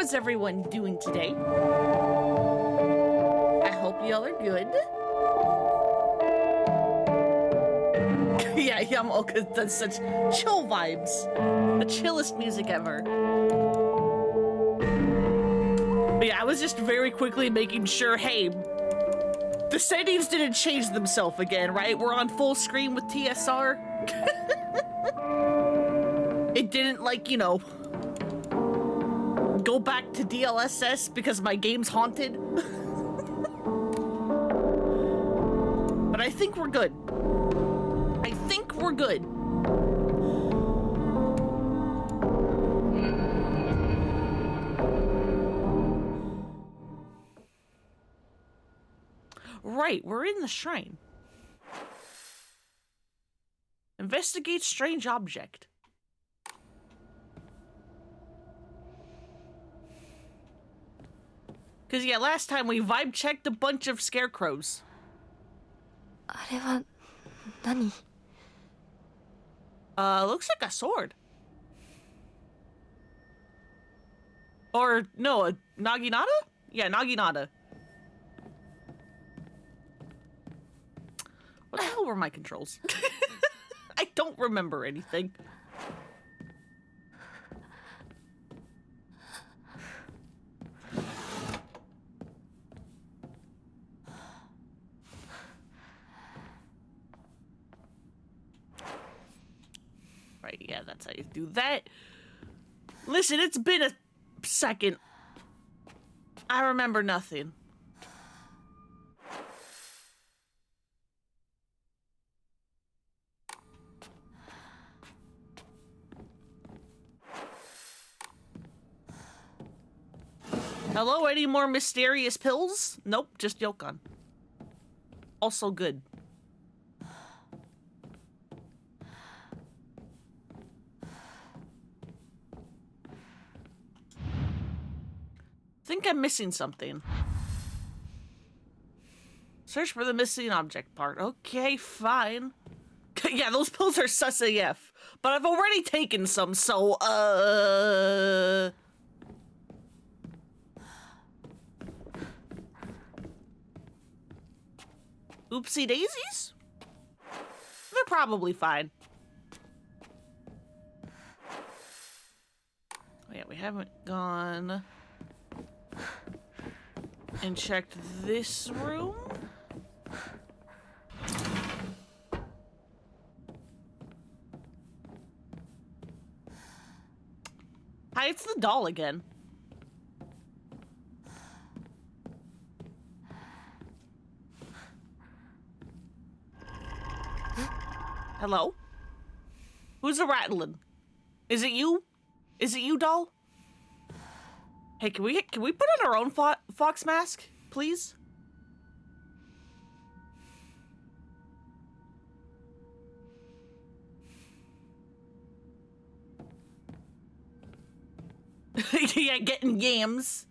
is everyone doing today? I hope y'all are good. Yeah, Yamaoka does such chill vibes. The chillest music ever. But yeah, I was just very quickly making sure, hey, the settings didn't change themselves again, right? We're on full screen with TSR. It didn't, like, you know, go back to DLSS because my game's haunted. But I think we're good. I think we're good. Right, we're in the shrine. Investigate strange object. Because, yeah, last time we vibe checked a bunch of scarecrows. あれは何? Looks like a sword. Or, no, a Naginata? Yeah, Naginata. What the hell were my controls? I don't remember anything. Right, yeah, that's how you do that. Listen, it's been a second. I remember nothing. Hello, any more mysterious pills? Nope, just Yokan. Also good. Think I'm missing something. Search for the missing object part. Okay, fine. Yeah, those pills are sus AF. But I've already taken some, so, Oopsie daisies? They're probably fine. Oh, yeah, we haven't gone and checked this room. Hi, it's the doll again. Hello? Who's a rattling? Is it you? Is it you, doll? Hey, can we put on our own fox mask, please? Yeah, getting yams.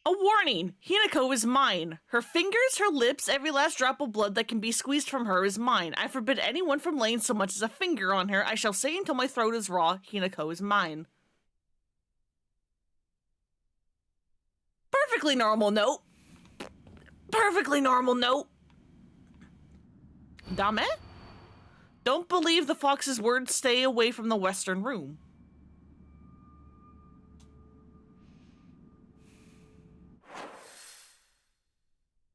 A warning! Hinako is mine. Her fingers, her lips, every last drop of blood that can be squeezed from her is mine. I forbid anyone from laying so much as a finger on her. I shall say until my throat is raw, Hinako is mine. Perfectly normal note. Perfectly normal note. Dame? Don't believe the fox's words. Stay away from the western room.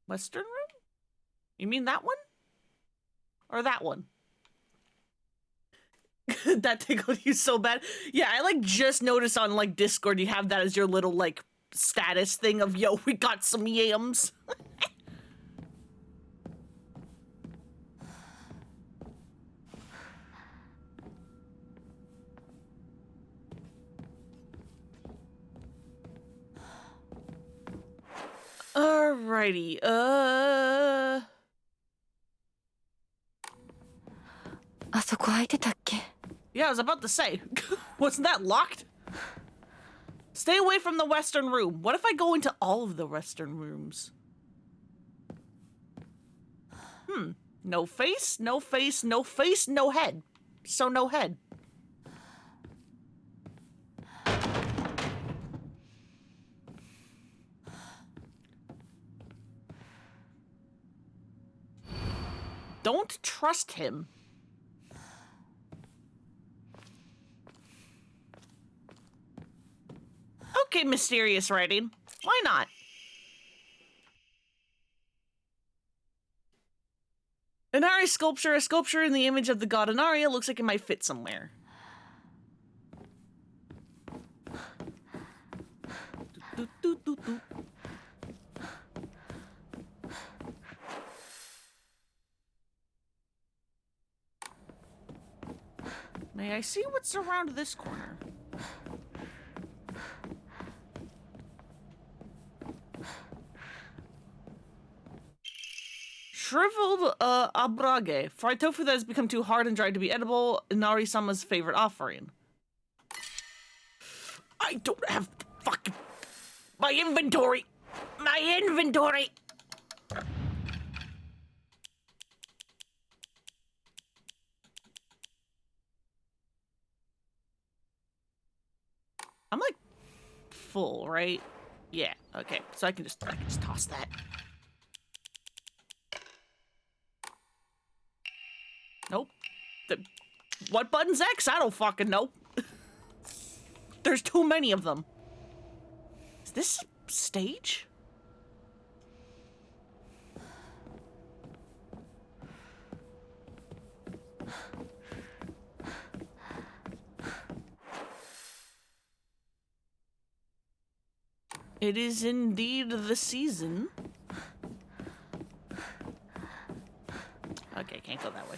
Western room? You mean that one? Or that one? That tickled you so bad. Yeah, I like just noticed on like Discord you have that as your little like status thing of, yo, we got some yams. Alrighty, あそこ開いてたっけ? Yeah, I was about to say. Wasn't that locked? Stay away from the western room. What if I go into all of the western rooms? No face, no face, no face, no head. so no head. Don't trust him. Okay, mysterious writing. Why not? Inari sculpture, a sculpture in the image of the god Inari. Looks like it might fit somewhere. Do, do, do, do. May I see what's around this corner? Shriveled abrage. Fried tofu that has become too hard and dried to be edible. Inari-sama's favorite offering. I don't have fucking... my inventory! My inventory! I'm like full, right? Yeah, okay. So I can just toss that. Nope. What button's X? I don't fucking know. There's too many of them. Is this a stage? It is indeed the season. Okay, can't go that way.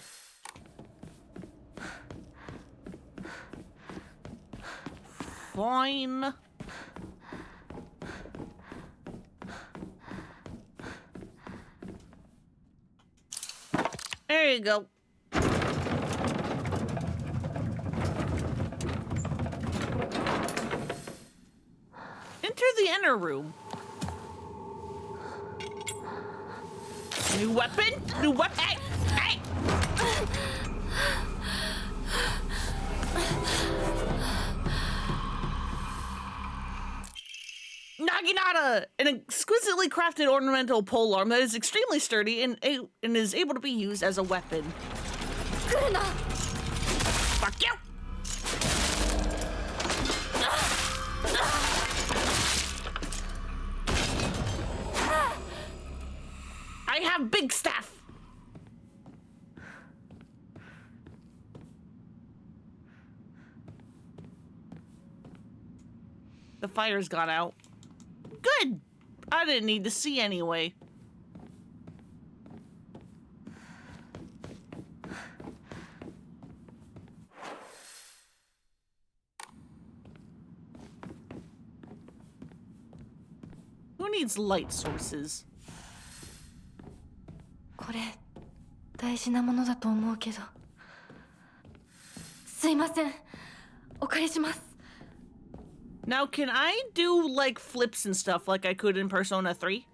Fine. There you go. Enter the inner room. New weapon? New weapon? Hey! Hey! Naginata! An exquisitely crafted ornamental polearm that is extremely sturdy and is able to be used as a weapon. Kuruna! Fuck you! I have big staff! The fire's gone out. Good! I didn't need to see anyway. Who needs light sources? これ大事なものだと思うけど。すいません。お借りします。 Now, can I do, like, flips and stuff like I could in Persona 3?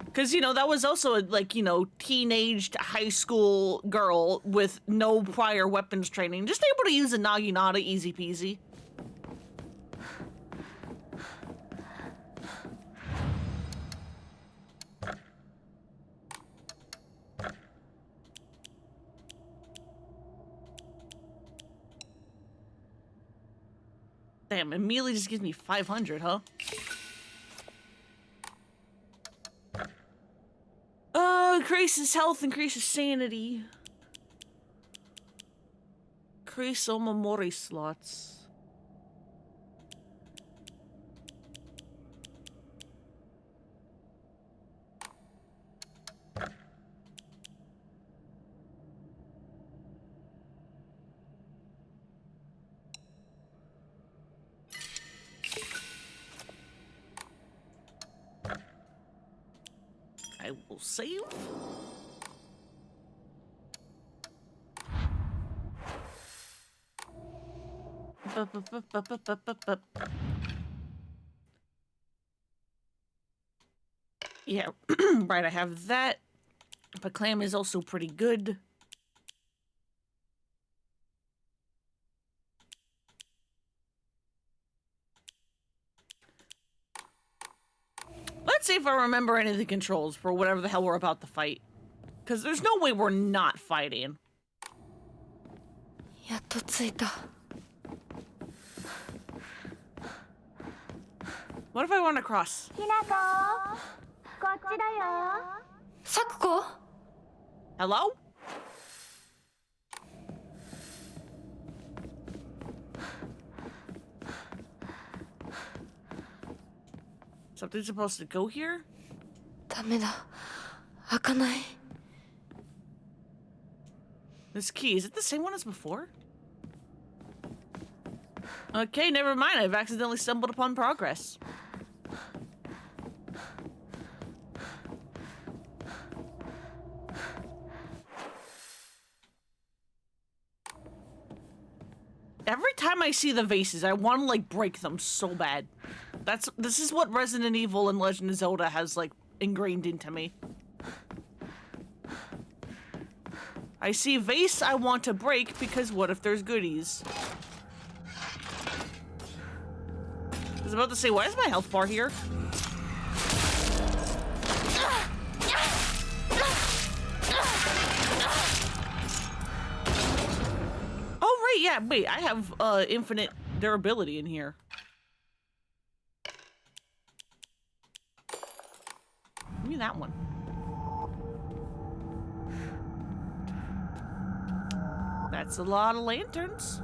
Because, you know, that was also, like, you know, teenaged high school girl with no prior weapons training. Just able to use a Naginata easy peasy. Damn, immediately just gives me 500, huh? Increases health, increases sanity. Increase Omamori slots. I will save. Yeah, right, I have that. But clam is also pretty good. if I remember any of the controls for whatever the hell we're about to fight. Because there's no way we're not fighting. やっと着いた。 What if I want to cross? ひなこ、こっちだよ。サクコ Hello? Something's supposed to go here? ダメだ。開かない。 This key, is it the same one as before? Okay, never mind. I've accidentally stumbled upon progress. Every time I see the vases, I want to, like, break them so bad. This is what Resident Evil and Legend of Zelda has, like, ingrained into me. I see vase I want to break because what if there's goodies? I was about to say, why is my health bar here? Oh, right, yeah, wait, I have infinite durability in here. Give me that one. That's a lot of lanterns.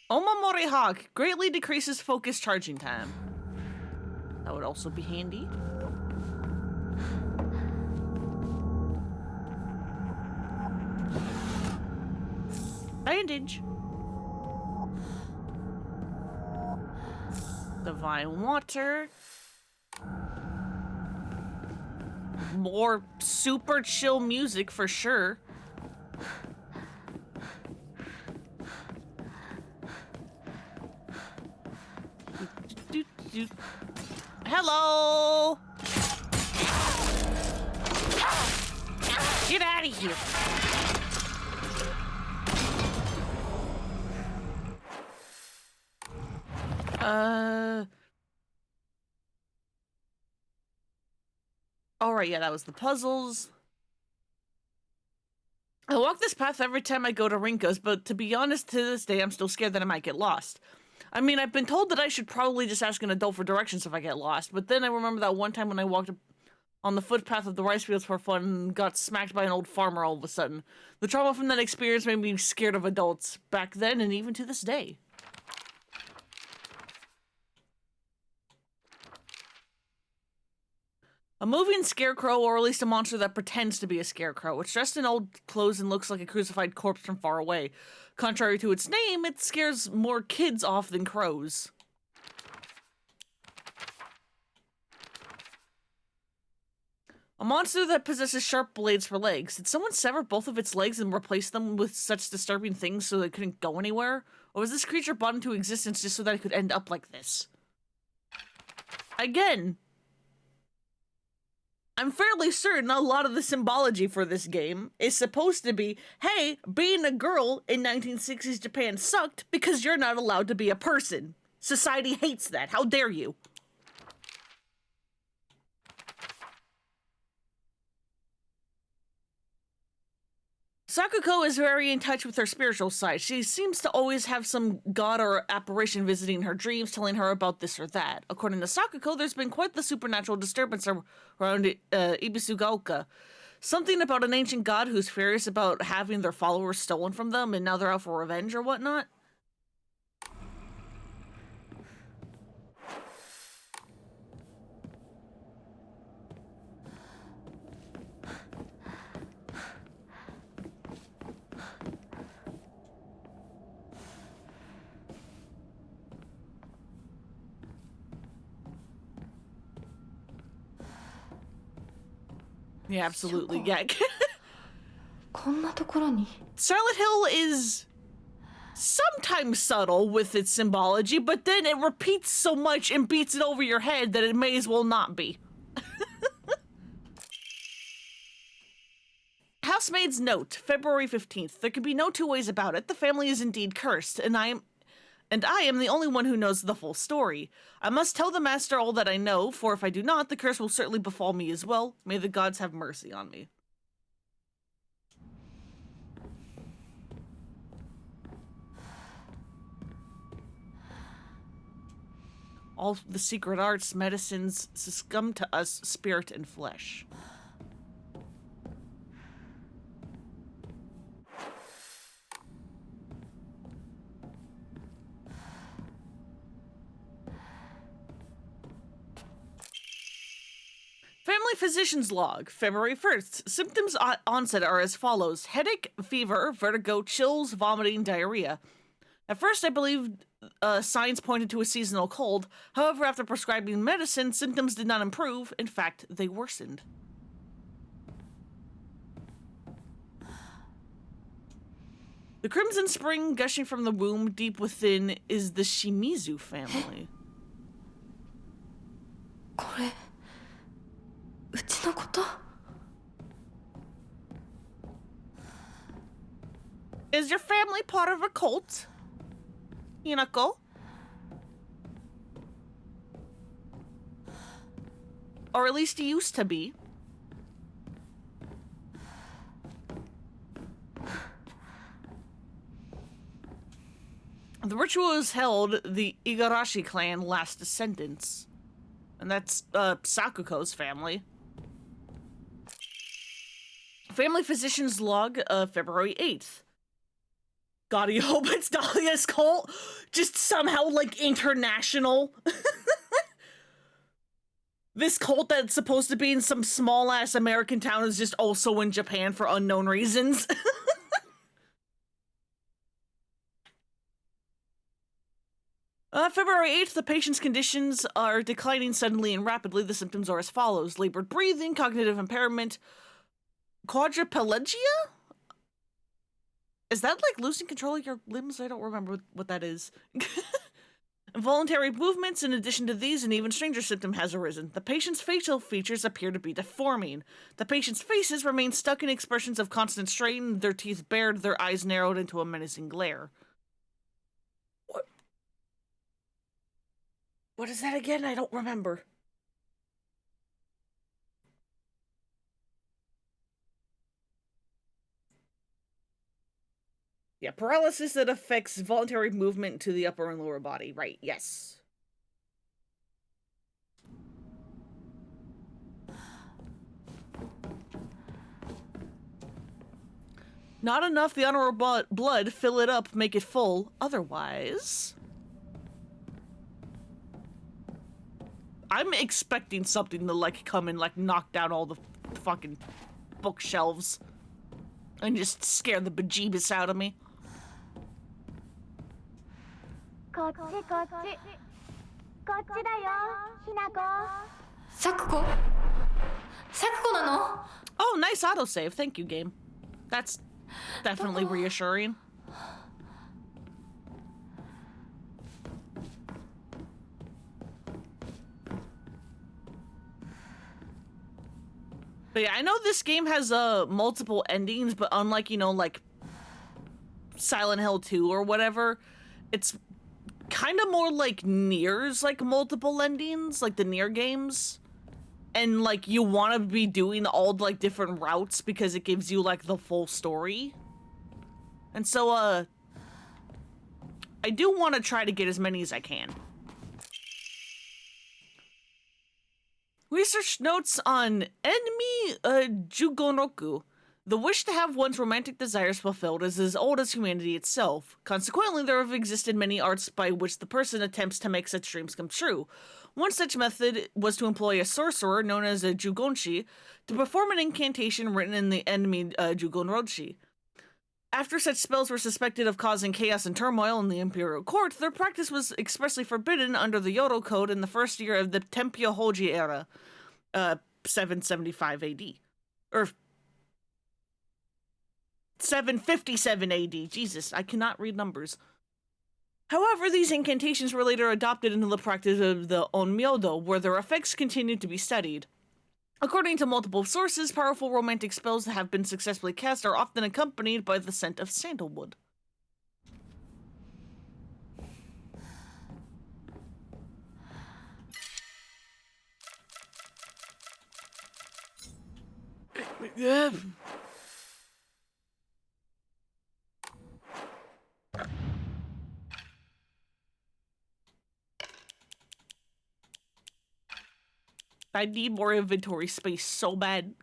Omamori Hawk greatly decreases focus charging time. That would also be handy. Bandage. Divine water. More super chill music for sure. Hello! Get out of here! Alright, yeah, that was the puzzles. I walk this path every time I go to Rinko's, but to be honest, to this day, I'm still scared that I might get lost. I mean, I've been told that I should probably just ask an adult for directions if I get lost, but then I remember that one time when I walked on the footpath of the rice fields for fun and got smacked by an old farmer all of a sudden. The trauma from that experience made me scared of adults, back then and even to this day. A moving scarecrow, or at least a monster that pretends to be a scarecrow. It's dressed in old clothes and looks like a crucified corpse from far away. Contrary to its name, it scares more kids off than crows. A monster that possesses sharp blades for legs. Did someone sever both of its legs and replace them with such disturbing things so it couldn't go anywhere? Or was this creature brought into existence just so that it could end up like this? Again, I'm fairly certain a lot of the symbology for this game is supposed to be, hey, being a girl in 1960s Japan sucked because you're not allowed to be a person. Society hates that. How dare you? Sakuko is very in touch with her spiritual side. She seems to always have some god or apparition visiting her dreams, telling her about this or that. According to Sakuko, there's been quite the supernatural disturbance around Ibisugaoka. Something about an ancient god who's furious about having their followers stolen from them, and now they're out for revenge or whatnot. Yeah, absolutely. Yeah. こんなところに Silent Hill is sometimes subtle with its symbology, but then it repeats so much and beats it over your head that it may as well not be. Housemaid's note, February 15th. There can be no two ways about it. The family is indeed cursed, and I am the only one who knows the full story. I must tell the master all that I know, for if I do not, the curse will certainly befall me as well. May the gods have mercy on me. All the secret arts, medicines succumb to us, spirit and flesh. Family physician's log, February 1st. Symptoms onset are as follows: headache, fever, vertigo, chills, vomiting, diarrhea. At first, I believed signs pointed to a seasonal cold. However, after prescribing medicine, symptoms did not improve. In fact, they worsened. The crimson spring gushing from the womb deep within is the Shimizu family. これうちのこと? Is your family part of a cult? Hinako? Or at least he used to be. The ritual is held the Igarashi clan last descendants. And that's Sakuko's family. Family physician's log, February 8th. God, I hope it's Dahlia's cult. Just somehow, like, international. This cult that's supposed to be in some small-ass American town is just also in Japan for unknown reasons. February 8th, the patient's conditions are declining suddenly and rapidly. The symptoms are as follows: labored breathing, cognitive impairment, quadriplegia? Is that like losing control of your limbs? I don't remember what that is. Involuntary movements. In addition to these, an even stranger symptom has arisen. The patient's facial features appear to be deforming. The patient's faces remain stuck in expressions of constant strain, their teeth bared, their eyes narrowed into a menacing glare. What is that again? I don't remember. Yeah, paralysis that affects voluntary movement to the upper and lower body. Right, yes. Not enough, the honorable blood, fill it up, make it full. Otherwise... I'm expecting something to, like, come and, like, knock down all the fucking bookshelves and just scare the bejeebus out of me. こっちこっちこっちだよひなこサクコなの? Oh, nice autosave. Thank you, game. That's definitely reassuring. But yeah, I know this game has multiple endings, but unlike, you know, like Silent Hill 2 or whatever, it's kind of more like Nier's, like, multiple endings, like the Nier games. And, like, you want to be doing all, like, different routes because it gives you, like, the full story. And so, I do want to try to get as many as I can. Research notes on Enmi Jugonoku. The wish to have one's romantic desires fulfilled is as old as humanity itself. Consequently, there have existed many arts by which the person attempts to make such dreams come true. One such method was to employ a sorcerer known as a Jugonshi to perform an incantation written in the Enmi Jugonroshi. After such spells were suspected of causing chaos and turmoil in the imperial court, their practice was expressly forbidden under the Yoro Code in the first year of the Tempio Hoji era, 775 AD. Or 757 AD. Jesus, I cannot read numbers. However, these incantations were later adopted into the practice of the Onmyodo, where their effects continued to be studied. According to multiple sources, powerful romantic spells that have been successfully cast are often accompanied by the scent of sandalwood. I need more inventory space so bad.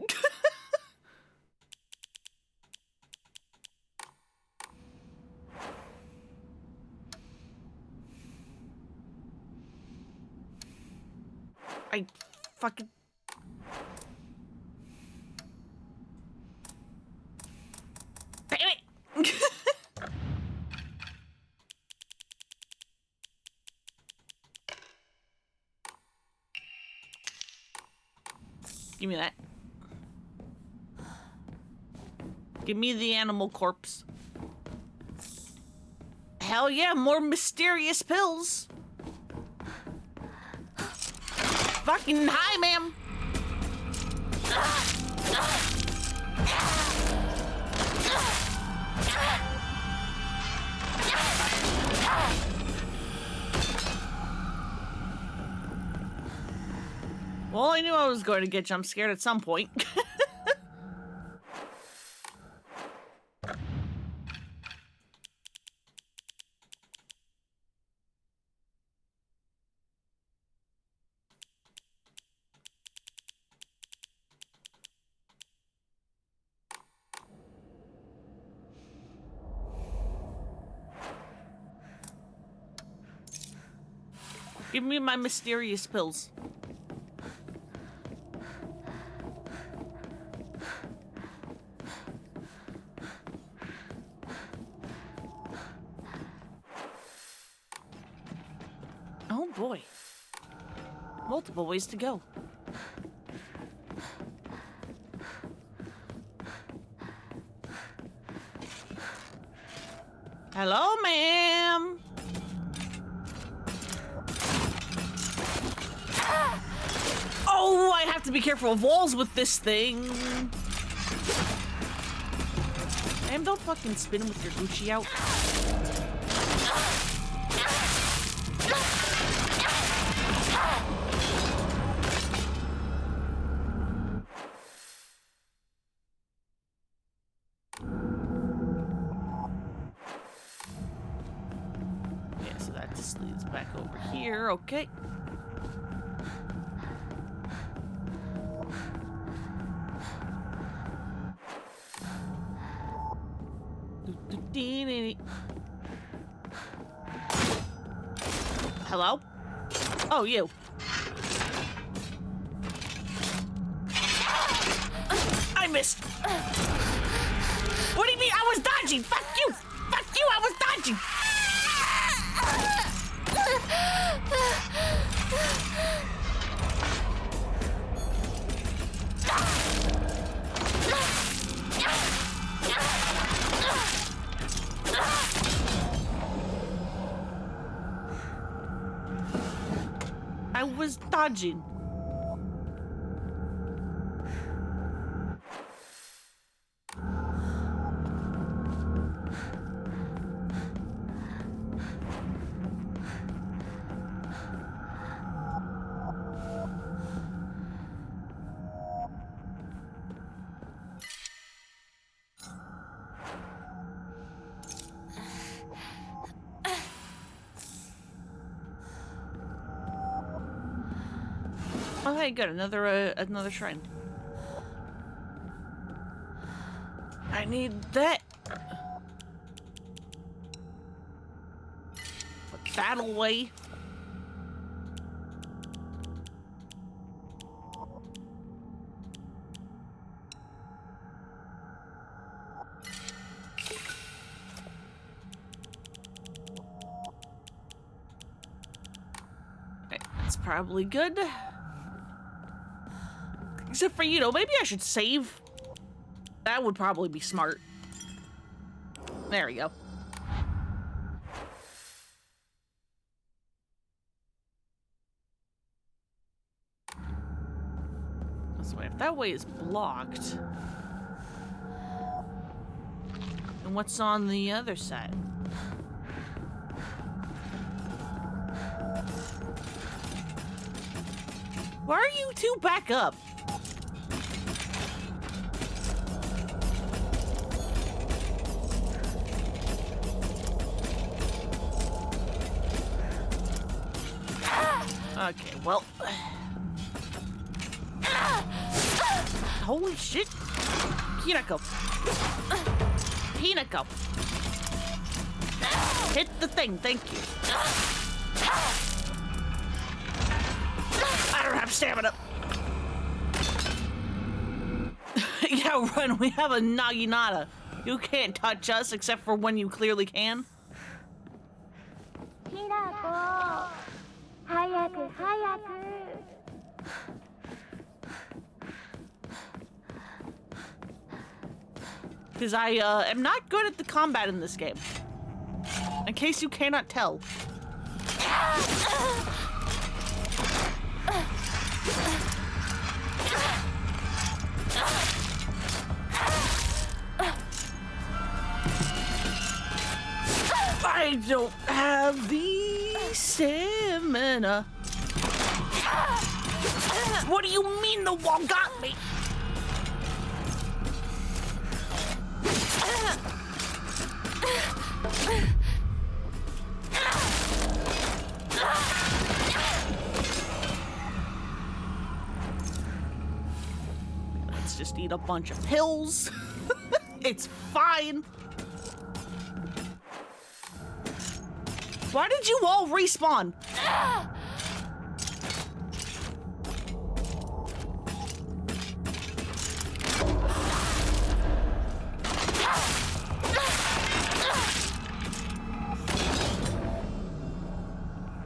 I fucking... Damn it! Give me that. Give me the animal corpse. Hell yeah, more mysterious pills. Fucking hi, ma'am. Well, I knew I was going to get jump scared at some point. Give me my mysterious pills. Oh boy. Multiple ways to go. Hello, ma'am. Oh, I have to be careful of walls with this thing. Ma'am, don't fucking spin with your Gucci out. Yeah, so that just leads back over here. Okay. Hello? Oh, you. I missed. What do you mean? I was dodging. Fuck you. Fuck you. I was dodging. I was dodging. Oh, hey, good. Another shrine. I need that. Put that away. Okay, that's probably good. Except for, you know, maybe I should save. That would probably be smart. There we go. This way. That way is blocked. And what's on the other side? Why are you two back up? Okay, well. Holy shit. Hinako. Hinako. Hit the thing, thank you. I don't have stamina. Yeah, run, we have a Naginata. You can't touch us except for when you clearly can. ひなこ早く早く Because I am not good at the combat in this game. In case you cannot tell. I don't have the stamina. What do you mean the wall got me? Let's just eat a bunch of pills. It's fine. Why did you all respawn?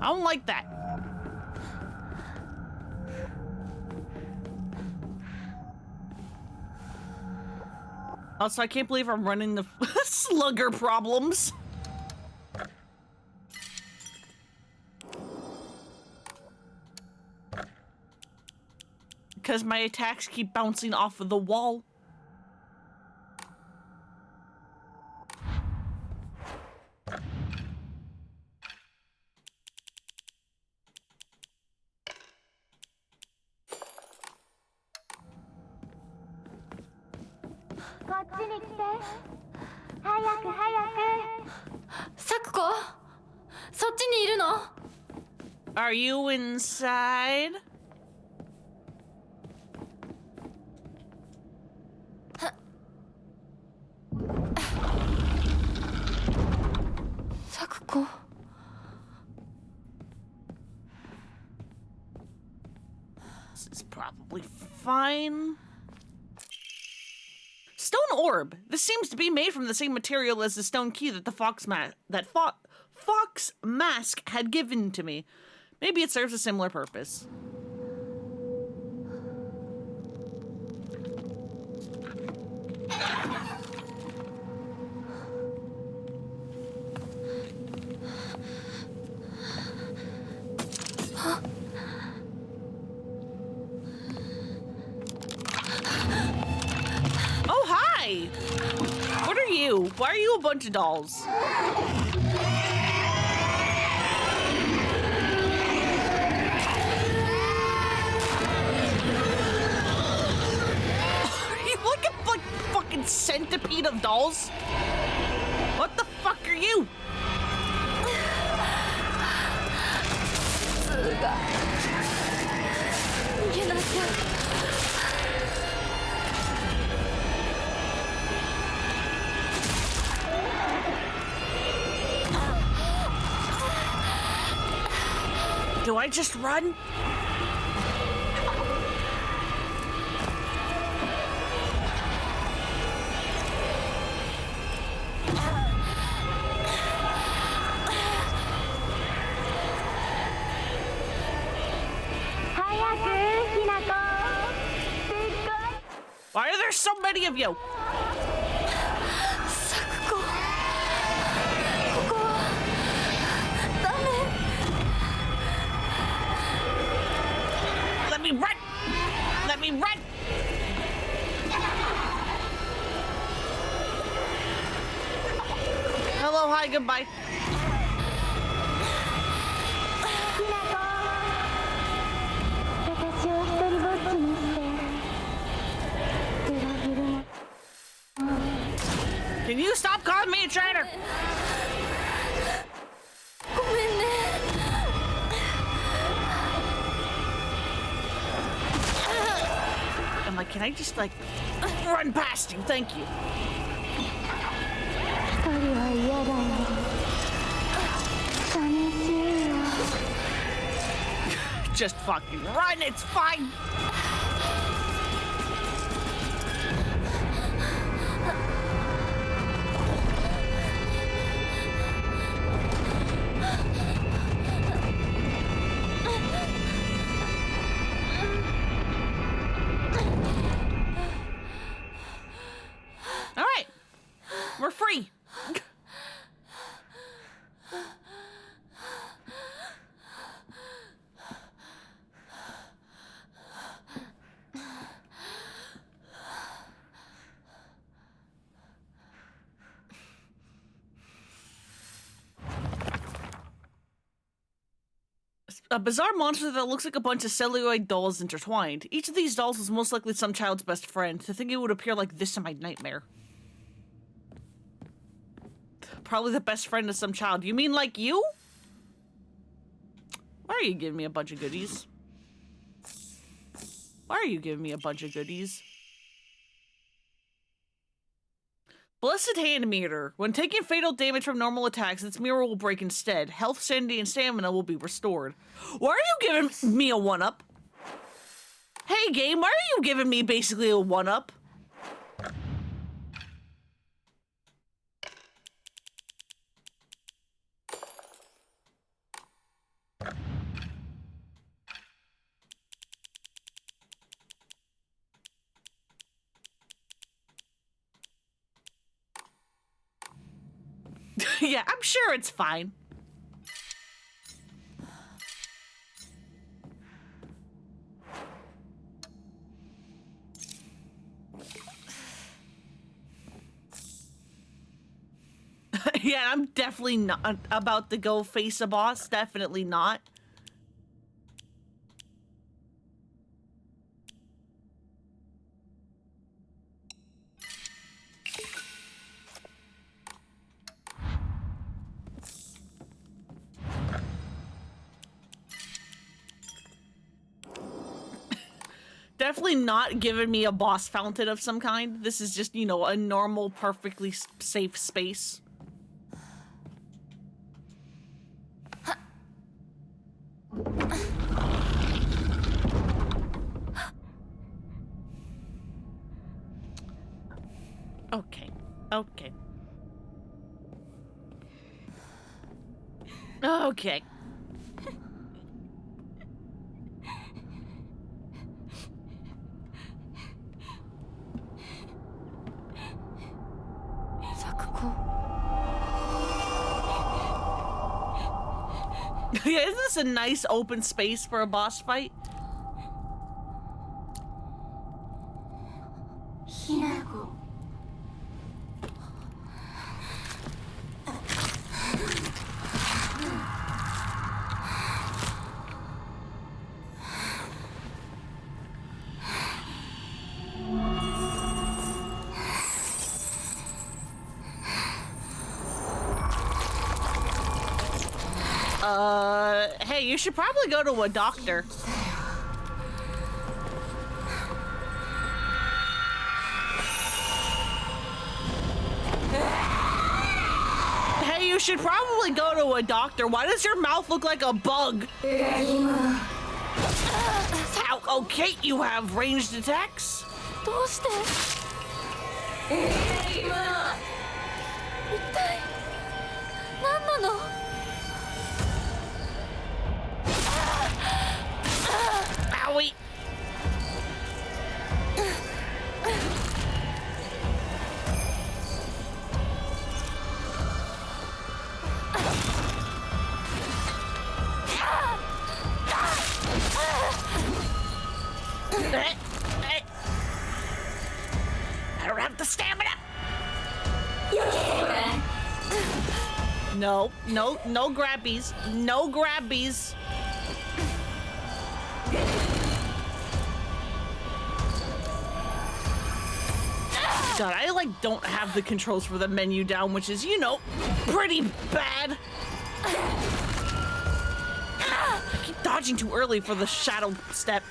I don't like that. Also, I can't believe I'm running the slugger problems. Because my attacks keep bouncing off of the wall. Sakuko? そっちにいるの? Are you inside? Sakuko? This is probably fine. Stone orb. This seems to be made from the same material as the stone key that the fox mask had given to me. Maybe it serves a similar purpose. Oh, hi! What are you? Why are you a bunch of dolls? Fucking centipede of dolls? What the fuck are you? Do I just run? Why are there so many of you? Sakuko. ここはダメ. Let me run! Let me run! Goodbye, goodbye. ひなこ私を一人ぼっちにして裏切るの Can you stop calling me a traitor? ごめんね。 I'm like, can I just like run past you? Thank you. 一人は嫌だよ寂しいよ Just fucking run, it's fine. All right, we're free. A bizarre monster that looks like a bunch of celluloid dolls intertwined. Each of these dolls is most likely some child's best friend. To think it would appear like this in my nightmare. Probably the best friend of some child. You mean like you? Why are you giving me a bunch of goodies? Why are you giving me a bunch of goodies? Blessed Hand Meter. When taking fatal damage from normal attacks, its mirror will break instead. Health, sanity, and stamina will be restored. Why are you giving me a 1-up? Hey, game, why are you giving me basically a 1-up? Yeah, I'm sure it's fine. Yeah, I'm definitely not about to go face a boss. Definitely not. Definitely not giving me a boss fountain of some kind. This is just, you know, a normal, perfectly safe space. Okay. Okay. Okay. Yeah, isn't this a nice open space for a boss fight? ひなこ Hey, you should probably go to a doctor. Hey, you should probably go to a doctor. Why does your mouth look like a bug? How, okay, you have ranged attacks? どうして今の一体何なの Owie. I don't have the stamina. No, no, no grabbies. No grabbies. God, I like don't have the controls for the menu down, which is, you know, pretty bad. I keep dodging too early for the shadow step.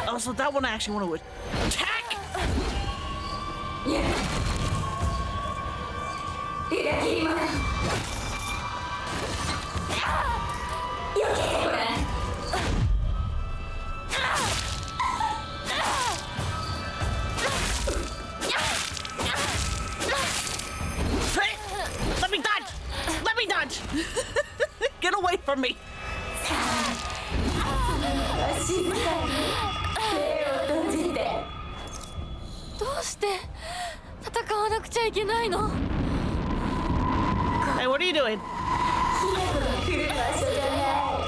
Oh, so that one I actually want to attack. Let me dodge! Let me dodge! Get away from me! 静かに手を閉じてどうして戦わなくちゃいけないの Hey, what are you doing? 来る場所じゃない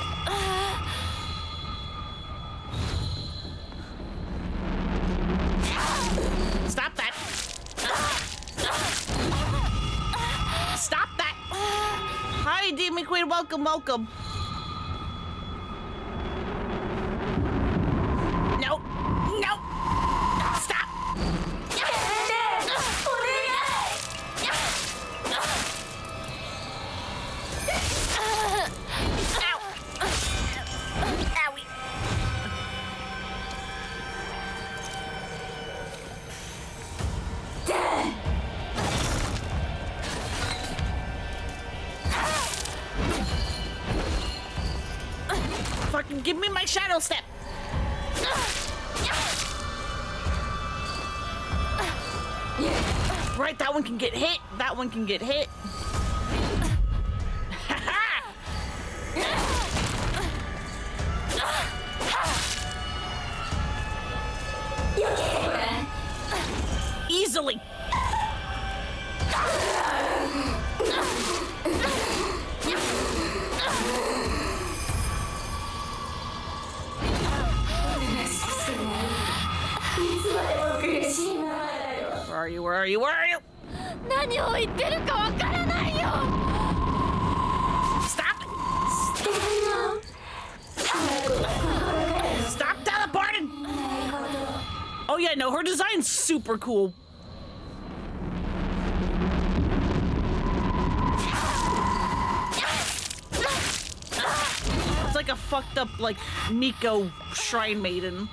Stop that! Stop that! Hi, Demon Queen. Welcome, welcome. No! No! Stop! Ow! Owie! Fucking give me my shadow step! Right, that one can get hit. That one can get hit. Easily. Where are you? Where are you? Where are you? 何を言ってるかわからないよ Stop! Stop teleporting! Oh yeah, no, her design's super cool. It's like a fucked up, like, Nico Shrine Maiden.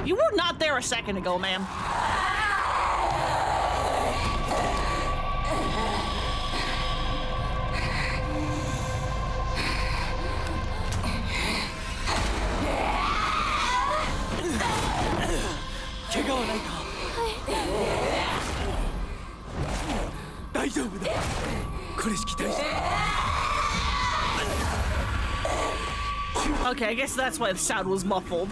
You were not there a second ago, ma'am. Okay, I guess that's why the sound was muffled.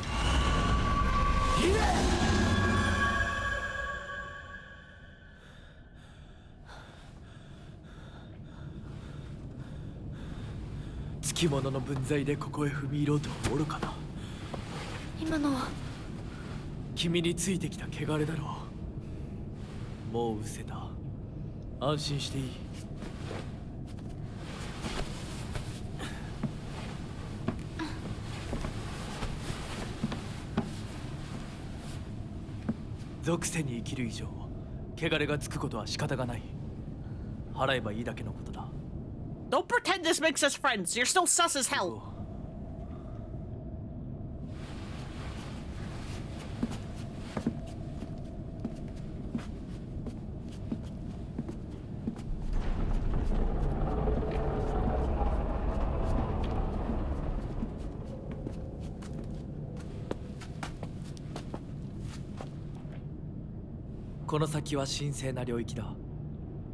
今のは君についてきた汚れだろう。もう失せた。安心していい。属性に生きる以上、汚れがつくことは仕方がない。払えばいいだけのことだ。Don't pretend this makes us friends. You're still sus as hell. この先は神聖な領域だ。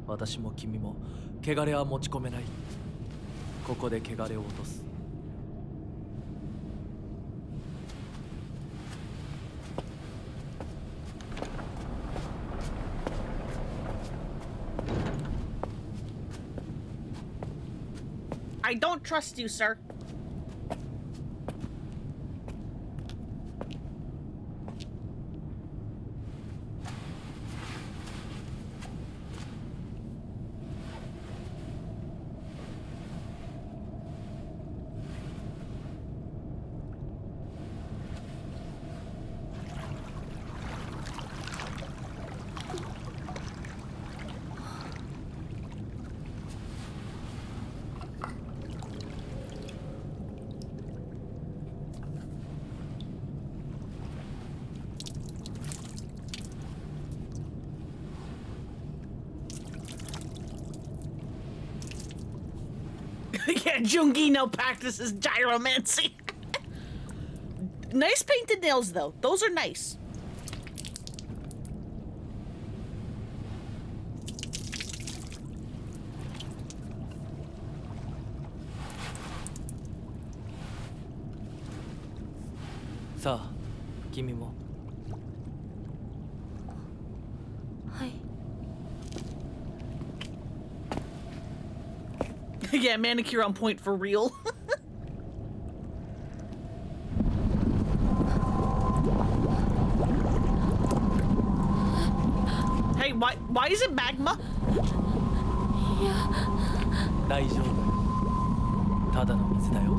私も君も汚れは持ち込めない。ここで汚れを落とす。I don't trust you, sir. Yeah, Jungino practices gyromancy. Nice painted nails, though. Those are nice. Sa, 君も はい Yeah, manicure on point for real. Hey, why is it magma? 大丈夫ただの水だよ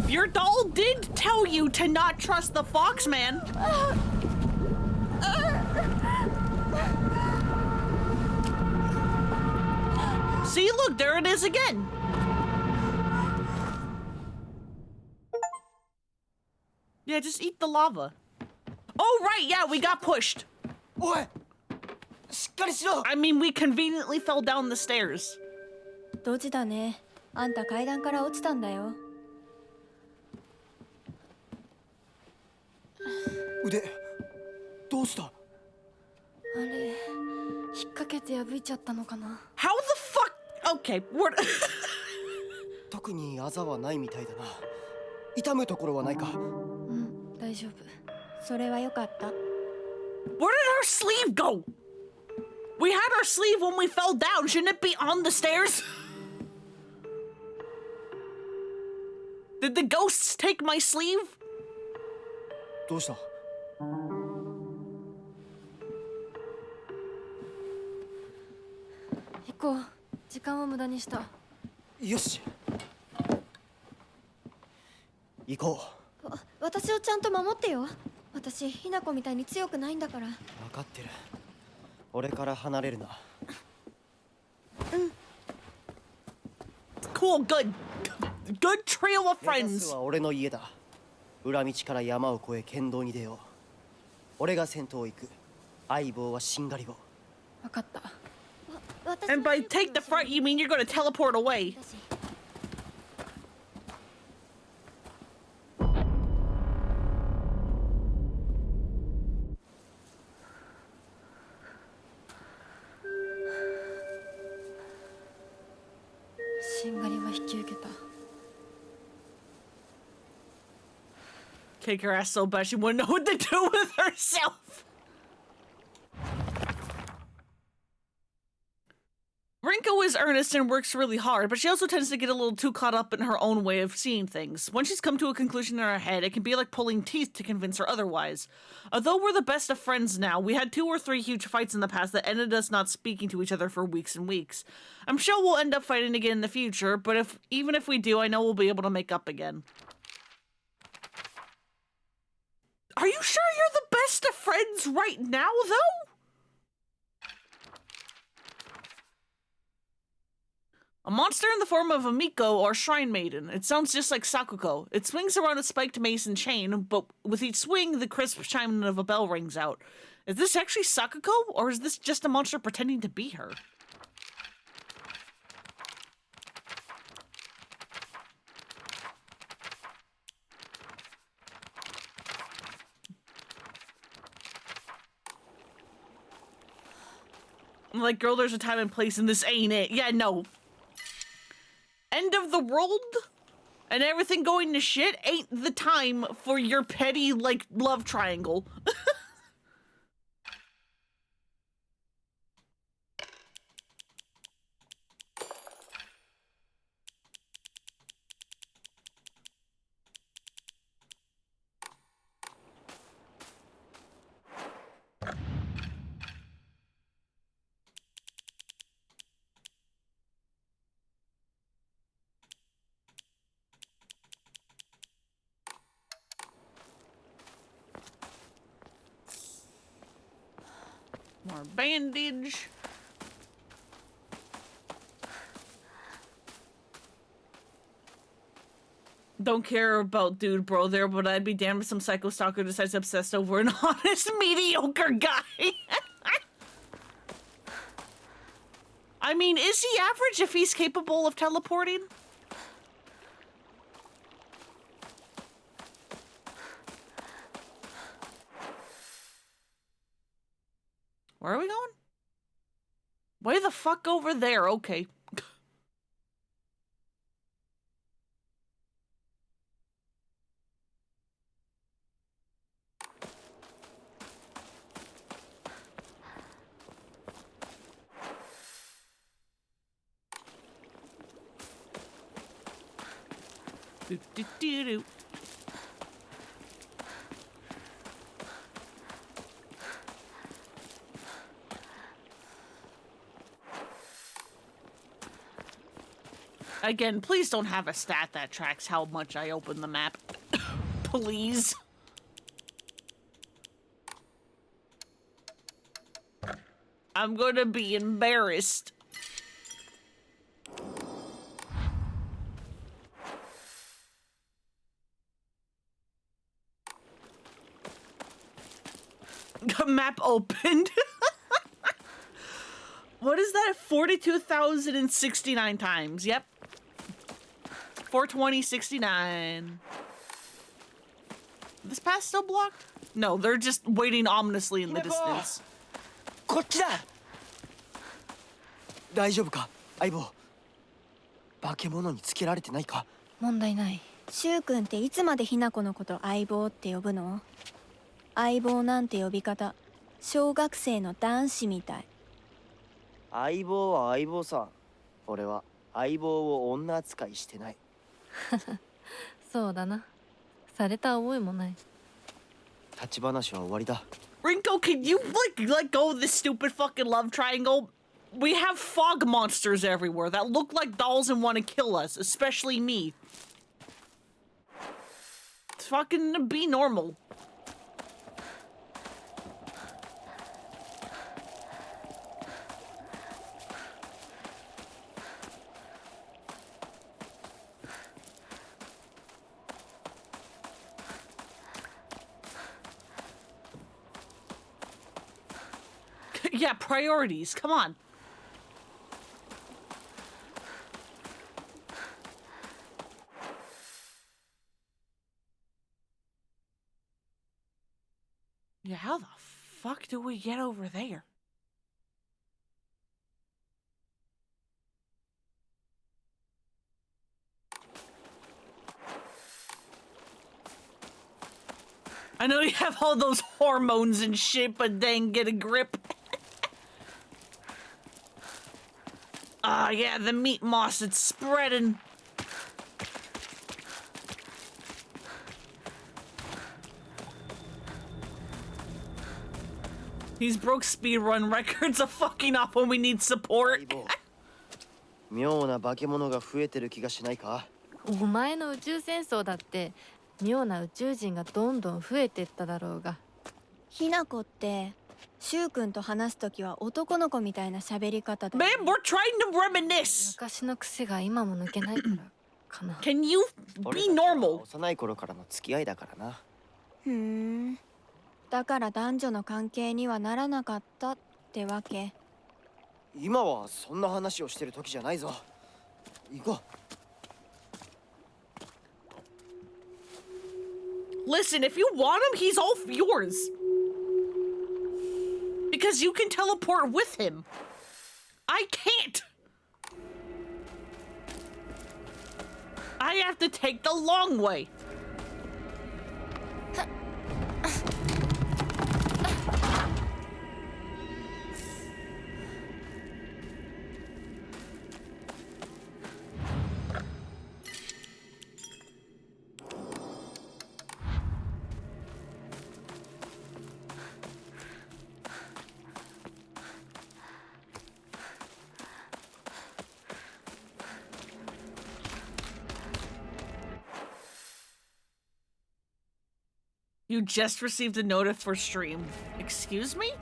Your doll did tell you to not trust the fox man. See, look, there it is again. Yeah, just eat the lava. Oh, right, yeah, we got pushed. おいしっかりしろ I mean, we conveniently fell down the stairs. ドジだねあんた階段から落ちたんだよ腕どうしたあれ引っ掛けて破いちゃったのかな How the fuck? Okay, what? 特にあざはないみたいだな痛むところはないかうん大丈夫それはよかった Where did our sleeve go? We had our sleeve when we fell down. Shouldn't it be on the stairs? Did the ghosts take my sleeve? どうした行こう時間を無駄にしたよし行こ私をちゃんと守ってよ私ひな子みたいに強くないんだからう分かってる俺から離れるな Cool, good. Good trio of 目指 friends. すは俺の家だ裏道から山を越え剣道に出よう俺が先頭を行く相棒はしんがりを分かった And by take the front, you mean you're gonna teleport away. しんがりは引き受けた Kick her ass so bad she wouldn't know what to do with herself. Rinko is earnest and works really hard, but she also tends to get a little too caught up in her own way of seeing things. When she's come to a conclusion in her head, it can be like pulling teeth to convince her otherwise. Although we're the best of friends now, we had 2 or 3 huge fights in the past that ended us not speaking to each other for weeks and weeks. I'm sure we'll end up fighting again in the future, but even if we do, I know we'll be able to make up again. Are you sure you're the best of friends right now, though? A monster in the form of a Miko or Shrine Maiden. It sounds just like Sakuko. It swings around a spiked mason chain, but with each swing, the crisp chiming of a bell rings out. Is this actually Sakuko, or is this just a monster pretending to be her? I'm like, girl, there's a time and place, and this ain't it. Yeah, no. End of the world and everything going to shit ain't the time for your petty, like, love triangle. More bandage. Don't care about dude bro there, but I'd be damned if some psycho stalker decides obsessed over an honest, mediocre guy. I mean, is he average if he's capable of teleporting? Where are we going? Way the fuck over there, okay. Do, do, do, do. Again, please don't have a stat that tracks how much I open the map. Please. I'm gonna be embarrassed. Map opened. What is that? 42,069 times. Yep. 42069. This path still blocked? No, they're just waiting ominously in the distance. こっちだ。大丈夫か、相棒。化け物につけられてないか。問題ない。柊君っていつまでひな子のこと相棒って呼ぶの？相棒なんて呼び方、小学生の男子みたい。相棒は相棒さ。俺は相棒を女扱いしてない。そうだな。された覚えもない。立ち話は終わりだ。Rinko, can you let go of this stupid fucking love triangle? We have fog monsters everywhere that look like dolls and want to kill us, especially me. Fucking be normal. Yeah, priorities. Come on. Yeah, how the fuck do we get over there? I know you have all those hormones and shit, but dang, get a grip. Ah, yeah, the meat moss, it's spreading. He's broke speedrun records of fucking off when we need support. 妙な化け物が増えてる気がしないか。お前の宇宙戦争だって妙な宇宙人がどんどん増えてっただろうが。ひな子って柊君と話すときは男の子みたいな喋り方で。Man, we're trying to reminisce. 昔の癖が今も抜けないからかな。Can you be normal? 幼い頃からの付き合いだからな。ふーん。だから男女の関係にはならなかったってわけ。今はそんな話をしてる時じゃないぞ。行こう。Listen, if you want him, he's all yours. Because you can teleport with him. I can't. I have to take the long way. You just received a notice for stream. Excuse me?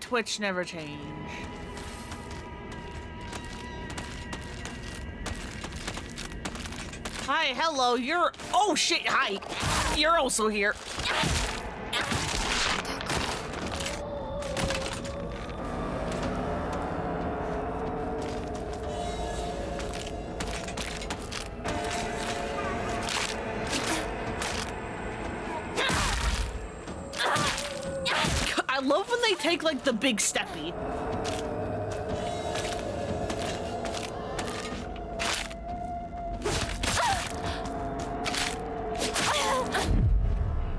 Twitch never change. Hi, hello, you're... Oh shit, hi. You're also here. I love when they take like the big steppy.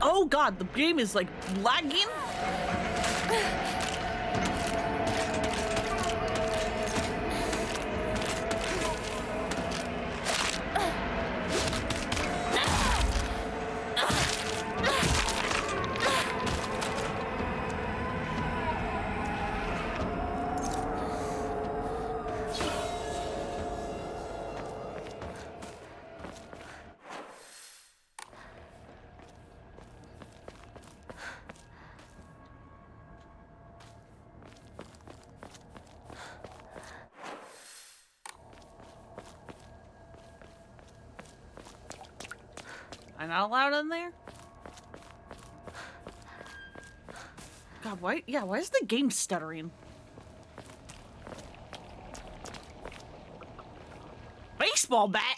Oh god, the game is like lagging. I'm not allowed in there? God, why? Yeah, why is the game stuttering? Baseball bat?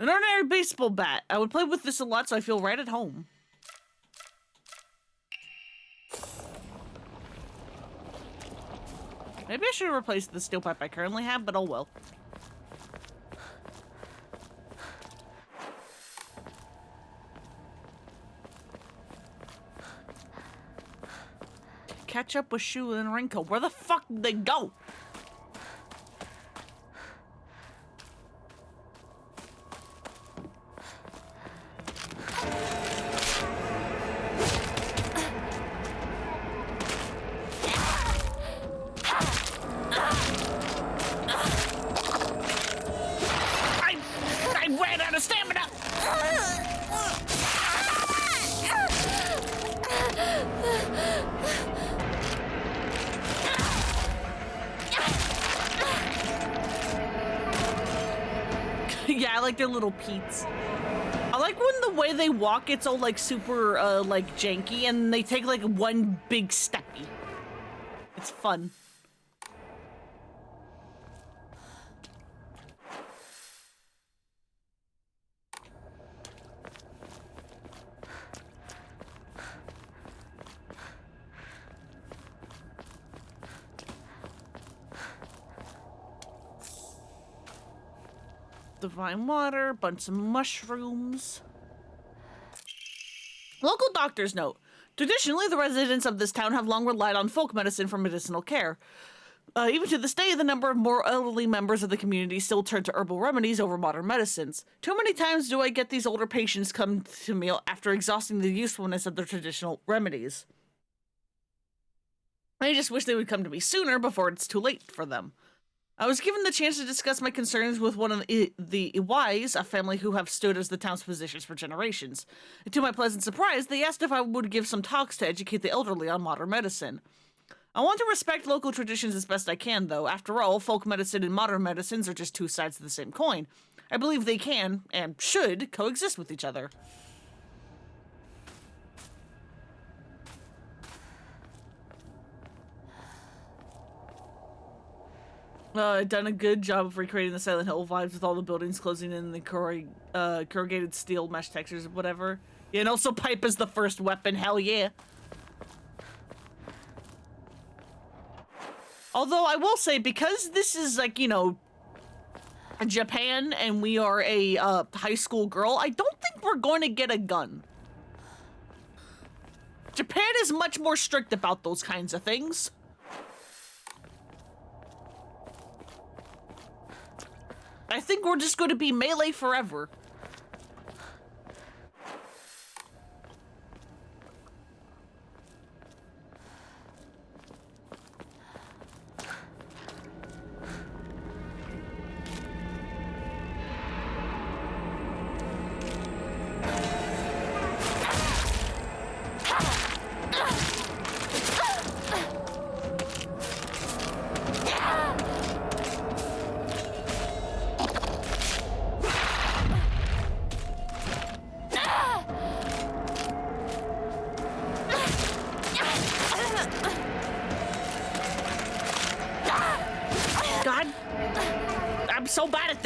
An ordinary baseball bat. I would play with this a lot, so I feel right at home. Maybe I should have replaced the steel pipe I currently have, but oh well. Catch up with Shu and Rinko. Where the fuck did they go? I ran out of stamina! Yeah, I like their little peats. I like when the way they walk, it's all like super like janky, and they take like one big steppy. It's fun. Divine water, bunch of mushrooms. Local doctor's note. Traditionally, the residents of this town have long relied on folk medicine for medicinal care. Even to this day, the number of more elderly members of the community still turn to herbal remedies over modern medicines. Too many times do I get these older patients come to me after exhausting the usefulness of their traditional remedies. I just wish they would come to me sooner before it's too late for them. I was given the chance to discuss my concerns with one of the Iwais, a family who have stood as the town's physicians for generations. To my pleasant surprise, they asked if I would give some talks to educate the elderly on modern medicine. I want to respect local traditions as best I can, though. After all, folk medicine and modern medicines are just two sides of the same coin. I believe they can, and should, coexist with each other. Done a good job of recreating the Silent Hill vibes with all the buildings closing in and the corrugated steel mesh textures, whatever. Yeah, and also pipe is the first weapon, hell yeah. Although I will say, because this is like, you know, Japan and we are a high school girl, I don't think we're going to get a gun. Japan is much more strict about those kinds of things. I think we're just going to be melee forever.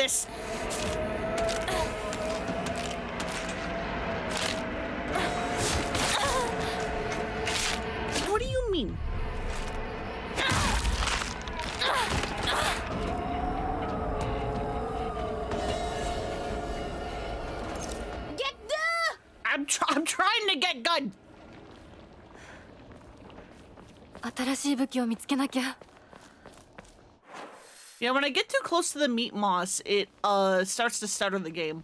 this. What do you mean? Get the! I'm trying to get good. 新しい武器を見つけなきゃ。 Yeah, when I get too close to the meat moss, it starts to stutter the game.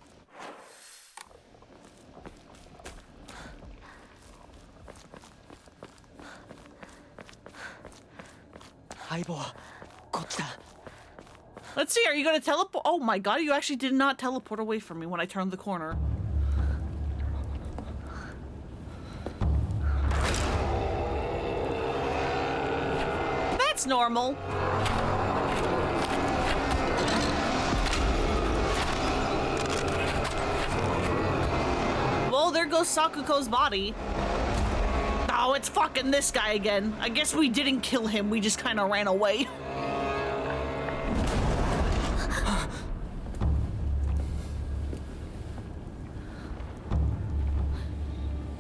相棒、こっちだ。 Let's see, are you gonna teleport? Oh my god, you actually did not teleport away from me when I turned the corner. That's normal. Well, there goes Sakuko's body. Oh, it's fucking this guy again. I guess we didn't kill him, we just kind of ran away. What?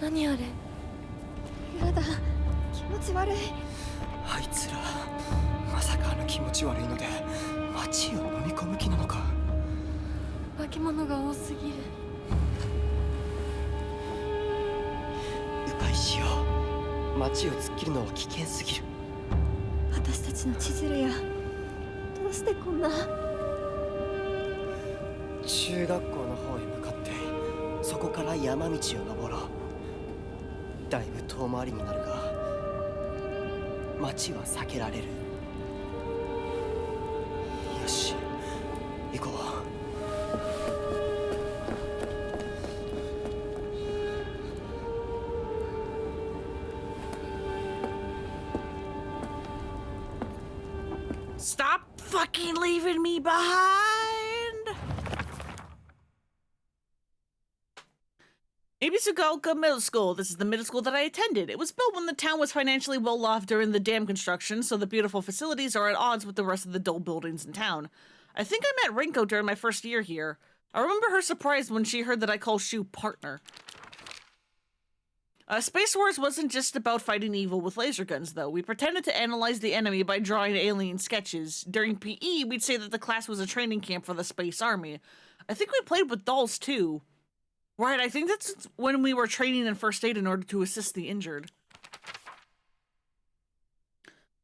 何あれ？やだ、気持ち悪い。あいつらまさかあの気持ち悪いので街を飲み込む気なのか。化け物が多すぎる。迂回しよう。街を突っ切るのは危険すぎる。私たちの千鶴や、どうしてこんな。中学校の方へ向かってそこから山道を登ろう。だいぶ遠回りになるが街は避けられる。よし、行こう。Stop fucking leaving me behind! Ibisugaoka Middle School. This is the middle school that I attended. It was built when the town was financially well off during the dam construction, so the beautiful facilities are at odds with the rest of the dull buildings in town. I think I met Rinko during my first year here. I remember her surprise when she heard that I call Shu partner. Space Wars wasn't just about fighting evil with laser guns, though. We pretended to analyze the enemy by drawing alien sketches. During PE, we'd say that the class was a training camp for the Space Army. I think we played with dolls, too. Right, I think that's when we were training in first aid in order to assist the injured.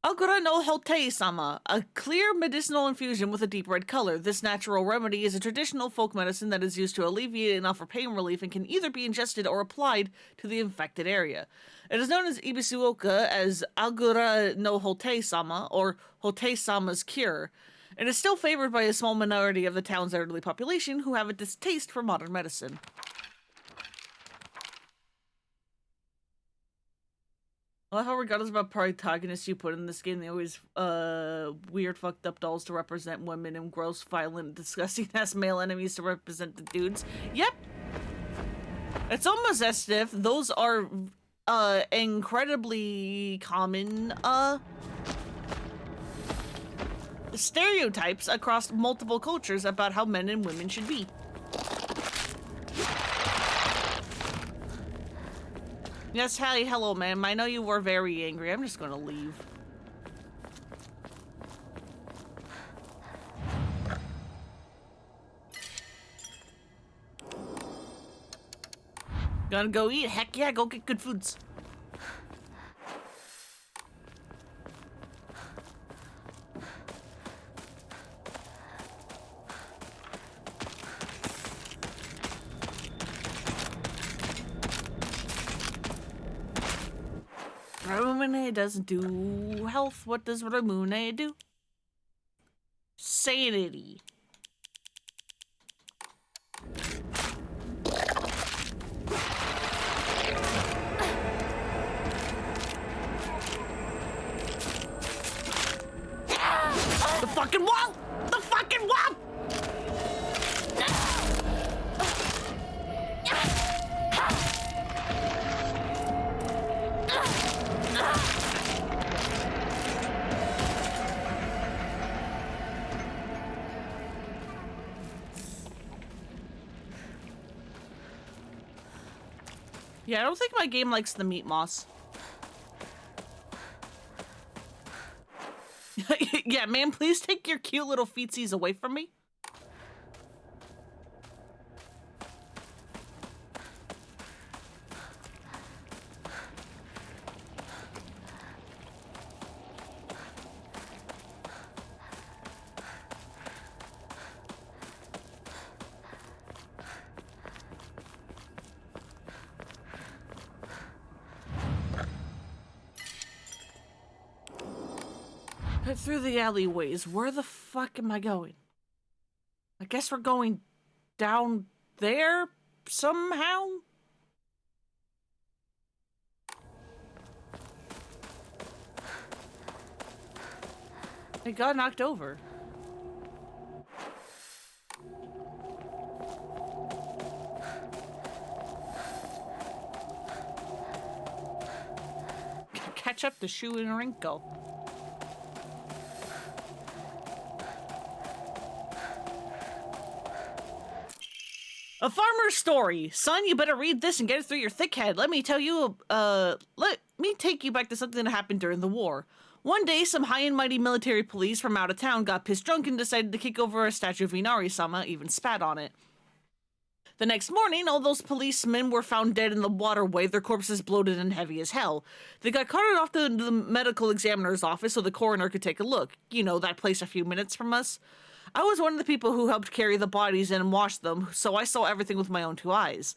Agura no Hotei-sama, a clear medicinal infusion with a deep red color. This natural remedy is a traditional folk medicine that is used to alleviate and offer pain relief and can either be ingested or applied to the infected area. It is known as Ibisuoka as Agura no Hotei-sama, or Hotei-sama's cure. It is still favored by a small minority of the town's elderly population who have a distaste for modern medicine. I love how regardless of what protagonists you put in this game, they always weird fucked up dolls to represent women and gross, violent, disgusting ass male enemies to represent the dudes. Yep. It's almost as if those are incredibly common stereotypes across multiple cultures about how men and women should be. Yes, hi, hello, ma'am. I know you were very angry. I'm just gonna leave. Gonna go eat? Heck yeah, go get good foods. Ramune doesn't do health. What does Ramune do? Sanity. The fucking wall! The fucking wall! Yeah, I don't think my game likes the meat moss. Yeah, man, please take your cute little feetsies away from me. Through the alleyways. Where the fuck am I going? I guess we're going down there somehow? I got knocked over. Catch up the shoe and a wrinkle. A farmer's story. Son, you better read this and get it through your thick head. Let me take you back to something that happened during the war. One day, some high and mighty military police from out of town got pissed drunk and decided to kick over a statue of Inari-sama, even spat on it. The next morning, all those policemen were found dead in the waterway, their corpses bloated and heavy as hell. They got carted off to the medical examiner's office so the coroner could take a look. You know, that place a few minutes from us. I was one of the people who helped carry the bodies in and wash them, so I saw everything with my own two eyes.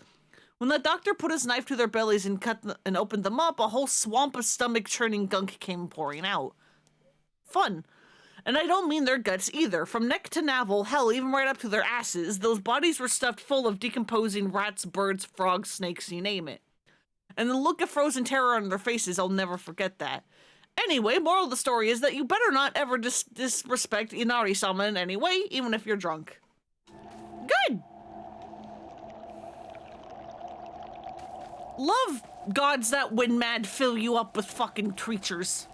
When the doctor put his knife to their bellies and and opened them up, a whole swamp of stomach-churning gunk came pouring out. Fun. And I don't mean their guts either. From neck to navel, hell, even right up to their asses, those bodies were stuffed full of decomposing rats, birds, frogs, snakes, you name it. And the look of frozen terror on their faces, I'll never forget that. Anyway, moral of the story is that you better not ever disrespect Inari-sama in any way, even if you're drunk. Good! Love gods that when mad fill you up with fucking creatures.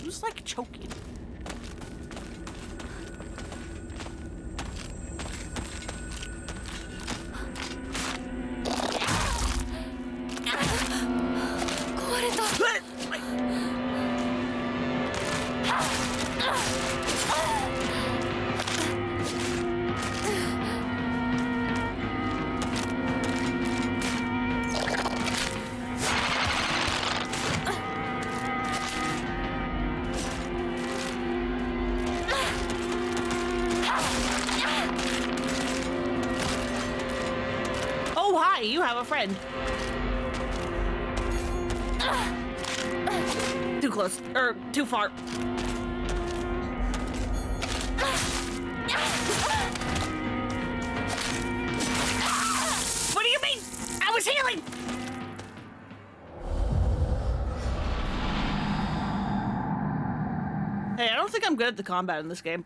Who's like choking? Oh, hi, you have a friend. Too close, or too far. What do you mean? I was healing! Hey, I don't think I'm good at the combat in this game.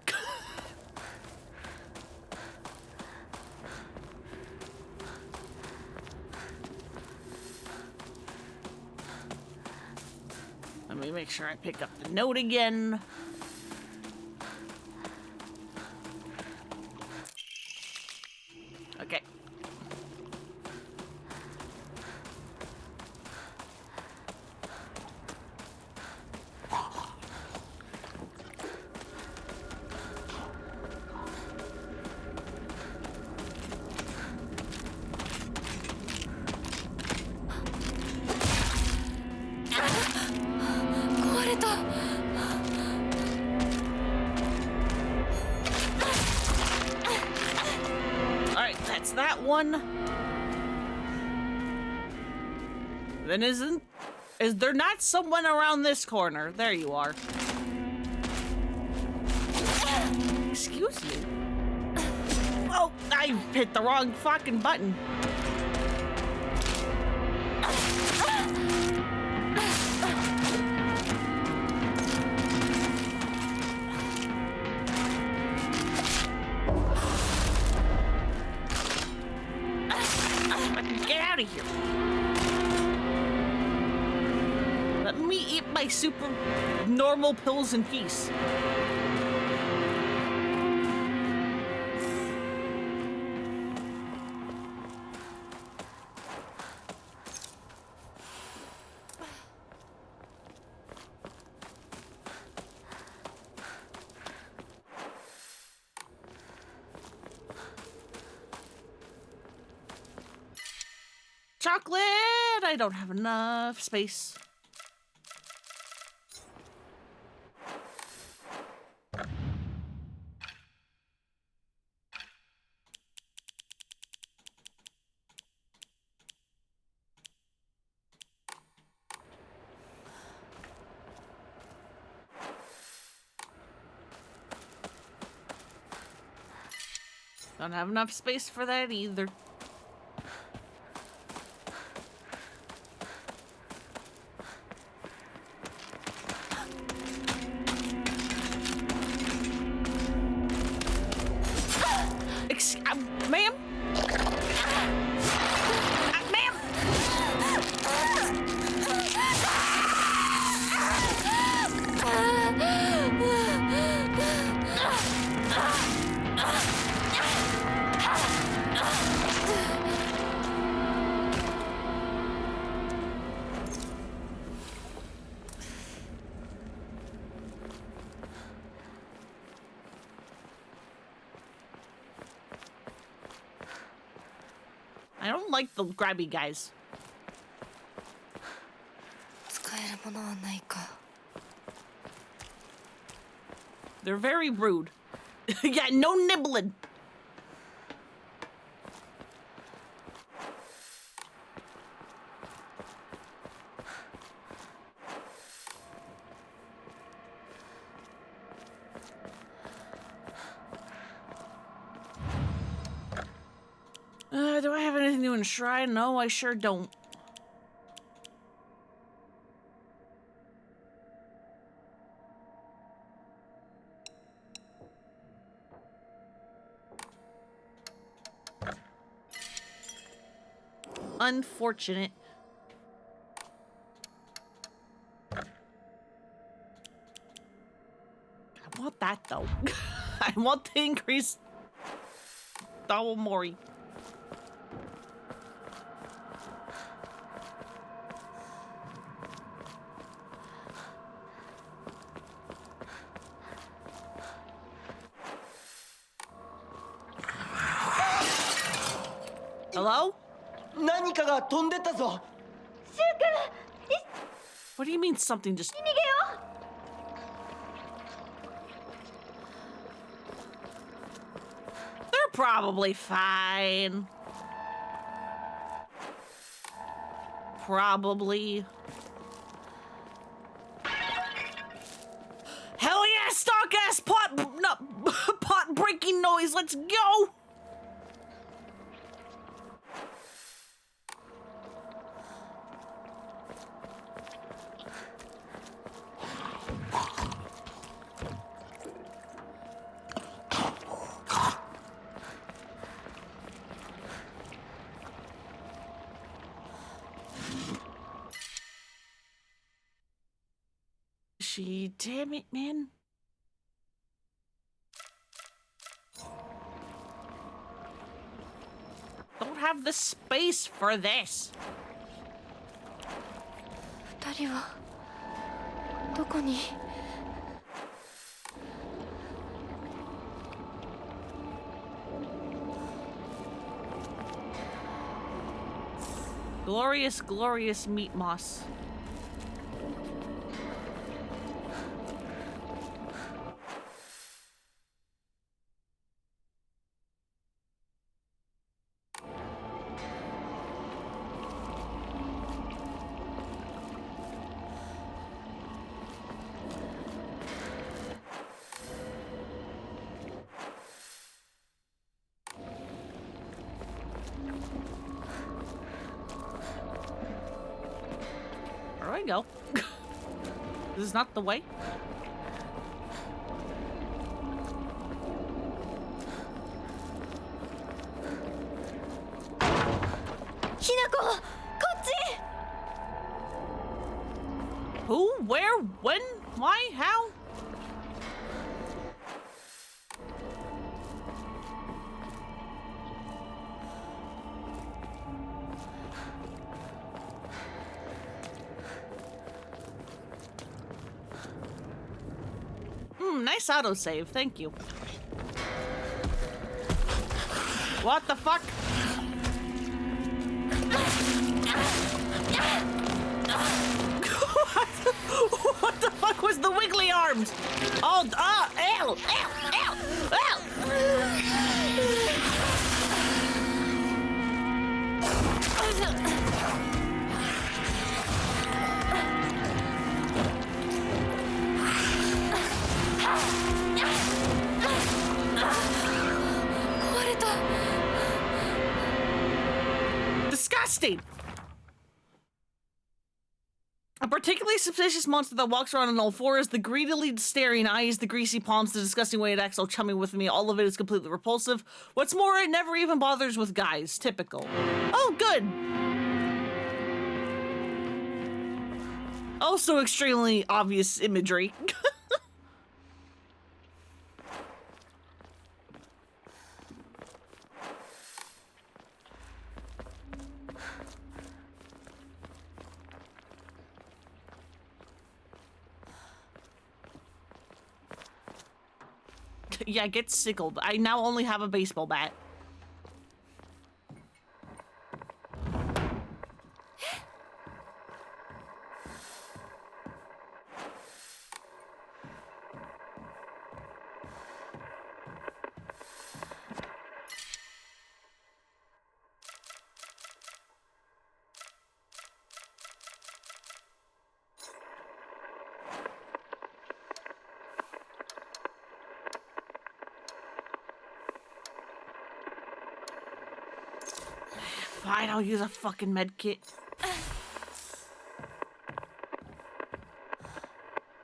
Let me make sure I pick up the note again. Okay. Alright, that's that one. Then is there not someone around this corner? There you are. Excuse me. Oh, I hit the wrong fucking button. Get out of here. Let me eat my super normal pills in peace. Chocolate! I don't have enough space. Don't have enough space for that either. Ma'am? Ma'am? I don't like the grabby guys. 使えるものはないか。 They're very rude. Yeah, no nibbling. Do I have anything to enshrine? No, I sure don't. Unfortunate. I want that though. I want the increased Dawamori. Hello? 何かが飛んでったぞ。 What do you mean something just... They're probably fine. Probably. Hell yeah, stock ass pot breaking noise. Let's go. Damn it, man. Don't have the space for this. 二人はどこに？ Glorious, glorious meat moss. Where do I go? This is not the way. Hinako! こっち! Who? Where? When? Why? How? Nice autosave, thank you. What the fuck? What the fuck was the wiggly arms? Oh, ew, ew, Disgusting! A particularly suspicious monster that walks around on all fours, the greedily staring eyes, the greasy palms, the disgusting way it acts all chummy with me, all of it is completely repulsive. What's more, it never even bothers with guys. Typical. Oh, good! Also extremely obvious imagery. Yeah, get sickled. I now only have a baseball bat. Fine, I'll use a fucking med kit.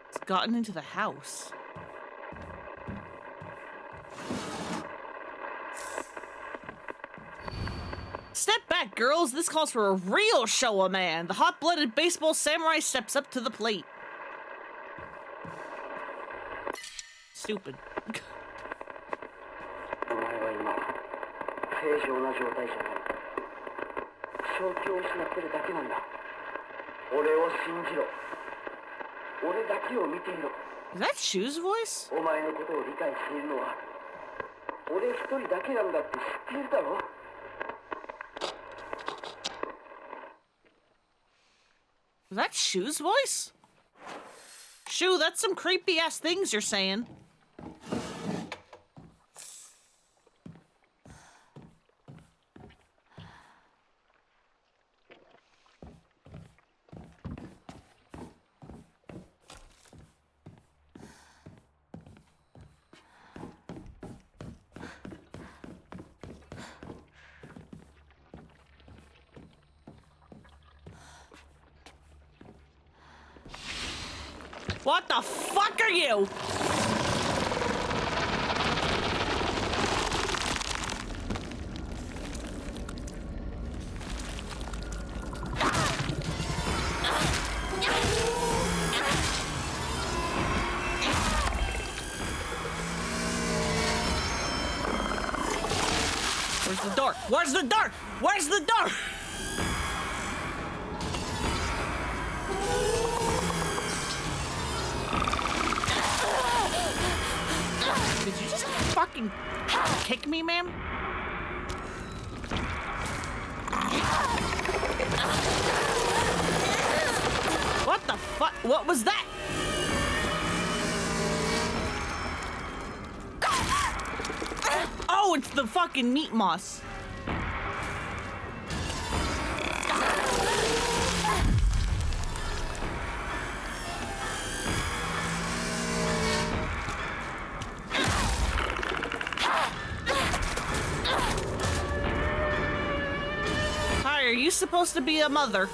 It's gotten into the house. Step back, girls. This calls for a real show of man. The hot-blooded baseball samurai steps up to the plate. Stupid. 正気を失ってるだけなんだ。俺を信じろ。俺だけを見ていろ。 Is that Shu's voice? お前のことを理解しているのは俺一人だけなんだって知っているだろ。 Is that Shu's voice? Shu, that's some creepy ass things you're saying. What the fuck are you? Where's the door? Where's the door? Where's the door? Did you just fucking kick me, ma'am? What the fuck? What was that? Oh, it's the fucking meat moss. Hi, are you supposed to be a mother?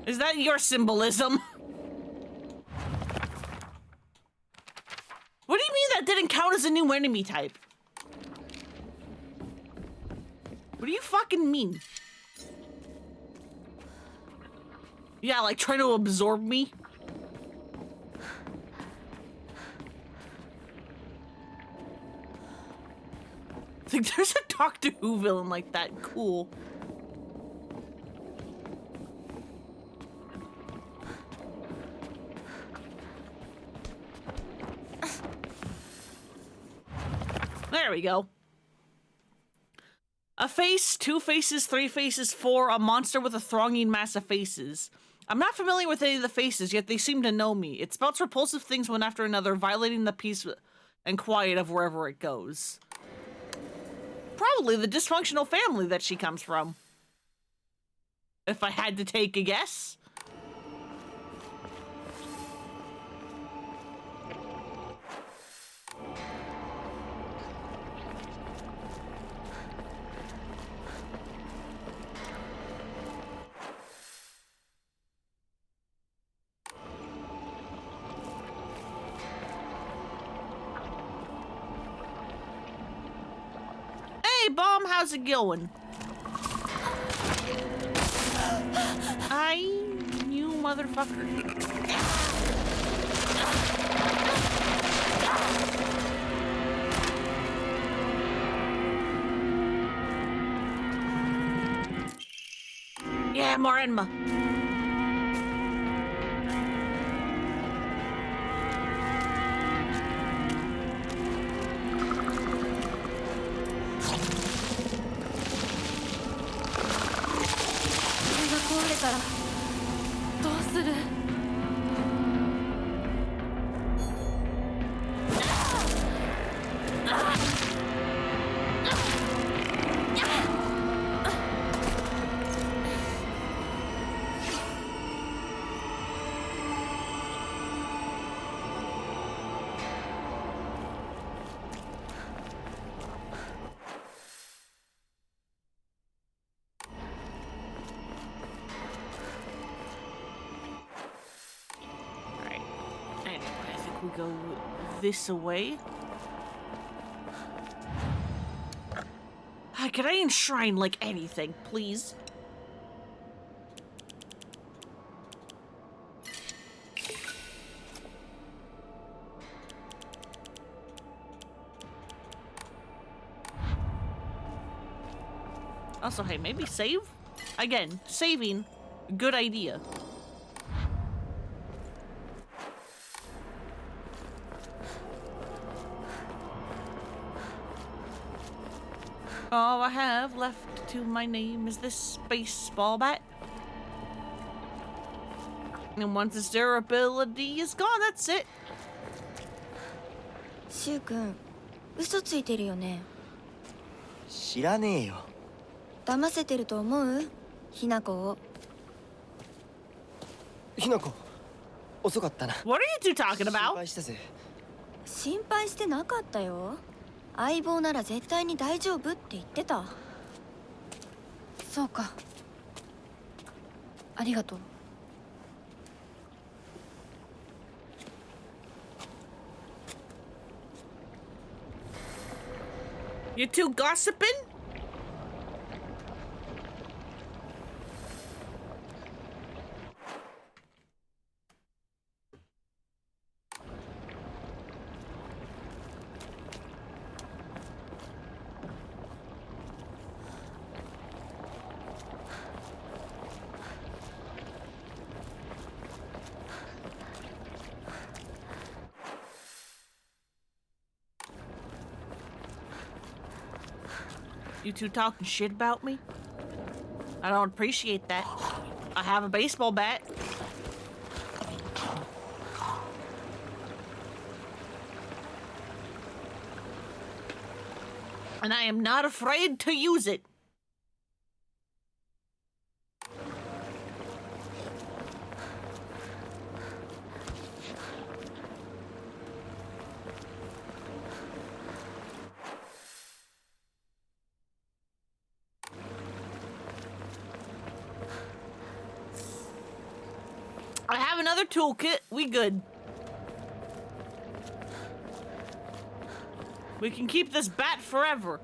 Is that your symbolism? What do you mean that didn't count as a new enemy type? What do you fucking mean? Yeah, like trying to absorb me. I think there's a Doctor Who villain like that. Cool. There we go. A face, two faces, three faces, four, a monster with a thronging mass of faces. I'm not familiar with any of the faces, yet they seem to know me. It spouts repulsive things one after another, violating the peace and quiet of wherever it goes. Probably the dysfunctional family that she comes from. If I had to take a guess. Hey, Bomb, how's it going? You motherfucker. Yeah, more Enma. We go this away. Can I enshrine like anything, please? Also, hey, maybe save? Again, saving, good idea. All I have left to my name is this baseball bat. And once its durability is gone, that's it. シュウ君、嘘ついてるよね。知らねえよ。騙せてると思う？ひなこを。ひなこ、遅かったな。What are you two talking 心 about? 配したぜ。心配してなかったよ。相棒なら絶対に大丈夫って言ってた。そうか。ありがとう。You two gossiping? You two talking shit about me? I don't appreciate that. I have a baseball bat. And I am not afraid to use it. I have another toolkit. We good. We can keep this bat forever.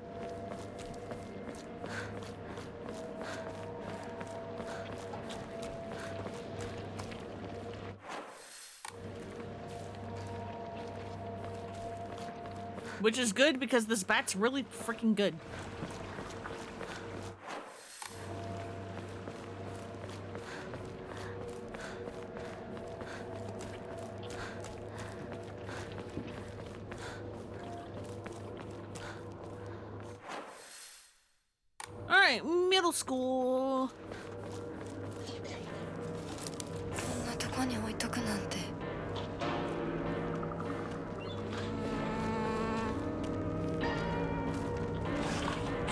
Which is good because this bat's really freaking good. Alright, middle school. こんなとこに置いとくなんて。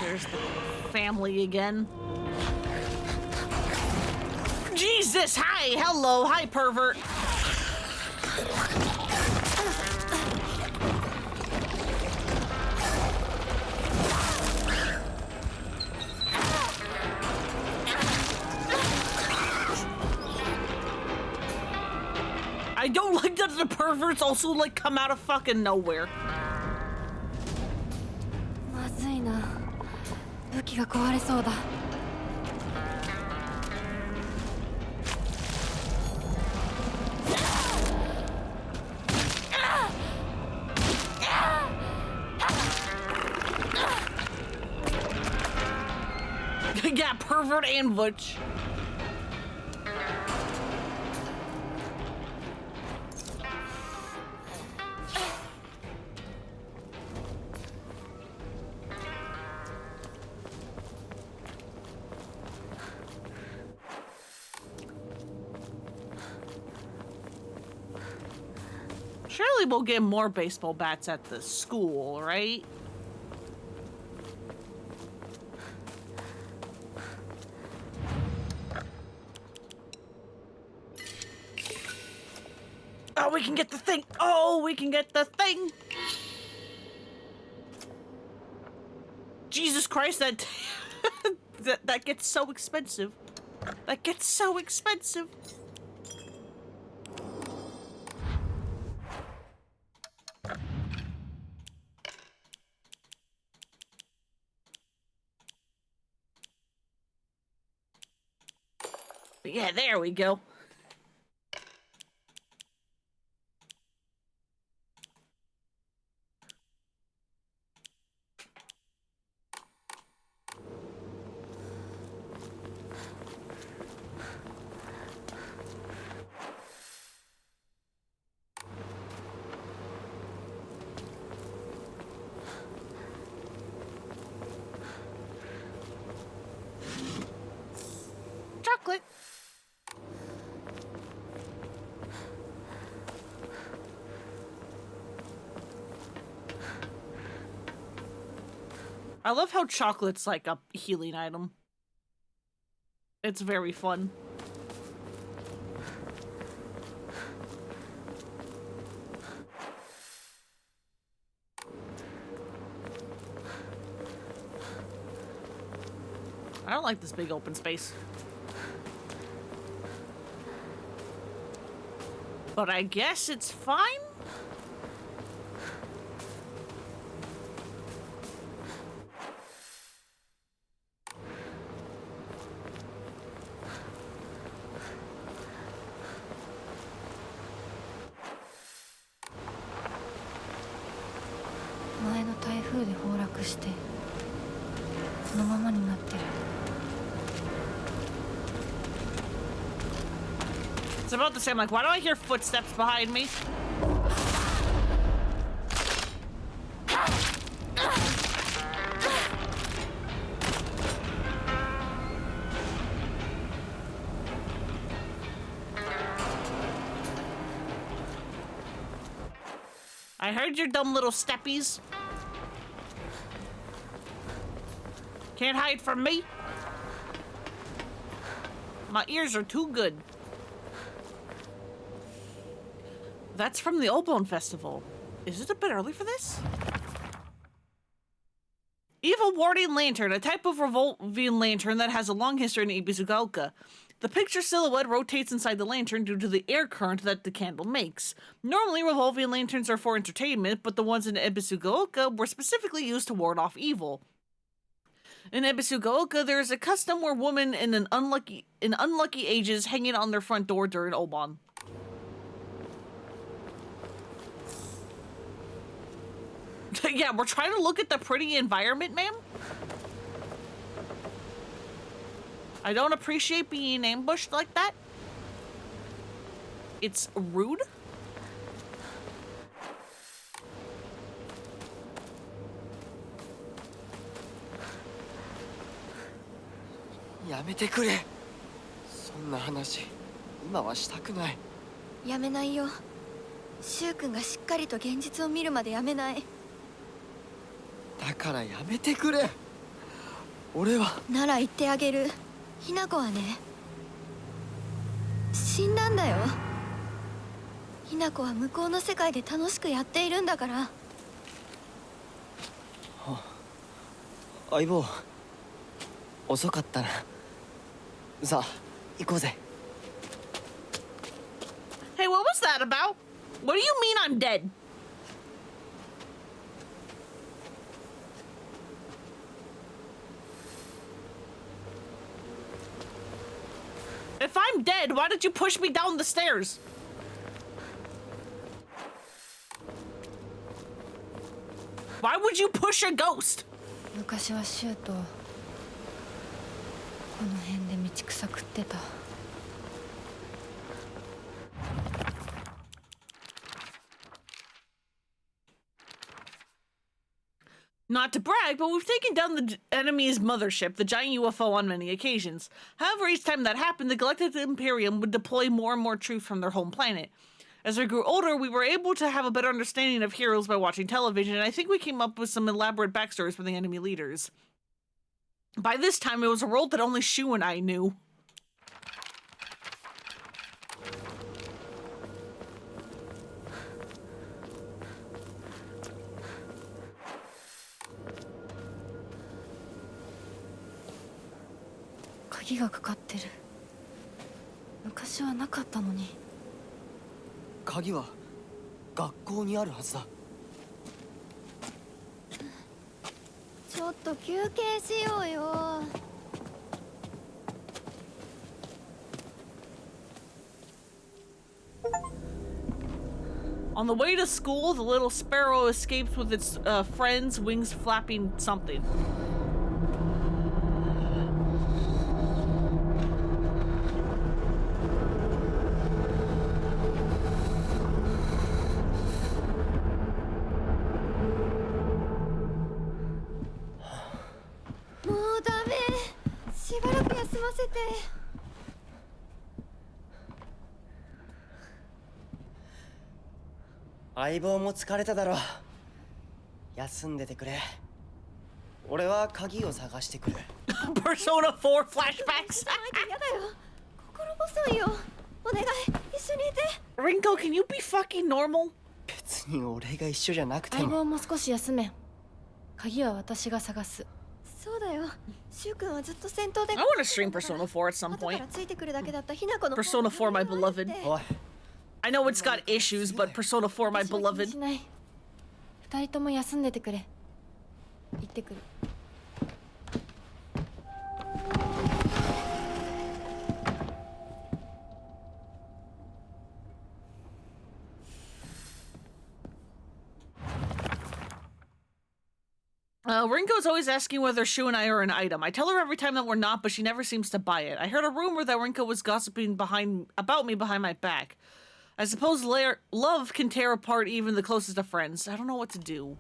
There's the family again. Jesus! Hi! Hello! Hi, pervert! I don't like that the perverts also like come out of fucking nowhere. まずいな。武器が壊れそうだ。Yeah, pervert and butch. Surely we'll get more baseball bats at the school, right? Oh, we can get the thing! Oh, we can get the thing! Jesus Christ, that that gets so expensive. That gets so expensive. Yeah, there we go. Chocolate. I love how chocolate's like a healing item. It's very fun. I don't like this big open space. But I guess it's fine? It's about the same. Like, why do I hear footsteps behind me? I heard your dumb little steppies. Can't hide from me. My ears are too good. That's from the Oblong Festival. Is it a bit early for this? Evil Warding Lantern, a type of revolving lantern that has a long history in Izugaoka. The picture silhouette rotates inside the lantern due to the air current that the candle makes. Normally, revolving lanterns are for entertainment, but the ones in Izugaoka were specifically used to ward off evil. In Izugaoka, there is a custom where women in unlucky ages hanging on their front door during Obon. Yeah, we're trying to look at the pretty environment, ma'am. I don't appreciate being ambushed like that. It's rude.やめてくれ。そんな話今はしたくない。やめないよ。シュウ君がしっかりと現実を見るまでやめない。だからやめてくれ。俺は。なら言ってあげる。ひな子はね、死んだんだよ。ひな子は向こうの世界で楽しくやっているんだから。相棒、遅かったな。さあ行こうぜ。 Hey, what was that about? What do you mean I'm dead? If I'm dead, why did you push me down the stairs? Why would you push a ghost? 昔はシュウとこの辺で道草食ってた。Not to brag, but we've taken down the enemy's mothership, the giant UFO, on many occasions. However, each time that happened, the Galactic Imperium would deploy more and more troops from their home planet. As we grew older, we were able to have a better understanding of heroes by watching television, and I think we came up with some elaborate backstories for the enemy leaders. By this time, it was a world that only Shu and I knew. Kagiがかかってる。昔はなかったのに。鍵は学校にあるはずだ。ちょっと休憩しようよ。On the way to school, the little sparrow escapes with its friends, wings flapping something. Oh, 相棒も疲れただろう。休んでてくれ。俺は鍵を探してくる。Persona 4 flashbacks. やだよ。心細いよ。お願い、一緒にいて。Rinko, can you be fucking normal? 別に俺が一緒じゃなくて相も。棒も少し休め。鍵は私が探す。そうだよ。シュウ君はずっと戦闘で。I want to stream Persona 4 at some 後か point. らついてくるだけだったひな子の。Persona 4 my beloved. おい、 I know it's got issues, but Persona 4 my 私は気に beloved. しない。二人とも休んでてくれ。行ってくる。Rinko's always asking whether Shu and I are an item. I tell her every time that we're not, but she never seems to buy it. I heard a rumor that Rinko was gossiping about me behind my back. I suppose love can tear apart even the closest of friends. I don't know what to do.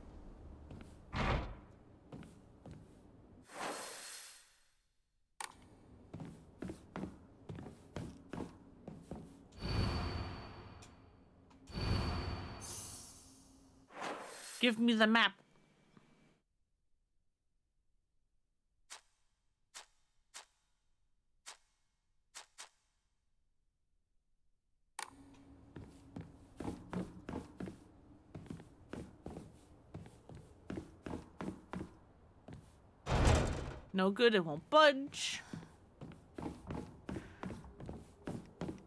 Give me the map. No good, it won't budge.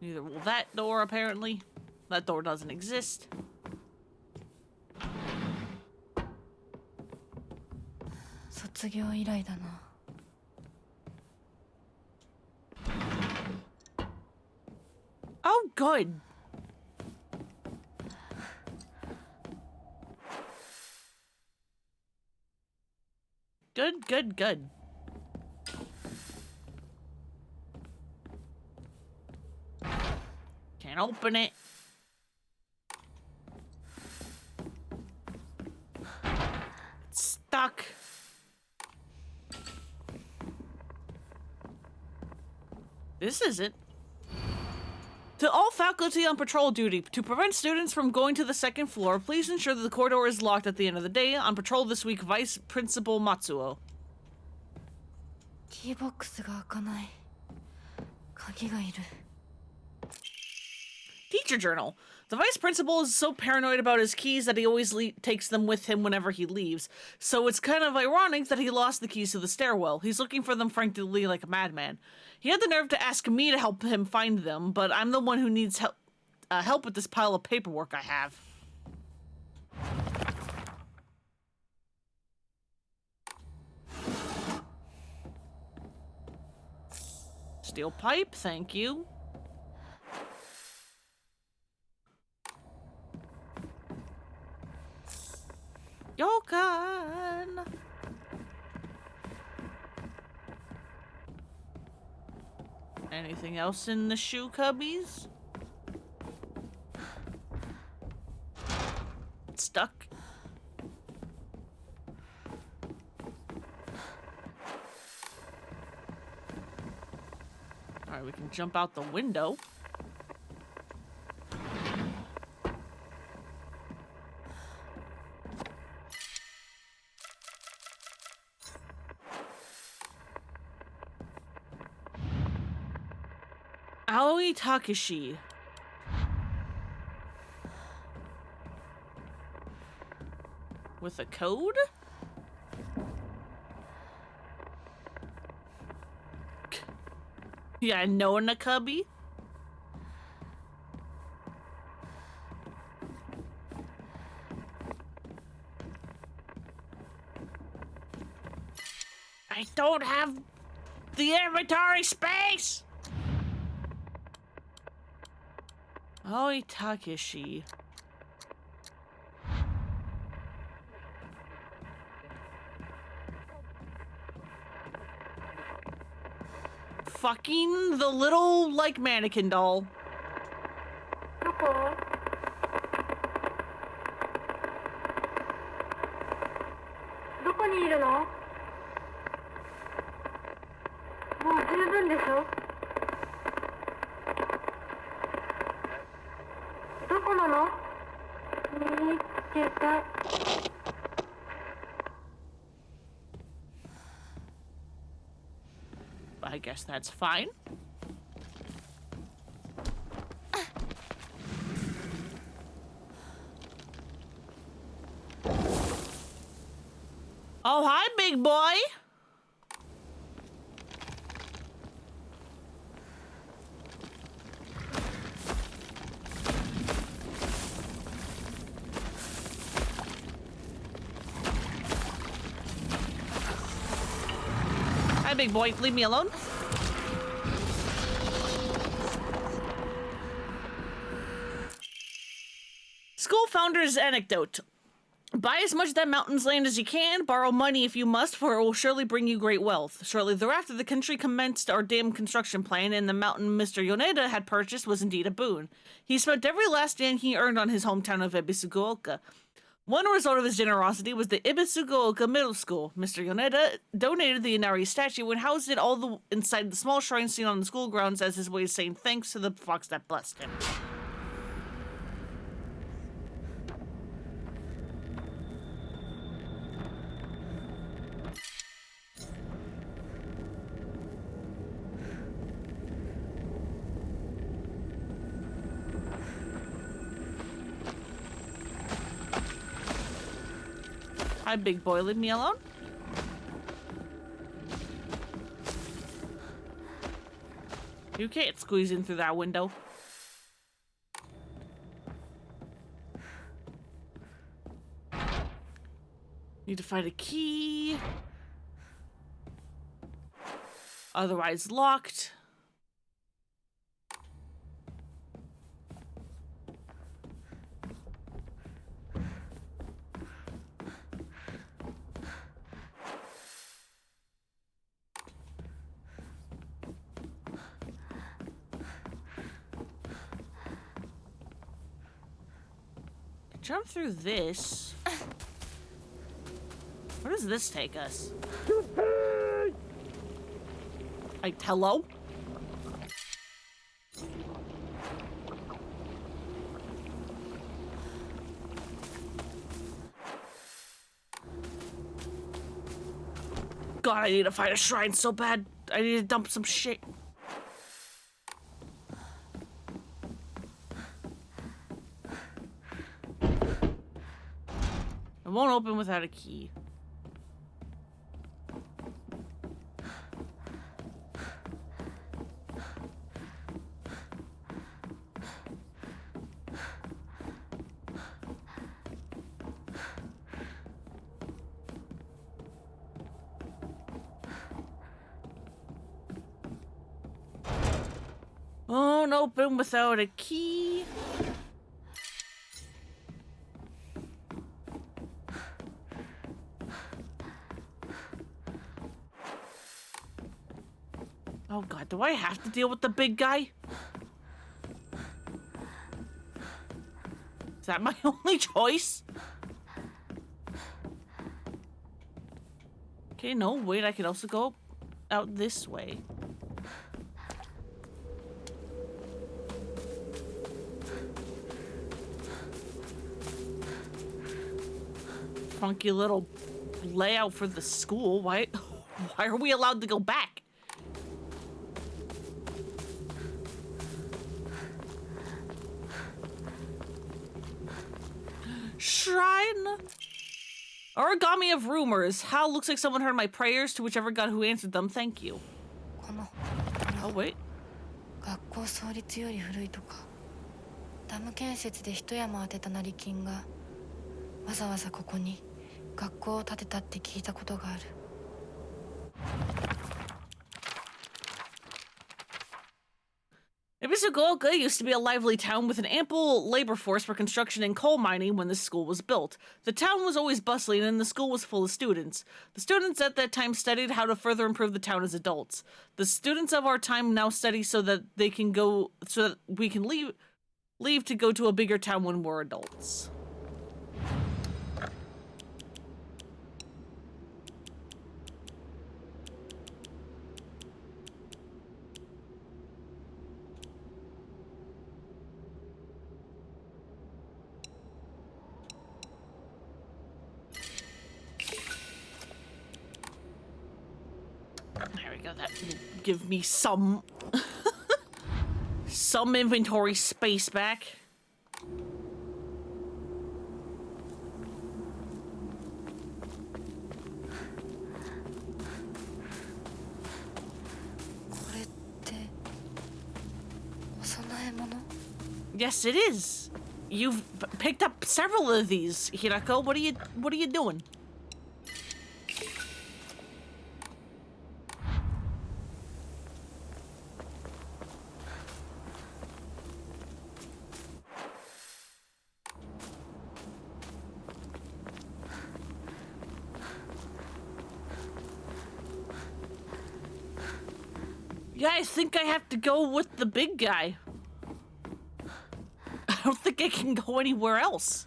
Neither will that door, apparently. That door doesn't exist. Oh, good. Good, good, good. Can't open it. It's stuck. This isn't. To all faculty on patrol duty, to prevent students from going to the second floor, please ensure that the corridor is locked at the end of the day. On patrol this week, Vice Principal Matsuo. キーボックスが開かない。鍵がいる。 Teacher journal. The vice principal is so paranoid about his keys that he always takes them with him whenever he leaves. So it's kind of ironic that he lost the keys to the stairwell. He's looking for them frantically like a madman. He had the nerve to ask me to help him find them, but I'm the one who needs help with this pile of paperwork I have. Steel pipe, thank you. Yokan! Anything else in the shoe cubbies? It's stuck. Alright, we can jump out the window. Aoi Takashi. With a code? Yeah, no Nakabi. I don't have the inventory space! Aoi Takashi. Fucking the little, like, mannequin doll. どこ？どこにいるの？もう十分でしょ？どこなの？見つけた。I guess that's fine. Oh, hi, big boy. Hi, big boy. Leave me alone. School founder's anecdote. Buy as much of that mountain's land as you can, borrow money if you must, for it will surely bring you great wealth. Shortly thereafter, the country commenced our dam construction plan, and the mountain Mr. Yoneda had purchased was indeed a boon. He spent every last yen he earned on his hometown of Ibisugaoka. One result of his generosity was the Ibisugaoka Middle School. Mr. Yoneda donated the Inari statue and housed it all inside the small shrine seen on the school grounds as his way of saying thanks to the fox that blessed him. Hi, big boy. Leave me alone. You can't squeeze in through that window. Need to find a key. Otherwise locked. jump through this. Where does this take us? Like, hello? God, I need to find a shrine so bad. I need to dump some shit. It won't open without a key. Won't open without a key. Oh god, do I have to deal with the big guy? Is that my only choice? Okay, no, wait, I can also go out this way. Funky little layout for the school. Why are we allowed to go back? Shrine? Origami of rumors. Hal looks like someone heard my prayers. To whichever god who answered them, thank you. この Oh, wait. 学校創立より古いとかダム建設で一山当てた成金がわざわざここに学校を建てたって聞いたことがある。 Ibisugaoka used to be a lively town with an ample labor force for construction and coal mining when the school was built. The town was always bustling and the school was full of students. The students at that time studied how to further improve the town as adults. The students of our time now study so that we can leave to go to a bigger town when we're adults. There we go, that will give me some some inventory space back. Yes, it is. You've picked up several of these, Hirako. What are you doing? Yeah, I think I have to go with the big guy. I don't think I can go anywhere else.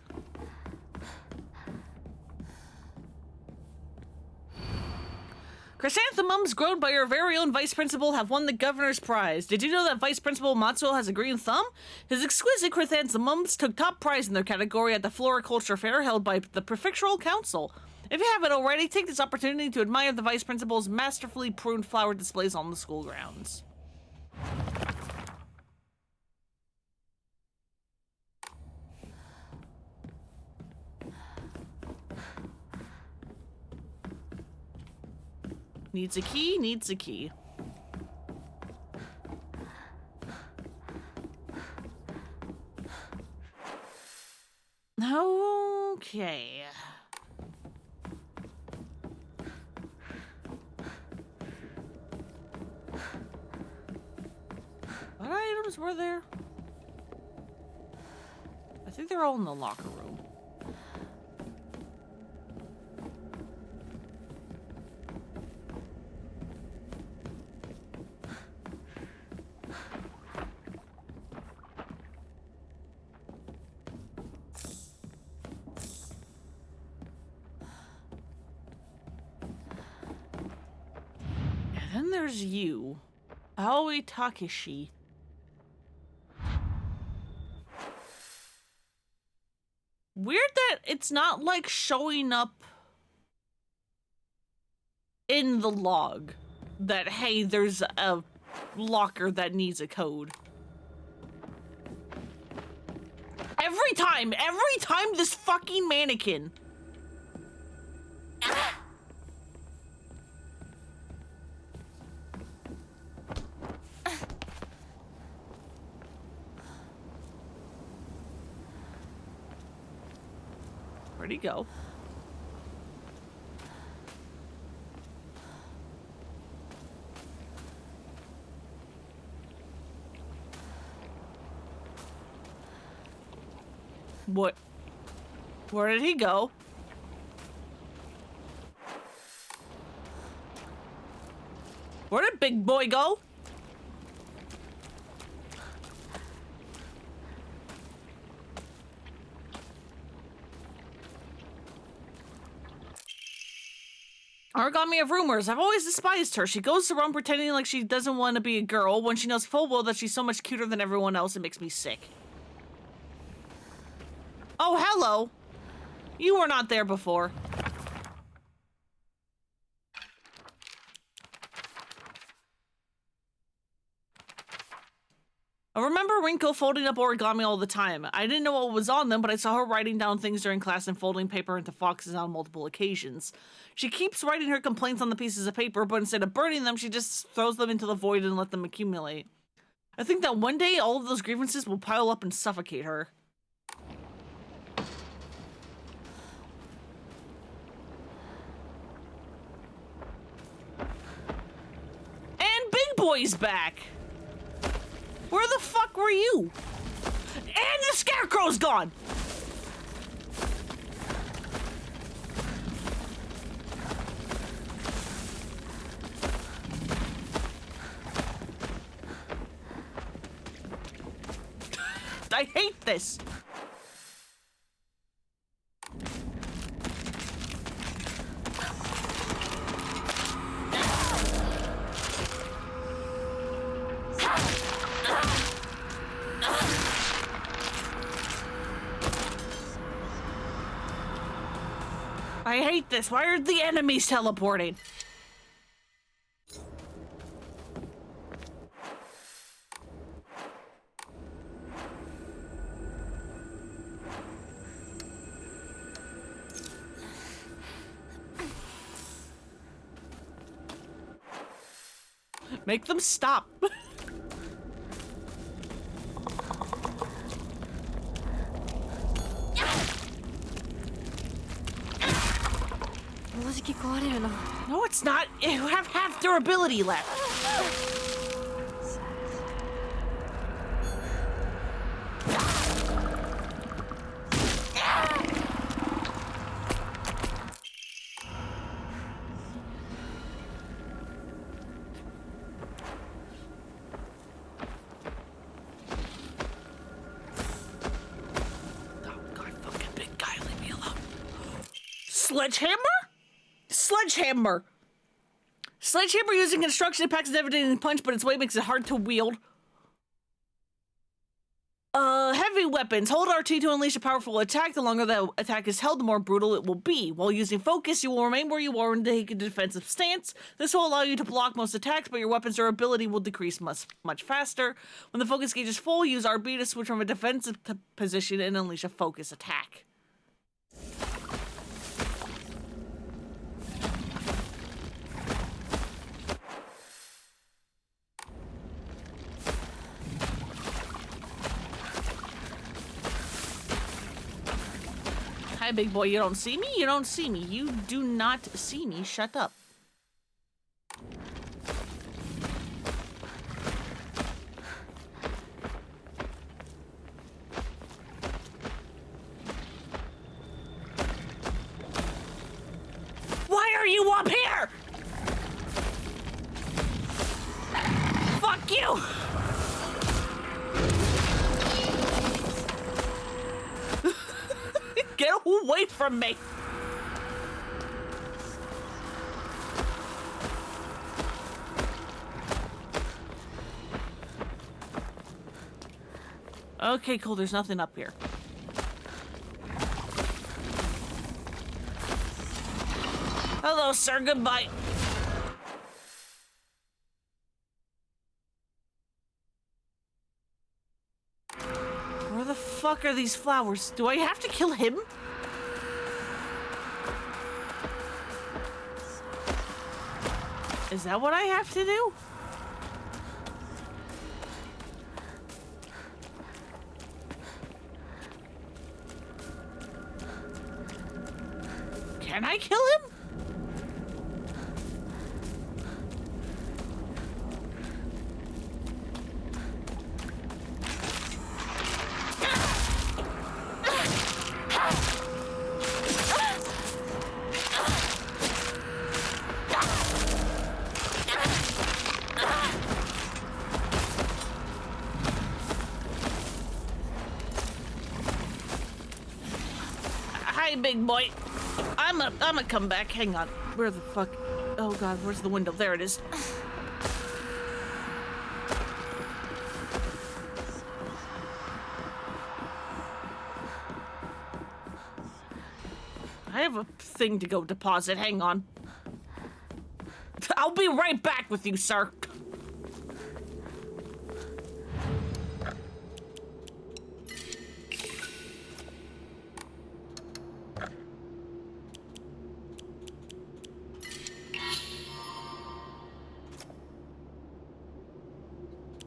Chrysanthemums grown by your very own vice principal have won the governor's prize. Did you know that Vice Principal Matsuo has a green thumb? His exquisite chrysanthemums took top prize in their category at the Floriculture Fair held by the Prefectural Council. If you haven't already, take this opportunity to admire the Vice Principal's masterfully pruned flower displays on the school grounds. Needs a key, needs a key. Okay. What items were there? I think they're all in the locker room. then there's you. Aoi Takeshi. Weird that it's not like showing up in the log that, hey, there's a locker that needs a code. Every time this fucking mannequin. Where'd he go? What? Where did he go? Where did Big Boy go? Origami of rumors. I've always despised her. She goes around pretending like she doesn't want to be a girl when she knows full well that she's so much cuter than everyone else. It makes me sick. Oh, hello. You were not there before. I remember Rinko folding up origami all the time. I didn't know what was on them, but I saw her writing down things during class and folding paper into foxes on multiple occasions. She keeps writing her complaints on the pieces of paper, but instead of burning them, she just throws them into the void and let them accumulate. I think that one day all of those grievances will pile up and suffocate her. And Big Boy's back! Where the fuck were you? And the Scarecrow's gone! I hate this! I hate this. Why are the enemies teleporting? Make them stop. もうじき壊れるの。 No, it's not. You have half durability left. Oh, God, fucking big guy, leave me alone. Sledgehammer? Sledgehammer! Sledgehammer using construction packs is devastating punch, but its weight makes it hard to wield. Heavy weapons. Hold RT to unleash a powerful attack. The longer the attack is held, the more brutal it will be. While using focus, you will remain where you are and take a defensive stance. This will allow you to block most attacks, but your weapon's durability will decrease much faster. When the focus gauge is full, use RB to switch from a defensive position and unleash a focus attack. Hi, big boy. You don't see me? You don't see me. You do not see me. Shut up. Why are you up here? Fuck you! Get away from me! Okay, cool. There's nothing up here. Hello, sir. Goodbye. Where the fuck are these flowers? Do I have to kill him? Is that what I have to do? Can I kill him? Hi, big boy. I'm a come back. Hang on. Where the fuck? Oh god, where's the window? There it is. I have a thing to go deposit. Hang on. I'll be right back with you, sir.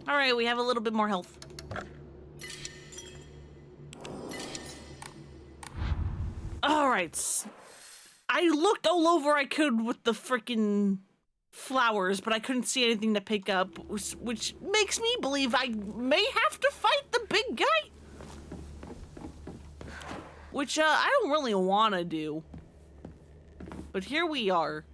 All right, we have a little bit more health. All right. I looked all over I could with the freaking flowers, but I couldn't see anything to pick up, which makes me believe I may have to fight the big guy. Which I don't really want to do. But here we are.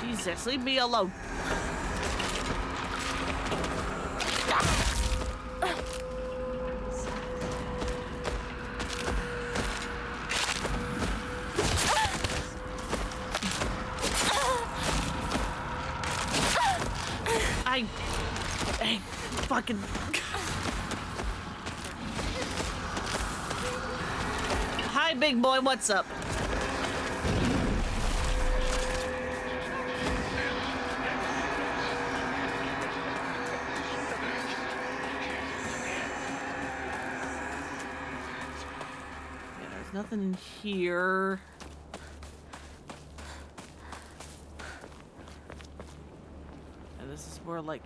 Jesus, leave me alone. I fucking... Hi, big boy, what's up? Yeah, there's nothing in here. And this is where, like...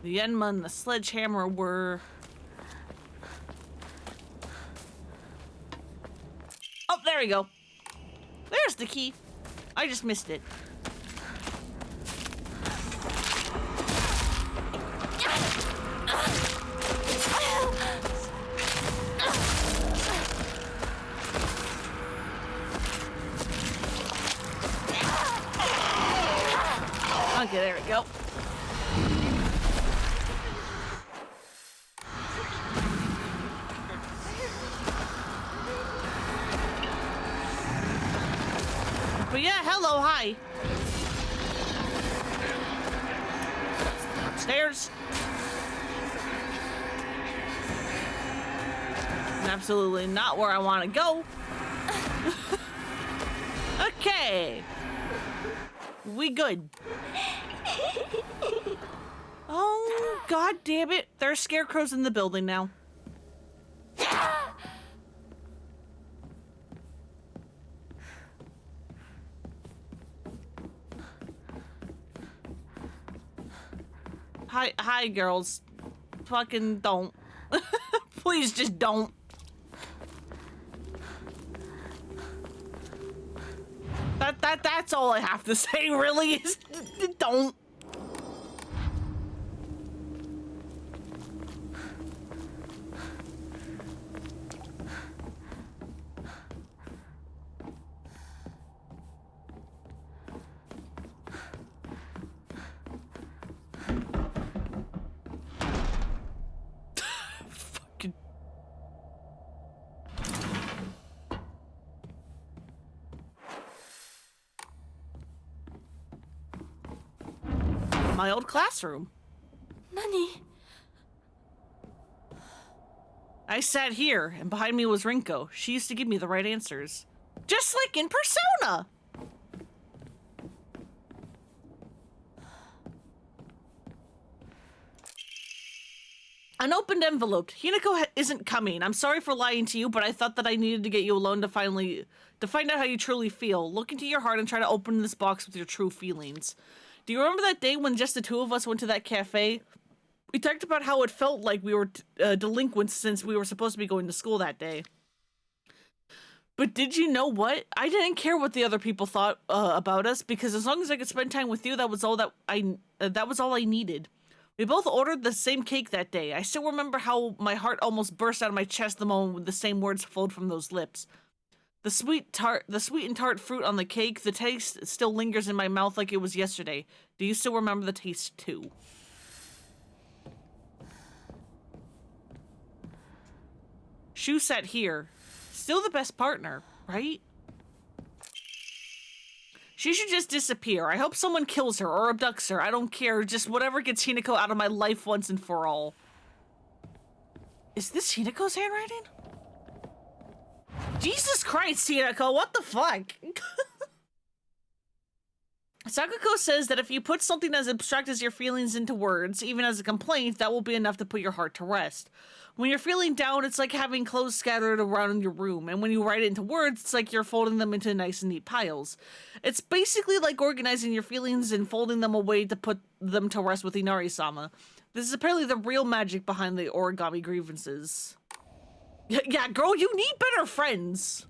the Enma and the sledgehammer were... Oh, there we go. There's the key. I just missed it. Okay, there we go. But yeah, hello, hi. Upstairs. Absolutely not where I want to go. Okay. We good. Oh, god damn it. There are scarecrows in the building now. Hi, girls. Fucking don't. Please just don't. That's all I have to say, really, is don't. Fucking. My old classroom. 何？ I sat here, and behind me was Rinko. She used to give me the right answers. Just like in Persona! Unopened envelope. Hinako isn't coming. I'm sorry for lying to you, but I thought that I needed to get you alone to find out how you truly feel. Look into your heart and try to open this box with your true feelings. Do you remember that day when just the two of us went to that cafe? We talked about how it felt like we were delinquents since we were supposed to be going to school that day. But did you know what? I didn't care what the other people thought about us, because as long as I could spend time with you, that was all I needed. We both ordered the same cake that day. I still remember how my heart almost burst out of my chest the moment the same words flowed from those lips. The sweet and tart fruit on the cake, the taste still lingers in my mouth like it was yesterday. Do you still remember the taste too? Shu sat here. Still the best partner, right? She should just disappear. I hope someone kills her or abducts her. I don't care. Just whatever gets Hinako out of my life once and for all. Is this Hinako's handwriting? Jesus Christ, Hinako, what the fuck? Sakuko says that if you put something as abstract as your feelings into words, even as a complaint, that will be enough to put your heart to rest. When you're feeling down, it's like having clothes scattered around in your room, and when you write it into words, it's like you're folding them into nice and neat piles. It's basically like organizing your feelings and folding them away to put them to rest with Inari-sama. This is apparently the real magic behind the origami grievances. Yeah, girl, you need better friends.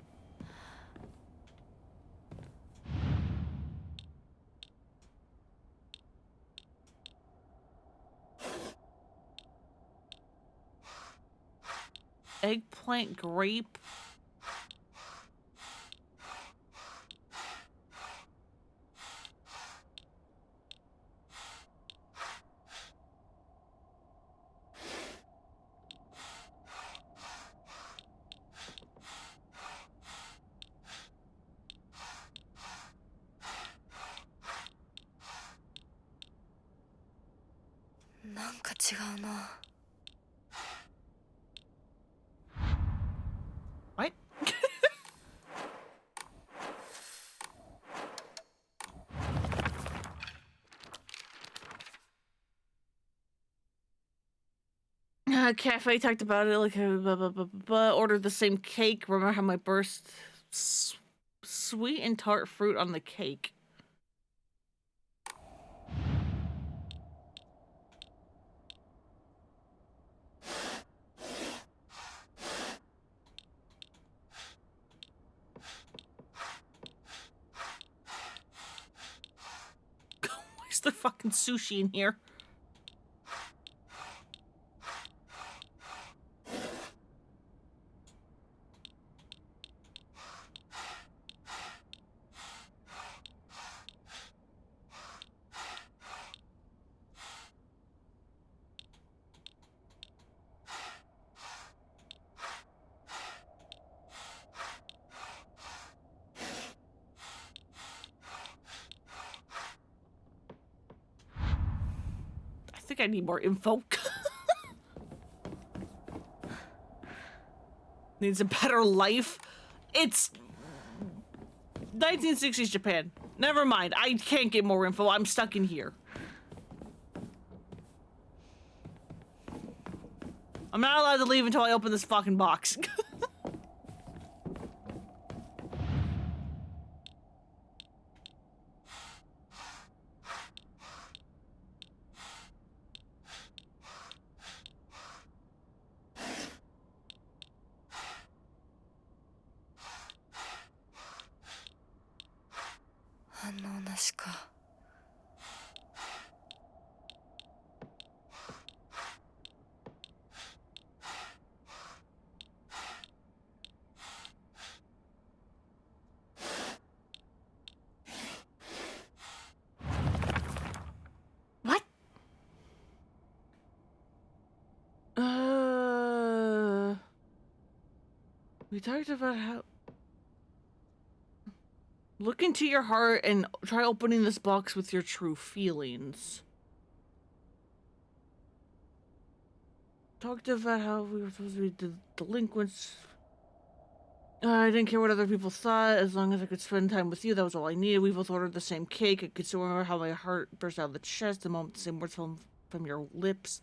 Eggplant grape.なんか違うな。 What? Cafe talked about it, like, ordered the same cake. Remember how my burst sweet and tart fruit on the cake. Why is there fucking sushi in here? I think I need more info. Needs a better life. It's 1960s Japan. Never mind. I can't get more info. I'm stuck in here. I'm not allowed to leave until I open this fucking box. 反応なしか。What? We talked about how... Look into your heart and try opening this box with your true feelings. Talked about how we were supposed to be delinquents. I didn't care what other people thought, as long as I could spend time with you, that was all I needed. We both ordered the same cake. I could still remember how my heart burst out of the chest the moment the same words fell from your lips.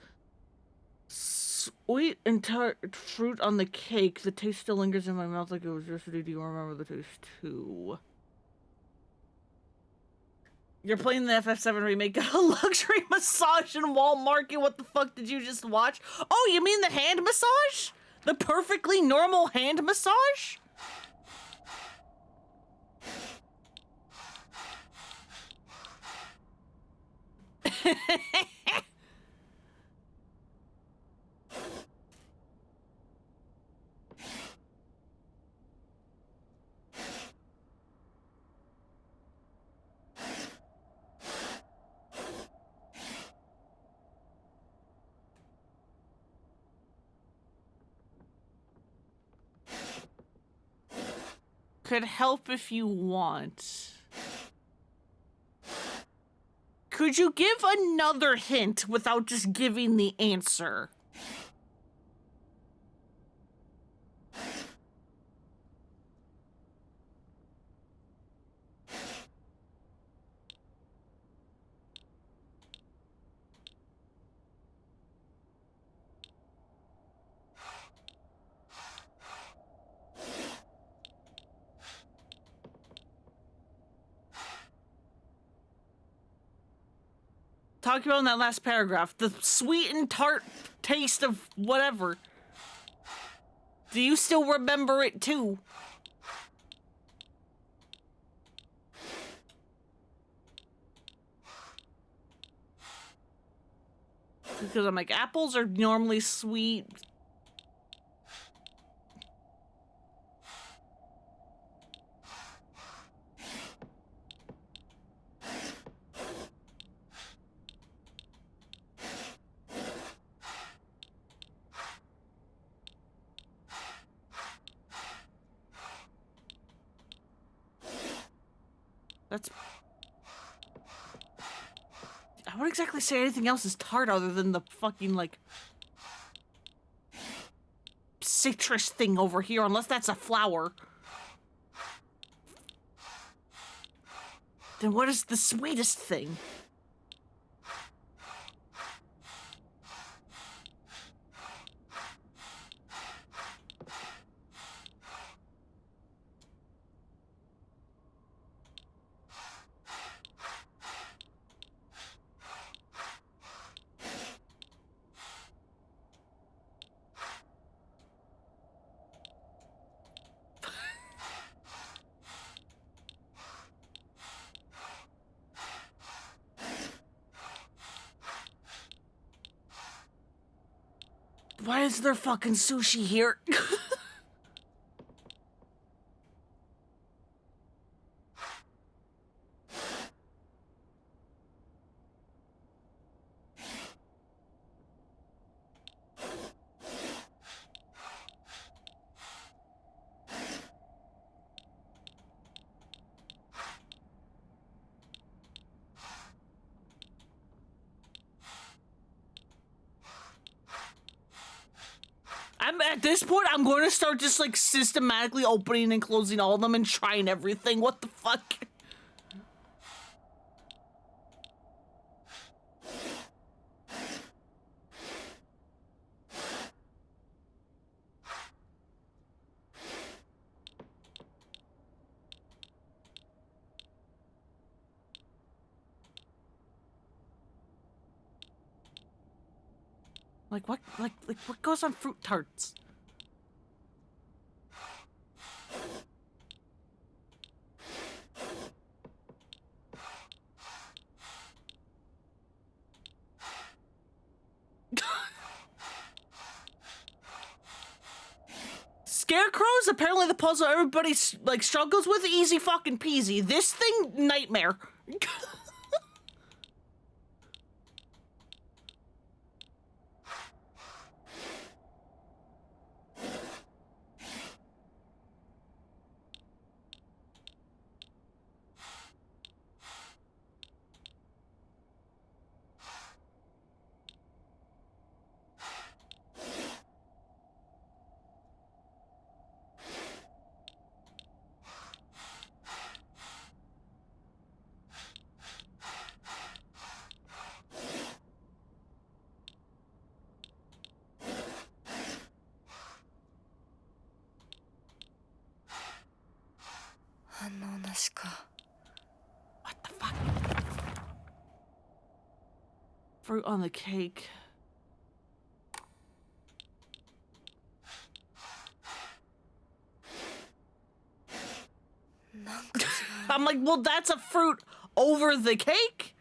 Sweet and tart fruit on the cake. The taste still lingers in my mouth like it was yesterday. Do you remember the taste too? You're playing the FF7 remake. Got a luxury massage in Wall Market. What the fuck did you just watch? Oh, you mean the hand massage? The perfectly normal hand massage? Could help if you want. Could you give another hint without just giving the answer? Talk about in that last paragraph. The sweet and tart taste of whatever. Do you still remember it too? Because I'm like, apples are normally sweet. That's... I wouldn't exactly say anything else is tart other than the fucking, like... citrus thing over here, unless that's a flower. Then what is the sweetest thing? Why is there fucking sushi here? At this point, I'm going to start just like systematically opening and closing all of them and trying everything. What the fuck? Like what? Like what goes on fruit tarts? Scarecrows, apparently the puzzle everybody like struggles with, easy fucking peasy. This thing, nightmare. 反応なしか。 What the fuck? Fruit on the cake. I'm like, well, that's a fruit over the cake?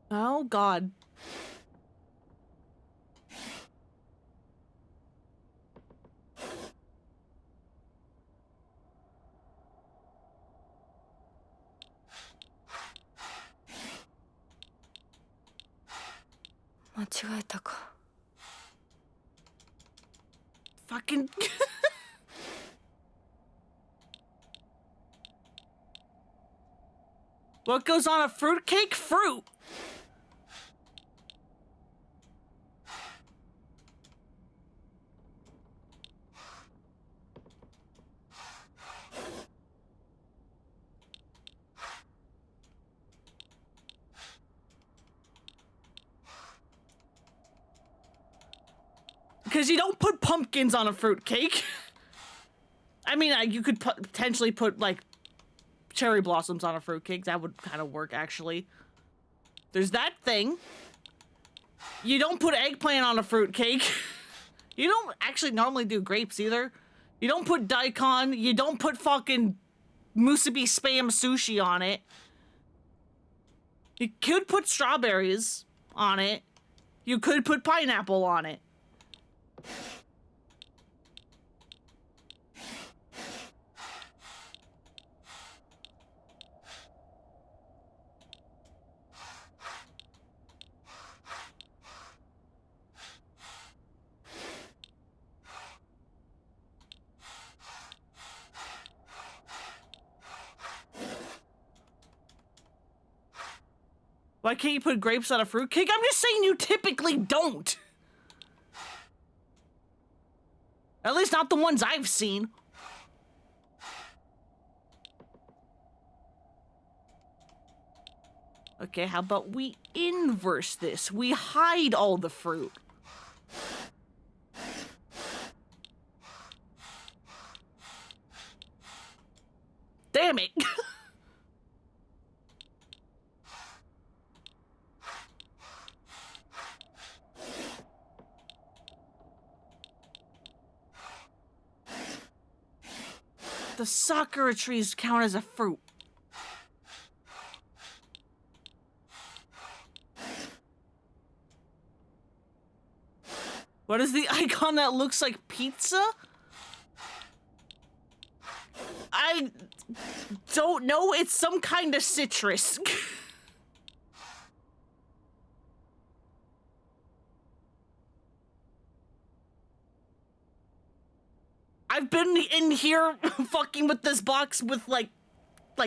Oh, God. Fucking... What goes on a fruitcake? Fruit! Because you don't put pumpkins on a fruitcake. I mean, you could potentially put, like, cherry blossoms on a fruitcake. That would kind of work, actually. There's that thing. You don't put eggplant on a fruitcake. You don't actually normally do grapes, either. You don't put daikon. You don't put fucking musubi spam sushi on it. You could put strawberries on it. You could put pineapple on it. Why can't you put grapes on a fruitcake? I'm just saying you typically don't. At least not the ones I've seen. Okay, how about we inverse this? We hide all the fruit. Damn it. The sakura trees count as a fruit. What is the icon that looks like pizza? I don't know. It's some kind of citrus. I've been in here fucking with this box with like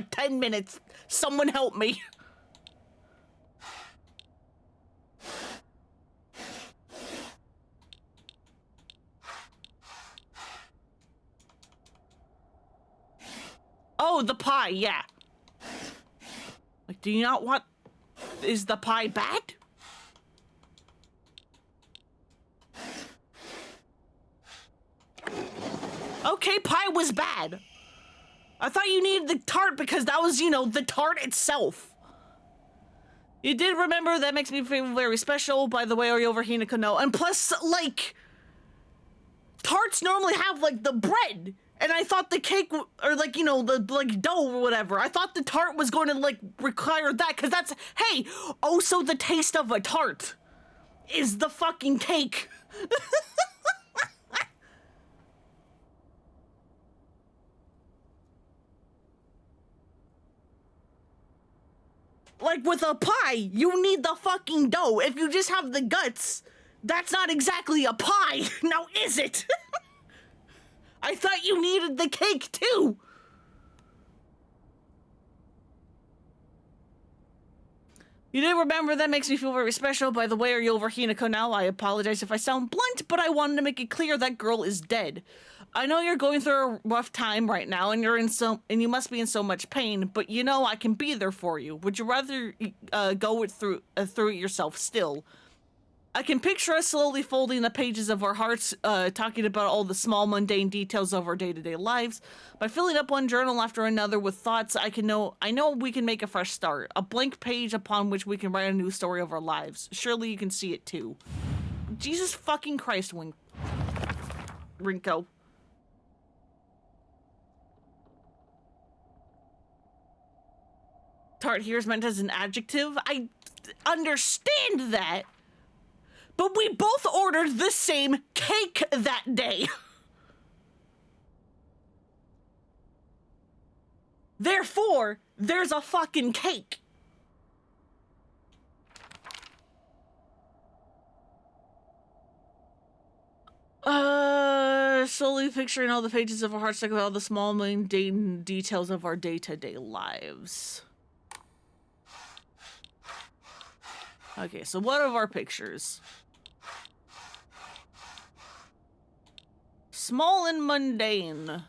10 minutes. Someone help me. Oh, the pie, yeah. Like, do you not want... Is the pie bad? Okay, pie was bad. I thought you needed the tart because that was, you know, the tart itself. You did remember, that makes me feel very special. By the way, are you over Hinako? No. And plus, like, tarts normally have, like, the bread. And I thought the cake, or, like, you know, the, like, dough or whatever. I thought the tart was going to, like, require that. Because that's, hey, also the taste of a tart is the fucking cake. Like with a pie, you need the fucking dough. If you just have the guts, that's not exactly a pie. Now is it? I thought you needed the cake too. You did remember, that makes me feel very special. By the way, are you over Hinako now? I apologize if I sound blunt, but I wanted to make it clear that girl is dead. I know you're going through a rough time right now, and you must be in so much pain. But you know I can be there for you. Would you rather go through it yourself still? I can picture us slowly folding the pages of our hearts, talking about all the small, mundane details of our day-to-day lives. By filling up one journal after another with thoughts, I know we can make a fresh start. A blank page upon which we can write a new story of our lives. Surely you can see it too. Jesus fucking Christ, Rinko. Tart here is meant as an adjective. I understand that. But we both ordered the same cake that day. Therefore, there's a fucking cake. Slowly picturing all the pages of our hearts, like all the small mundane details of our day-to-day lives. Okay, so what of our pictures? Small and mundane.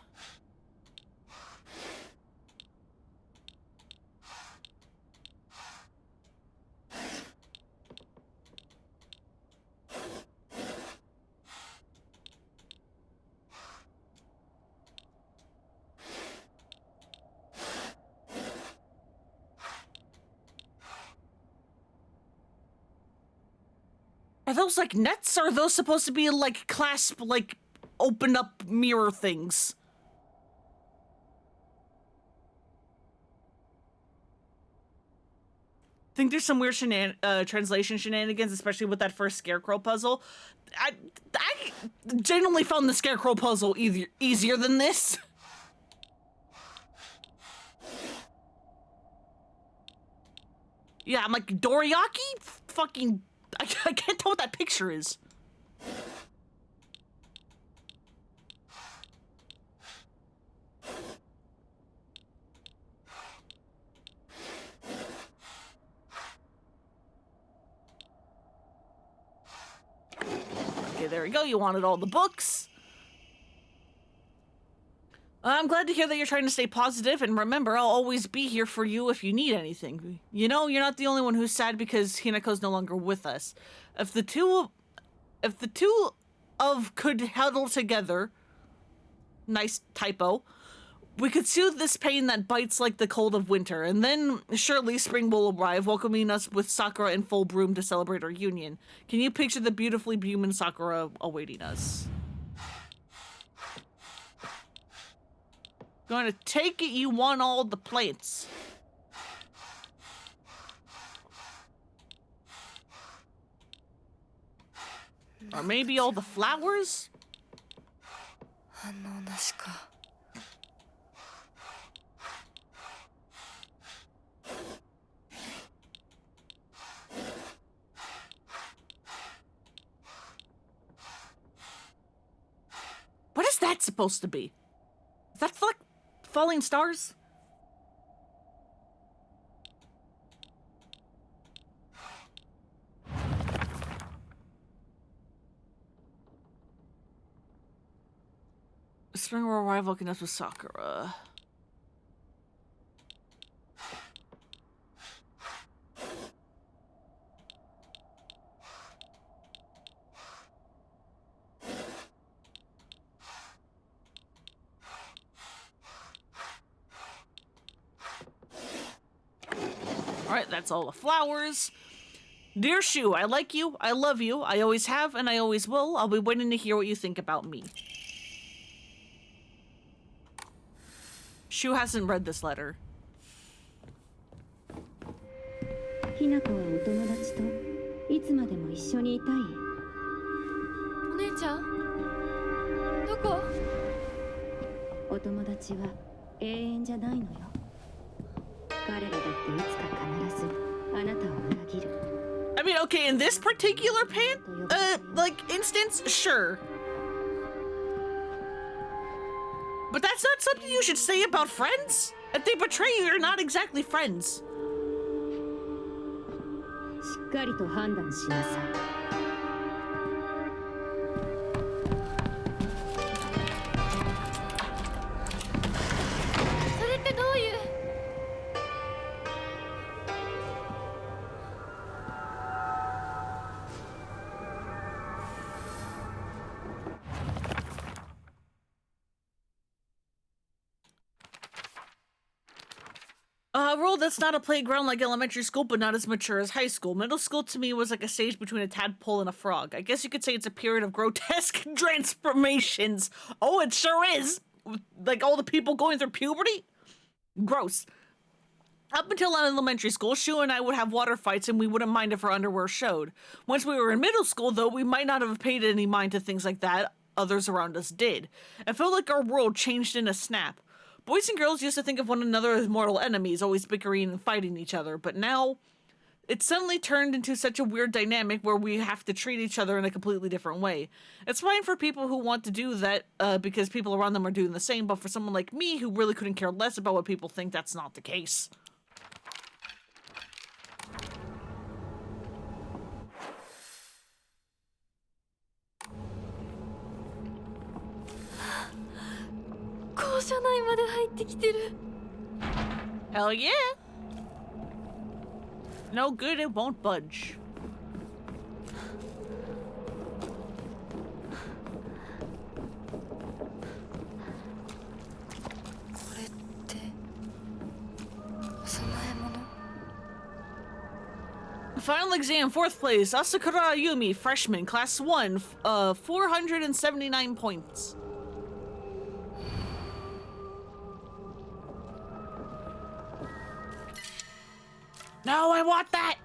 Are those like nets? Or are those supposed to be like clasp, like open up mirror things? I think there's some weird translation shenanigans, especially with that first Scarecrow puzzle. I genuinely found the Scarecrow puzzle easier than this. Yeah, I'm like, Dorayaki? Fucking... I can't tell what that picture is. Okay, there we go. You wanted all the books. I'm glad to hear that you're trying to stay positive, and remember, I'll always be here for you if you need anything. You know, you're not the only one who's sad because Hinako's no longer with us. If the two of could huddle together, nice typo, we could soothe this pain that bites like the cold of winter, and then surely spring will arrive, welcoming us with Sakura in full bloom to celebrate our union. Can you picture the beautifully human Sakura awaiting us? Gonna take it you want all the plants. Or maybe all the flowers? 反応なしか。What is that supposed to be? Is that like falling stars? Spring will arrive, looking us with Sakura. Alright, that's all the flowers. Dear Shu, I like you, I love you, I always have, and I always will. I'll be waiting to hear what you think about me. Shu hasn't read this letter. ひな子はお友達といつまでも一緒にいたい？お姉ちゃんどこ？お友達は永遠じゃないのよ。彼らだっていつか必ずあなたを裏切る。I mean, okay, in this particular instance, sure. But that's not something you should say about friends. If they betray you, you're not exactly friends. しっかりと判断しなさい。それってどういう？ World that's not a playground like elementary school, but not as mature as high school. Middle school to me was like a stage between a tadpole and a frog. I guess you could say it's a period of grotesque transformations. Oh, it sure is. Like all the people going through puberty? Gross. Up until elementary school, Shu and I would have water fights and we wouldn't mind if our underwear showed. Once we were in middle school, though, we might not have paid any mind to things like that. Others around us did. It felt like our world changed in a snap. Boys and girls used to think of one another as mortal enemies, always bickering and fighting each other, but now it suddenly turned into such a weird dynamic where we have to treat each other in a completely different way. It's fine for people who want to do that because people around them are doing the same, but for someone like me who really couldn't care less about what people think, that's not the case. Hell yeah! No good, it won't budge. Final exam, 4th place, Asakura Yumi, freshman, class 1, 479 points. No, I want that!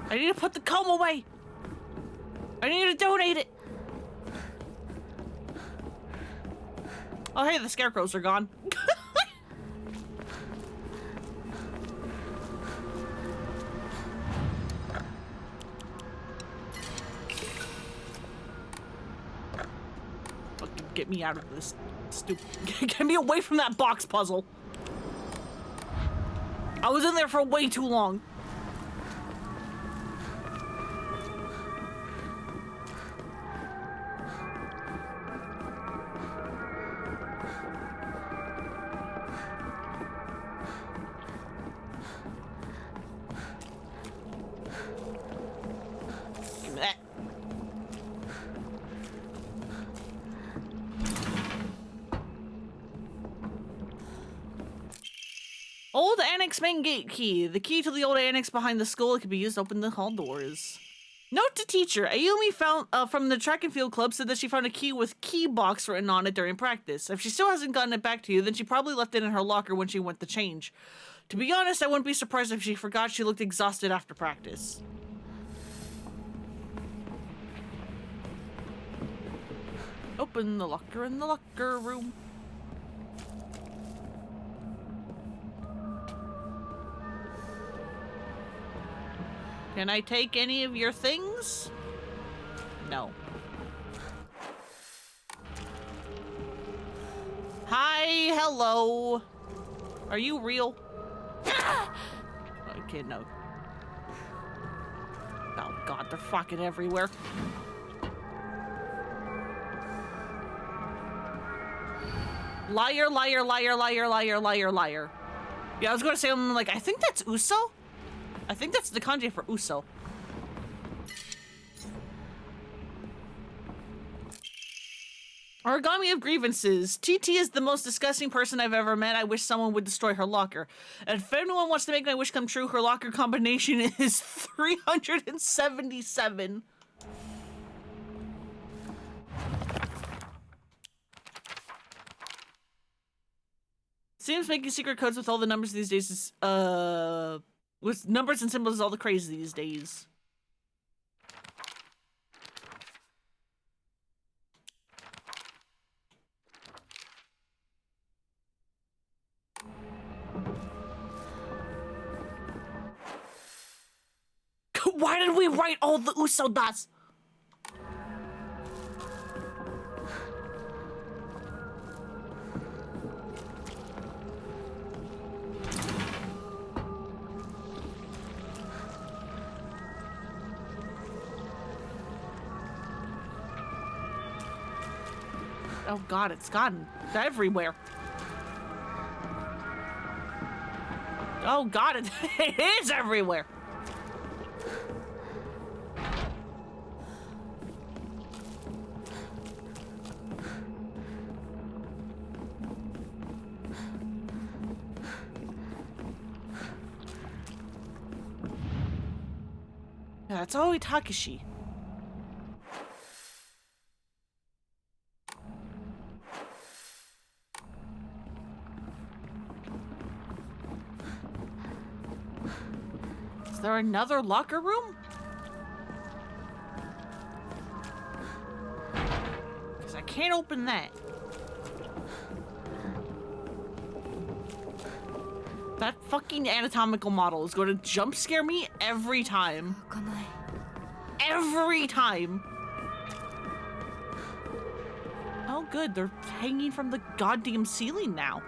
I need to put the comb away! I need to donate it! Oh hey, the scarecrows are gone. Get me out of this stupid... Get me away from that box puzzle. I was in there for way too long. Give me that. Old annex main gate key. The key to the old annex behind the school. It can be used to open the hall doors. Note to teacher. Ayumi found from the track and field club said that she found a key with key box written on it during practice. If she still hasn't gotten it back to you, then she probably left it in her locker when she went to change. To be honest, I wouldn't be surprised if she forgot. She looked exhausted after practice. Open the locker in the locker room. Can I take any of your things? No. Hi, hello. Are you real? Okay, no. Oh god, they're fucking everywhere. Liar, liar, liar, liar, liar, liar, liar. Yeah, I was gonna say something like, I think that's Uso? I think that's the kanji for Uso. Origami of grievances. TT is the most disgusting person I've ever met. I wish someone would destroy her locker. And if anyone wants to make my wish come true, her locker combination is 377. Seems making secret codes with all the numbers these days is, with numbers and symbols is all the craze these days. Why did we write all the Usodas? Oh god, it's gotten everywhere. Oh god, it is everywhere. Yeah, it's Aoi Takeshi. Is there another locker room? Because I can't open that. That fucking anatomical model is going to jump scare me every time. 開かない。 Every time. Oh good, they're hanging from the goddamn ceiling now.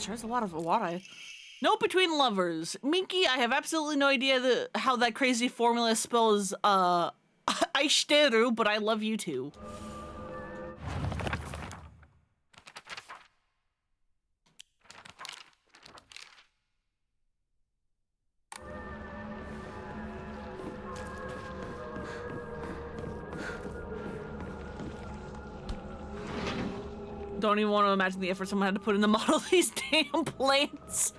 There's a lot of water. Note between lovers. Minky, I have absolutely no idea how that crazy formula spells, aishiteru, but I love you too. Don't even want to imagine the effort someone had to put in to model these damn plants.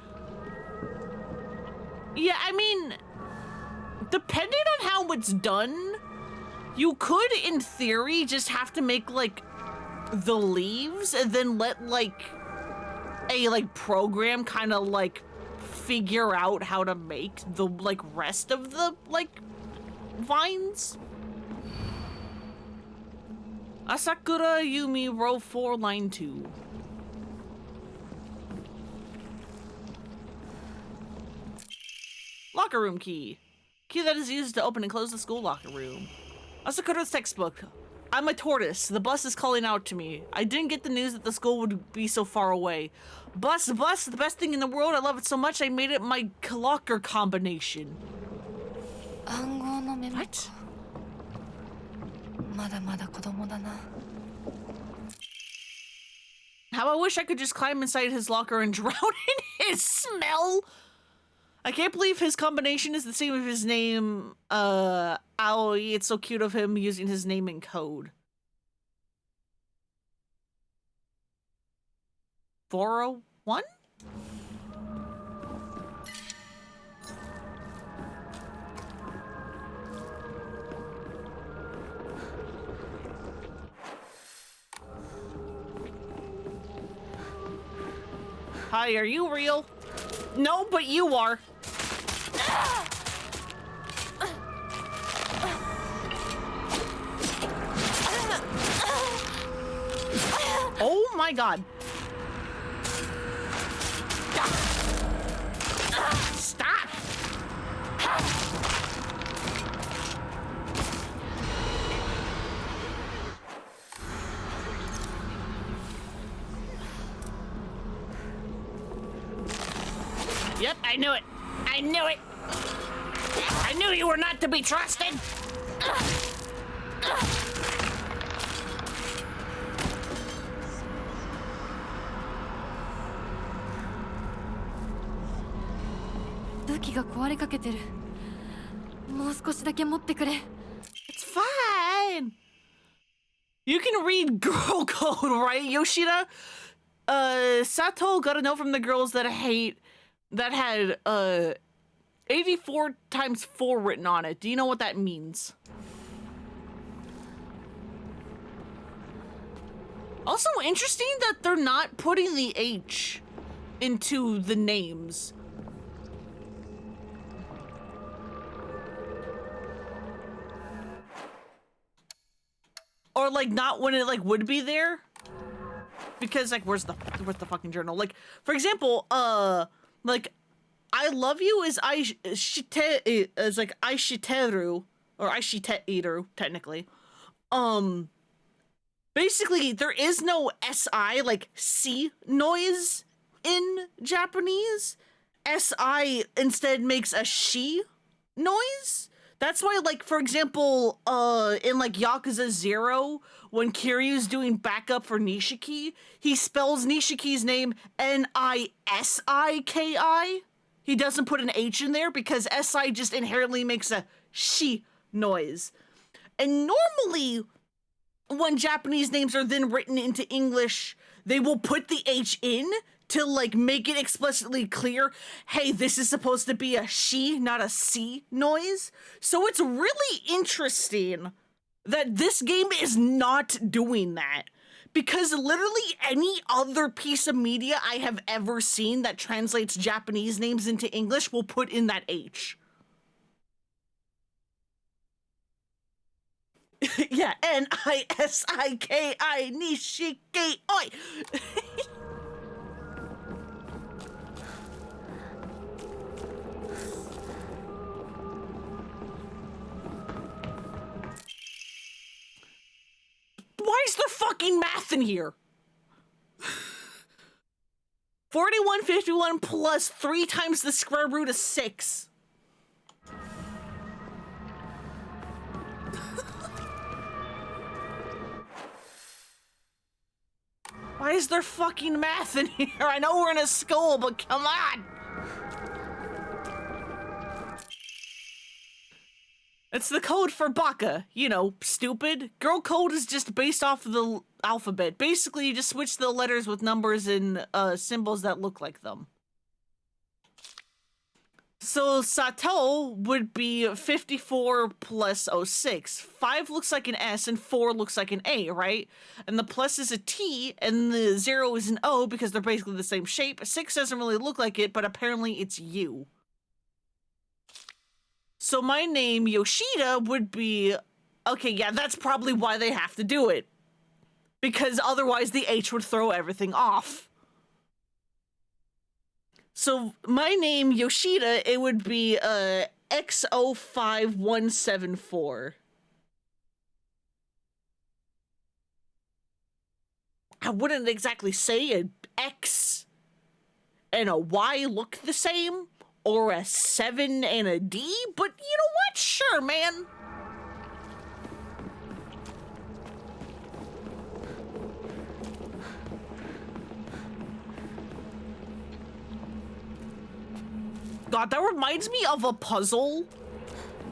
Yeah, I mean, depending on how it's done, you could, in theory, just have to make, like, the leaves and then let, like, a, like, program kind of, like, figure out how to make the, like, rest of the, like, vines. Asakura Yumi, row 4, line 2. Locker room key. Key that is used to open and close the school locker room. Asakura's textbook. I'm a tortoise. The bus is calling out to me. I didn't get the news that the school would be so far away. Bus, the best thing in the world. I love it so much I made it my locker combination. 暗号のメモか。 What? まだまだ子供だな。 How I wish I could just climb inside his locker and drown in his smell. I can't believe his combination is the same as his name, Aoi. It's so cute of him using his name in code. 401? Hi, are you real? No, but you are. Oh my god. Stop. Yep, I knew it. I knew it. I knew you were not to be trusted. 空気が壊れかけてる。もう少しだけ持ってくれ。 It's fine. You can read girl code, right, Yoshida? Sato got a note from the girls that had 84 times 4 written on it. Do you know what that means? Also interesting that they're not putting the H into the names. Or like not when it like would be there. Because like where's the fucking journal? Like for example, like I love you is like Aishiteru or Aishiteru technically. Basically there is no SI like C noise in Japanese. SI instead makes a she noise. That's why, like, for example, in, like, Yakuza 0, when Kiryu's doing backup for Nishiki, he spells Nishiki's name Nisiki. He doesn't put an H in there because SI just inherently makes a she noise. And normally, when Japanese names are then written into English, they will put the H in to, like, make it explicitly clear, hey, this is supposed to be a she, not a C noise. So it's really interesting that this game is not doing that. Because literally any other piece of media I have ever seen that translates Japanese names into English will put in that H. Yeah, Nisiki, Nishiki, oi! Why is there fucking math in here? 4151 plus 3 times the square root of 6. Why is there fucking math in here? I know we're in a school, but come on! It's the code for baka, you know, stupid. Girl code is just based off the alphabet. Basically, you just switch the letters with numbers and symbols that look like them. So Sato would be 54 plus 06. 5 looks like an S and 4 looks like an A, right? And the plus is a T and the 0 is an O because they're basically the same shape. 6 doesn't really look like it, but apparently it's U. So my name, Yoshida, would be... Okay, yeah, that's probably why they have to do it. Because otherwise the H would throw everything off. So my name, Yoshida, it would be X05174. I wouldn't exactly say an X and a Y look the same, or a 7 and a D, but you know what? Sure, man. God, that reminds me of a puzzle,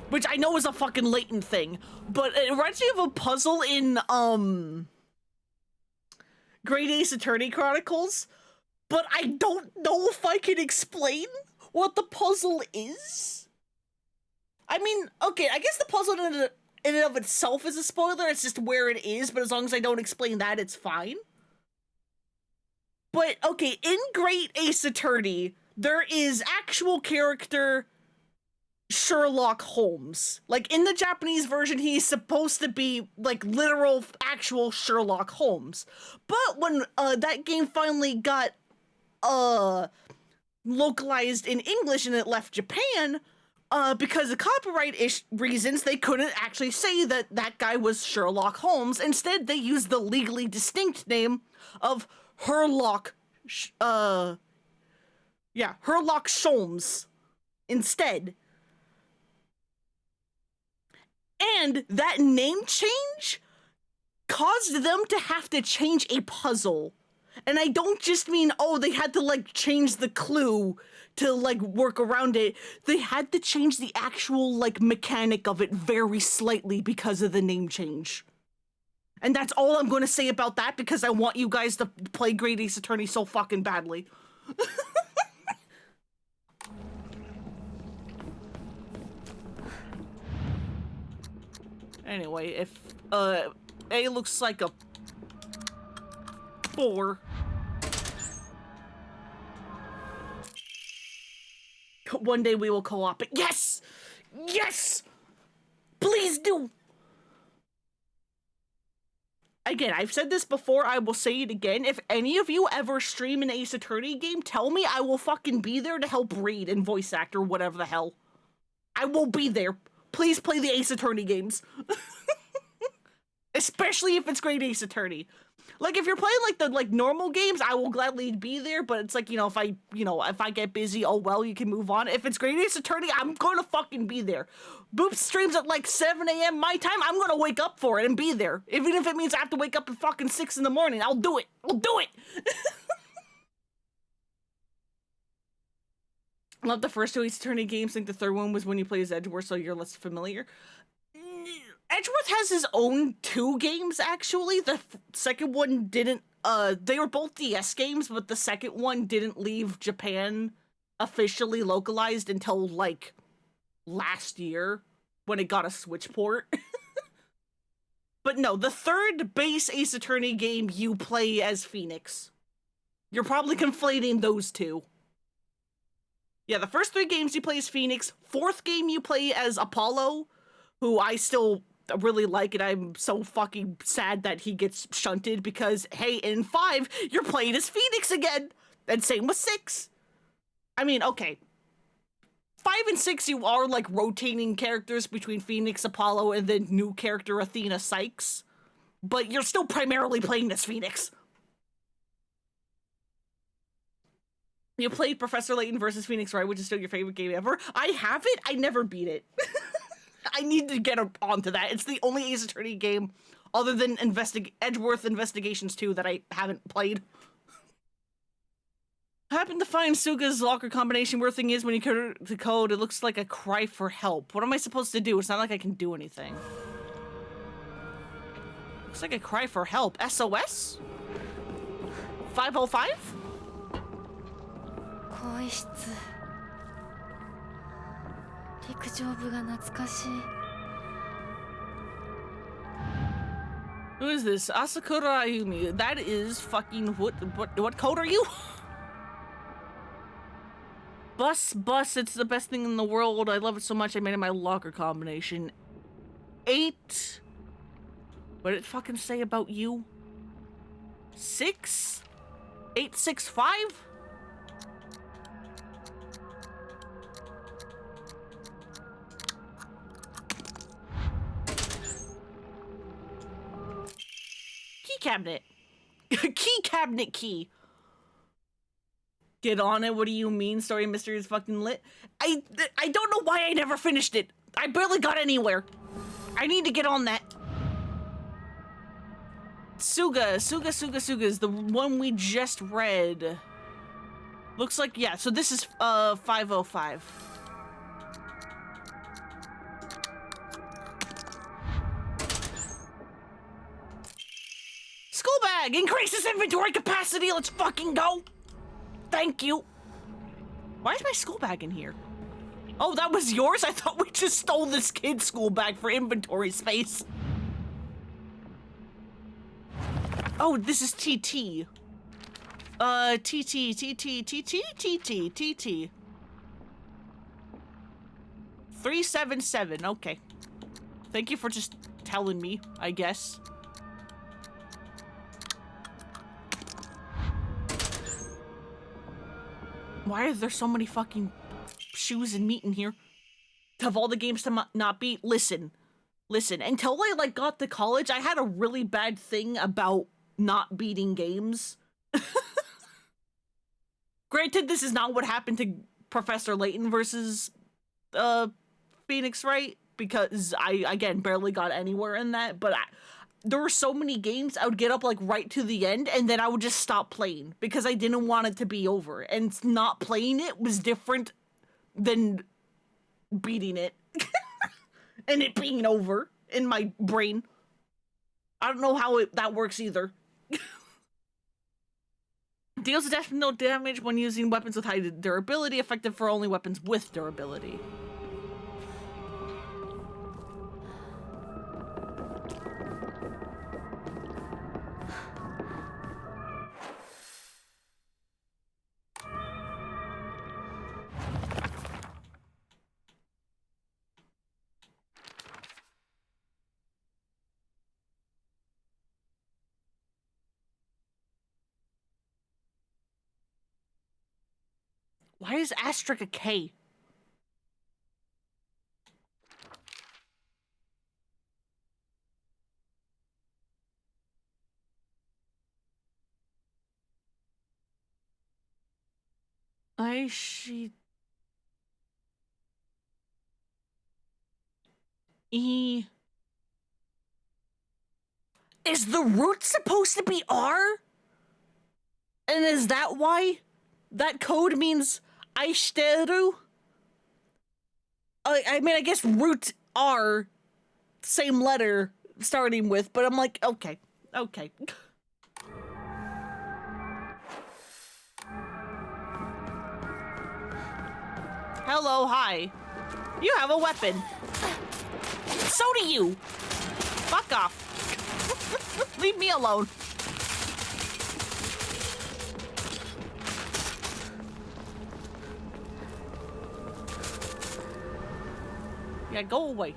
which I know is a fucking latent thing, but it reminds me of a puzzle in, Great Ace Attorney Chronicles, but I don't know if I can explain what the puzzle is. I mean, okay, I guess the puzzle in and of itself is a spoiler, it's just where it is, but as long as I don't explain that, it's fine. But, okay, in Great Ace Attorney, there is actual character Sherlock Holmes. Like, in the Japanese version, he's supposed to be, like, literal, actual Sherlock Holmes. But when that game finally got localized in English and it left Japan, because of copyright reasons, they couldn't actually say that that guy was Sherlock Holmes. Instead, they used the legally distinct name of Herlock Sholmes instead. And that name change caused them to have to change a puzzle. And I don't just mean, oh, they had to, like, change the clue to, like, work around it. They had to change the actual, like, mechanic of it very slightly because of the name change. And that's all I'm going to say about that, because I want you guys to play Great Ace Attorney so fucking badly. Anyway, if A looks like a 4. One day we will co-op it. Yes! Yes! Please do! Again, I've said this before, I will say it again. If any of you ever stream an Ace Attorney game, tell me, I will fucking be there to help read and voice act or whatever the hell. I will be there. Please play the Ace Attorney games. Especially if it's Great Ace Attorney. Like, if you're playing, like, the, like, normal games, I will gladly be there, but it's like, you know, if I get busy, oh well, you can move on. If it's Great Ace Attorney, I'm gonna fucking be there. Boop streams at, like, 7 a.m. my time, I'm gonna wake up for it and be there. Even if it means I have to wake up at fucking 6 in the morning, I'll do it. I'll do it! Love the first 2 Ace Attorney games. I think the third one was when you play as Edgeworth, so you're less familiar. Edgeworth has his own 2 games, actually. The second one didn't, they were both DS games, but the second one didn't leave Japan officially localized until, like, last year, when it got a Switch port. But no, the third base Ace Attorney game, you play as Phoenix. You're probably conflating those 2. Yeah, the first 3 games you play as Phoenix. 4th game you play as Apollo, who I still really like, and I'm so fucking sad that he gets shunted because, hey, in 5, you're playing as Phoenix again! And same with 6. I mean, okay. 5 and 6, you are, like, rotating characters between Phoenix, Apollo, and then new character Athena Sykes. But you're still primarily playing as Phoenix. You played Professor Layton versus Phoenix Wright, which is still your favorite game ever. I have it, I never beat it. I need to get onto that. It's the only Ace Attorney game, other than Edgeworth Investigations 2, that I haven't played. I happened to find Suga's locker combination. Weird thing is, when you code the code, it looks like a cry for help. What am I supposed to do? It's not like I can do anything. Looks like a cry for help. SOS? 505? 更衣室陸上部が懐かしい Who is this? Asakura Ayumi. That is fucking what code are you? Bus, it's the best thing in the world. I love it so much I made it my locker combination. 8. What did it fucking say about you? 6? 865? Key cabinet. Key cabinet key. Get on it. What do you mean? Story Mystery is fucking lit. I don't know why I never finished it. I barely got anywhere. I need to get on that. Suga is the one we just read. Looks like, yeah, so this is 505. School bag! Increases inventory capacity! Let's fucking go! Thank you! Why is my school bag in here? Oh, that was yours? I thought we just stole this kid's school bag for inventory space. Oh, this is TT. TT. 377, okay. Thank you for just telling me, I guess. Why are there so many fucking shoes and meat in here? Of all the games to not beat, listen. Until I, like, got to college, I had a really bad thing about not beating games. Granted, this is not what happened to Professor Layton versus Phoenix Wright, because I, again, barely got anywhere in that, but there were so many games I would get up like right to the end and then I would just stop playing because I didn't want it to be over. And not playing it was different than beating it and it being over in my brain. I don't know how that works either. Deals additional damage when using weapons with high durability, effective for only weapons with durability. Why is asterisk a K? E. Is the root supposed to be R? And is that why that code means Aishiteru? I mean, I guess root R, same letter starting with, but I'm like, okay. Hello, hi. You have a weapon. So do you. Fuck off. Leave me alone. Yeah, go away.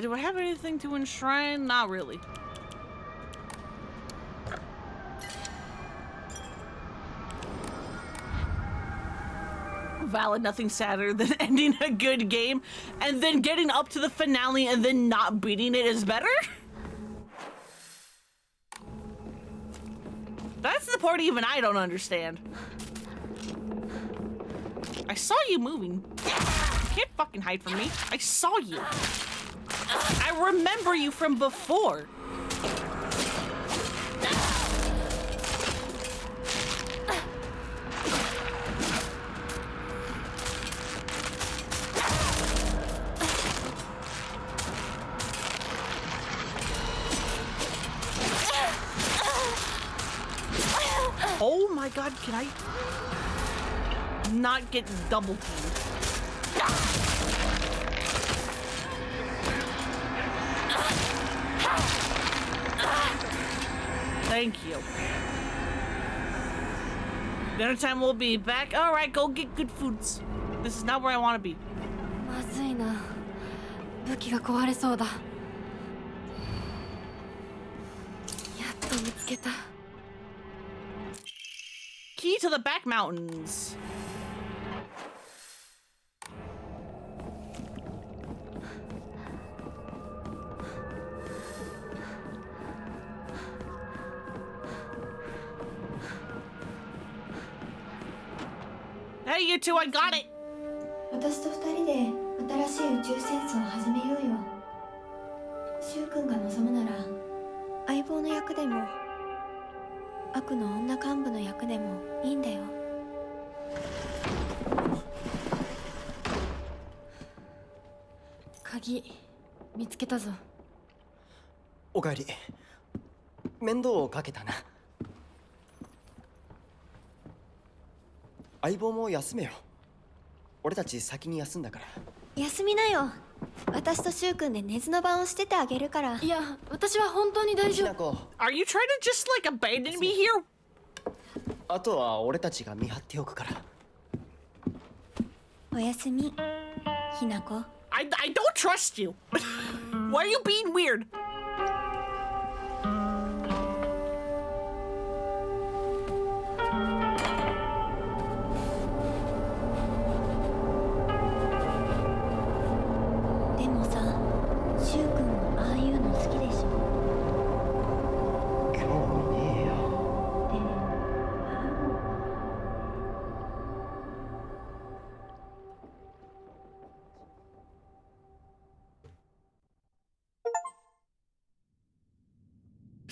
Do I have anything to enshrine? Not really. Valid, nothing sadder than ending a good game and then getting up to the finale and then not beating it is better? That's the part even I don't understand. I saw you moving. You can't fucking hide from me. I saw you. I remember you from before. Oh my god, can I not get double teamed? Thank you. Dinner time will be back. Alright, go get good foods. This is not where I want to be. まずいな。武器が壊れそうだ。やっと見つけた。Key to the back mountains. Hey, you two, I got it. 私と二人で新しい宇宙戦争を始めようよ。柊君が望むなら相棒の役でも悪の女幹部の役でもいいんだよ。鍵見つけたぞ。おかえり。面倒をかけたな。相棒も休めよ。俺たち先に休んだから。休みなよ。私と柊君で寝ずの番をしててあげるから。いや、私は本当に大丈夫。Are you trying to just like abandon me here? あとは俺たちが見張っておくから。おやすみ、ひなこ。I don't trust you. Why are you being weird?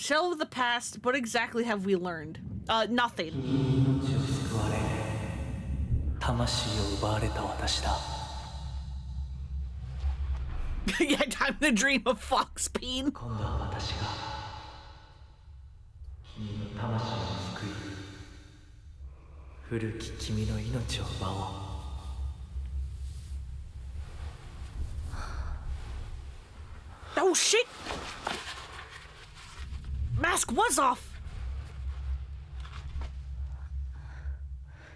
Shell of the past, what exactly have we learned? Nothing. 命を救われ魂を奪われた私だ Yeah, time to dream of Fox Peen. 今度は私が君の魂を救い古き君の命を奪おう Oh shit! Mask was off!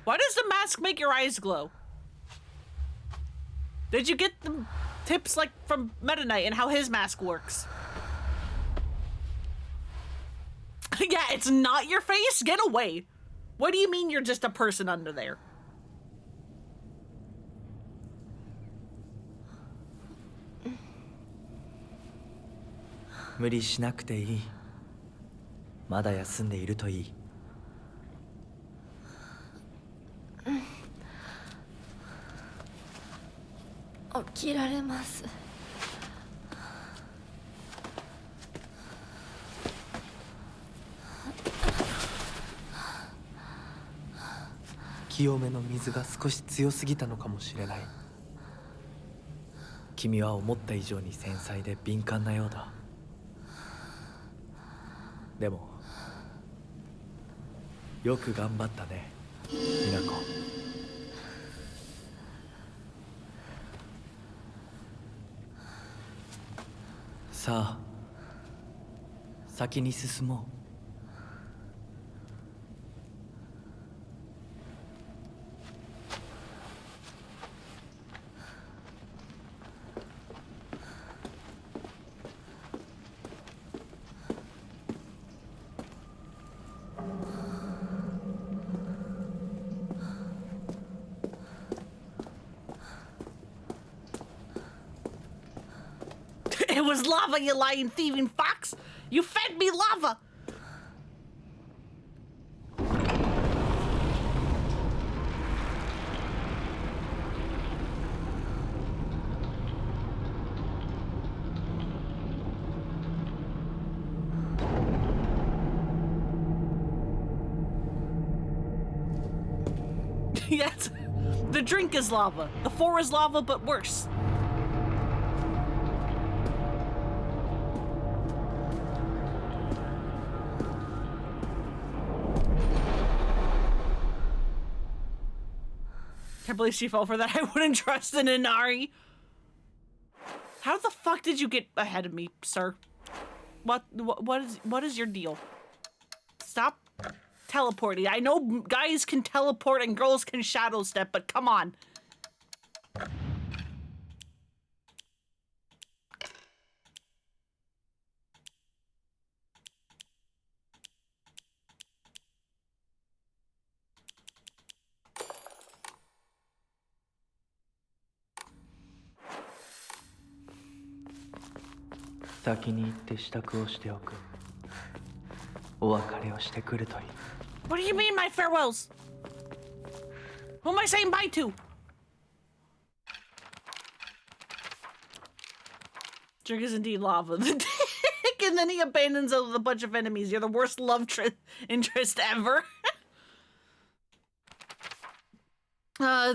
Why does the mask make your eyes glow? Did you get the tips like from Meta Knight and how his mask works? Yeah, it's not your face? Get away. What do you mean you're just a person under there? 無理しなくていいまだ休んでいるといい起きられます。清めの水が少し強すぎたのかもしれない君は思った以上に繊細で敏感なようだでもよく頑張ったね美奈子さあ先に進もう It was lava, you lying, thieving fox! You fed me lava! Yes, the drink is lava. The 4 is lava, but worse. Can't believe she fell for that. I wouldn't trust an Inari. How the fuck did you get ahead of me, sir? What is your deal? Stop teleporting. I know guys can teleport and girls can shadow step, but come on. What do you mean, my farewells? Who am I saying bye to? Drink is indeed lava. The dick, and then he abandons a bunch of enemies. You're the worst love interest ever.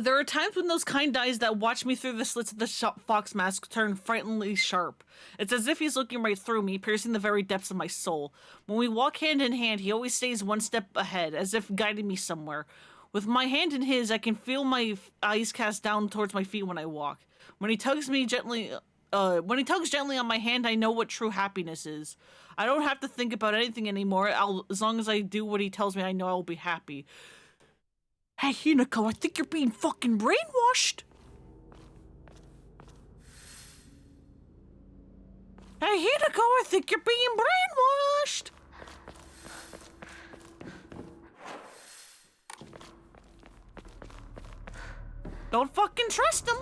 There are times when those kind eyes that watch me through the slits of the fox mask turn frighteningly sharp. It's as if he's looking right through me, piercing the very depths of my soul. When we walk hand in hand, he always stays one step ahead, as if guiding me somewhere. With my hand in his, I can feel my eyes cast down towards my feet when I walk. When he tugs gently on my hand, I know what true happiness is. I don't have to think about anything anymore. As long as I do what he tells me, I know I'll be happy. Hey, Hinako, I think you're being fucking brainwashed. Hey, Hinako, I think you're being brainwashed. Don't fucking trust him.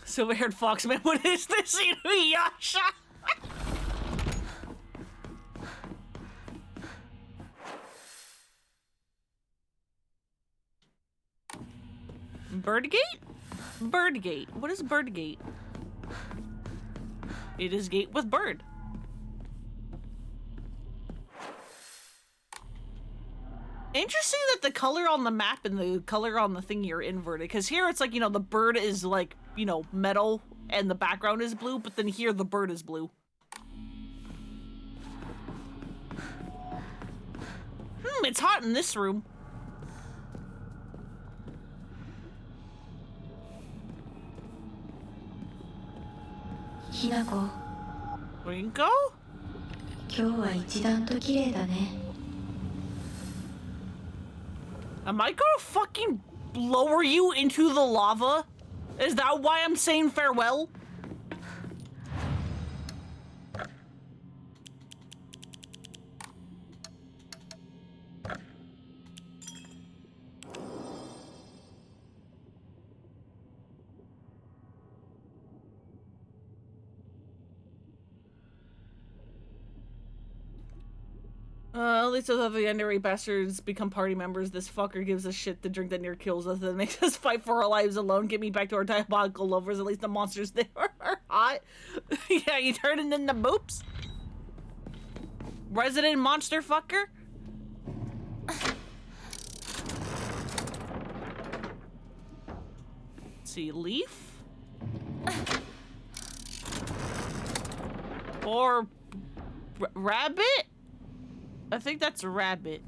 Silver-haired foxman, what is this, Inuyasha? Birdgate? Birdgate. What is Birdgate? It is gate with bird. Interesting that the color on the map and the color on the thing are inverted. Because here it's like, you know, the bird is like, you know, metal and the background is blue, but then here the bird is blue. It's hot in this room. Hinako, Rinko? 今日は一段と綺麗だね。 Am I gonna fucking lower you into the lava? Is that why I'm saying farewell? At least those other Yandere bastards become party members. This fucker gives a shit the drink that near kills us and makes us fight for our lives alone. Get me back to our diabolical lovers. At least the monsters there are hot. Yeah, you turning into boops? Resident monster fucker? Let's see, leaf? Or rabbit? I think that's a rabbit.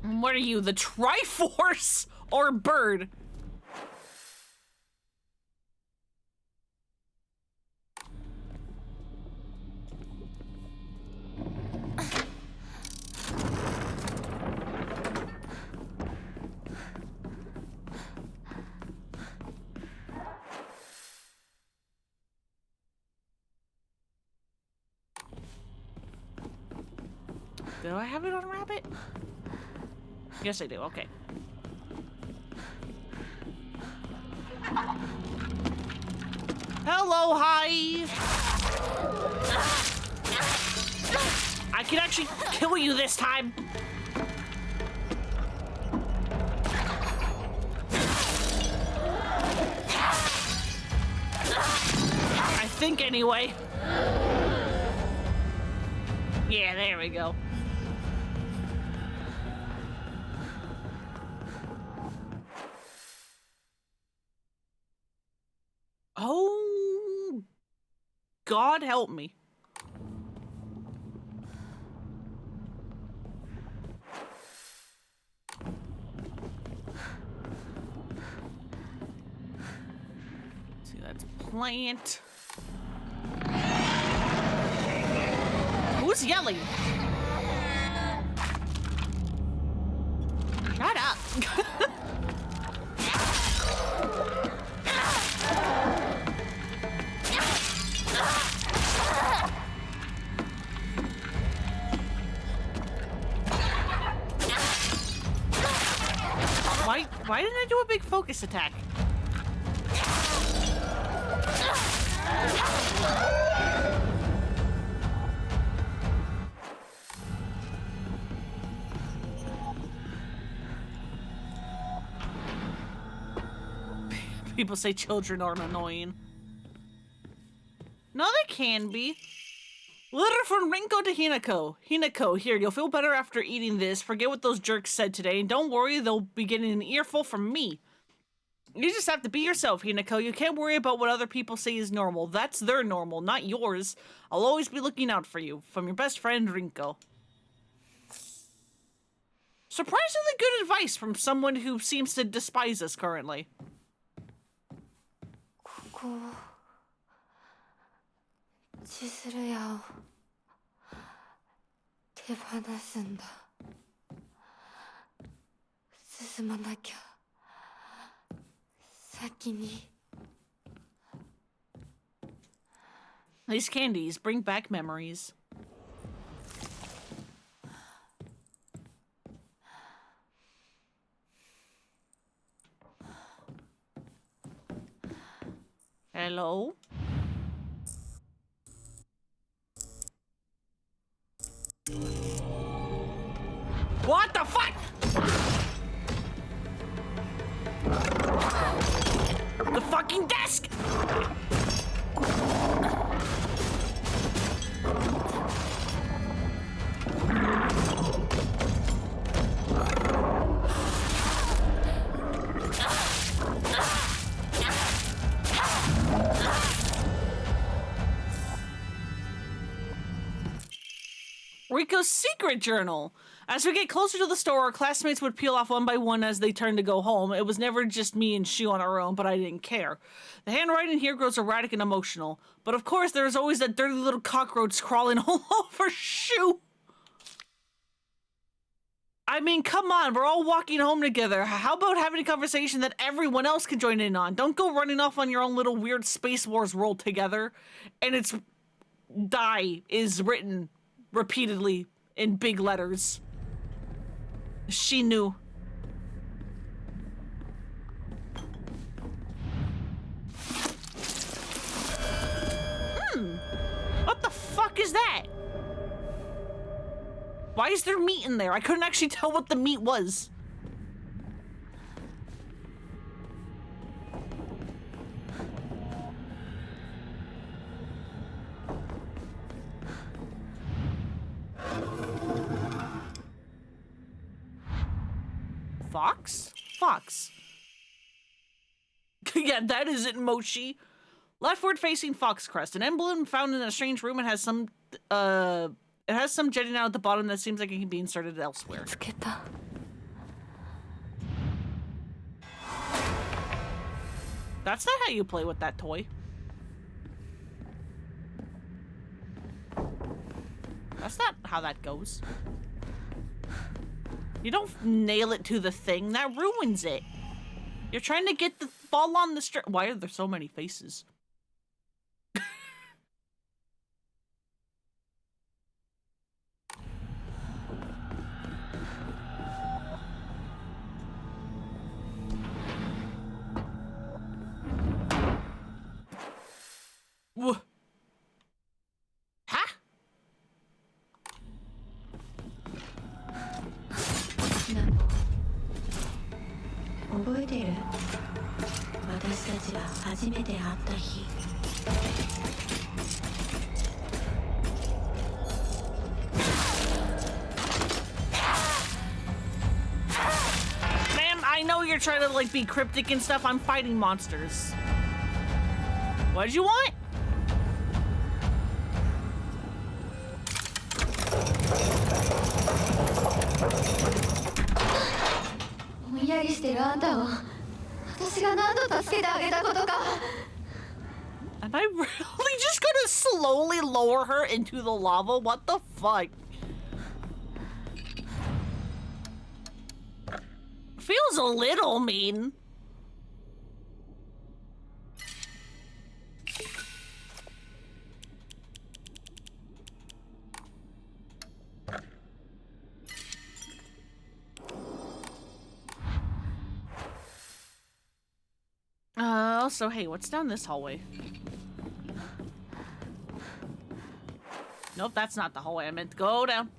What are you, the Triforce or bird? Do I have it on rabbit? Yes, I do. Okay. Hello, hi. I can actually kill you this time. I think anyway. Yeah, there we go. Oh, God help me. See, that's plant. Who's yelling? Shut up. Why didn't I do a big focus attack? People say children aren't annoying. No, they can be. Letter from Rinko to Hinako. Hinako, here, you'll feel better after eating this. Forget what those jerks said today, and don't worry, they'll be getting an earful from me. You just have to be yourself, Hinako. You can't worry about what other people say is normal. That's their normal, not yours. I'll always be looking out for you. From your best friend, Rinko. Surprisingly good advice from someone who seems to despise us currently. ここ千鶴屋を手放すんだ。進まなきゃ先に。 These candies bring back memories. What the fuck? The fucking desk! Riko's secret journal. As we get closer to the store, our classmates would peel off one by one as they turned to go home. It was never just me and Shu on our own, but I didn't care. The handwriting here grows erratic and emotional. But of course, there's always that dirty little cockroach crawling all over Shu. I mean, come on, we're all walking home together. How about having a conversation that everyone else can join in on? Don't go running off on your own little weird Space Wars world together. And it's die is written repeatedly in big letters. She knew. What the fuck is that? Why is there meat in there? I couldn't actually tell what the meat was. Fox? Fox. Yeah, that isn't Mochi. Leftward facing Fox Crest. An emblem found in a strange room. It has some jetting out at the bottom that seems like it can be inserted elsewhere. つけた That's not how you play with that toy. That's not how that goes. You don't nail it to the thing. That ruins it. You're trying to get the ball on the string. Why are there so many faces? Huh? 覚えてる？私たちが初めて会った日。Ma'am, I know you're trying to like be cryptic and stuff. I'm fighting monsters. What did you want? ぼんやりしてるあんたを私が何度助けてあげたことか Am I really just gonna slowly lower her into the lava? What the fuck? Feels a little mean. Also, hey, what's down this hallway? Nope, that's not the hallway I meant to go down.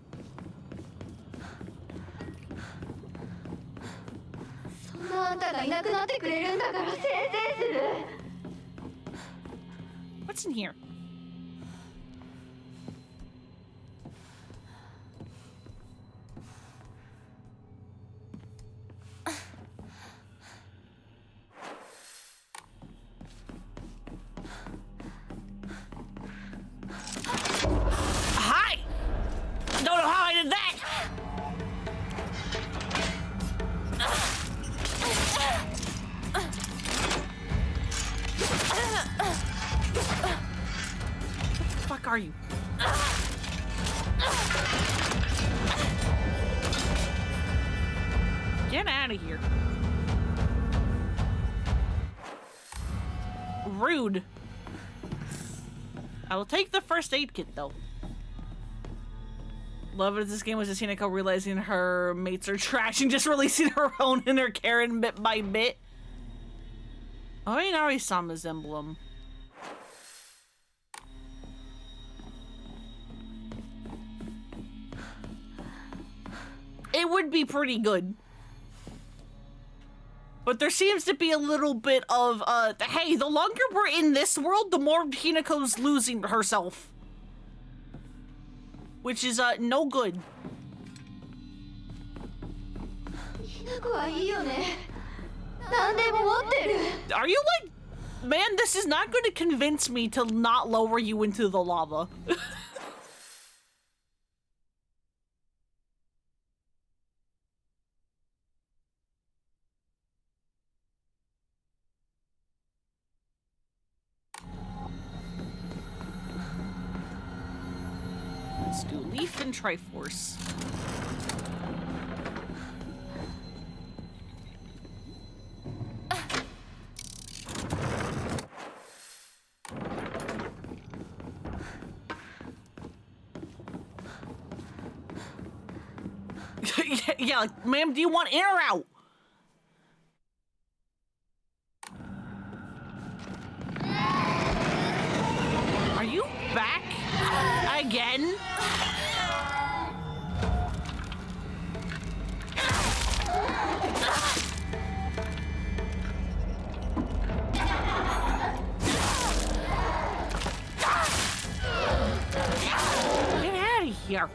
そんなあんたがいなくなってくれるんだからせいぜいする What's in here? Hi! Don't know how I did that! What the fuck are you? Get out of here. Rude. I will take the first aid kit though. Love it. This game was just Hinako realizing her mates are trash and just releasing her own inner Karen bit by bit. Oh, Inari-sama's emblem. they would be pretty good. But there seems to be a little bit of, hey, the longer we're in this world, the more Hinako's losing herself. Which is, no good. Are you like, man, this is not going to convince me to not lower you into the lava. Let's do Leaf and Triforce. Yeah, like, ma'am, do you want in or out? Are you back again? Get out of here.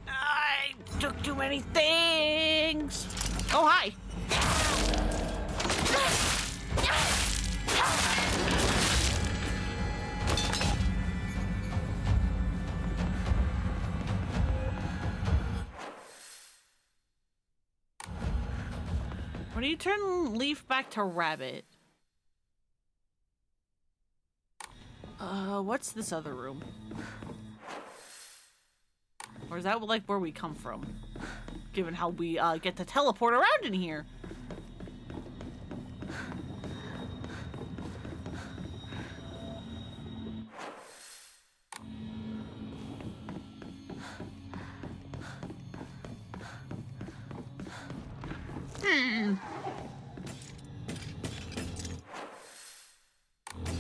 I took too many things. Oh, hi. When do you turn Leaf back to Rabbit? What's this other room? Or is that like where we come from? Given how we get to teleport around in here.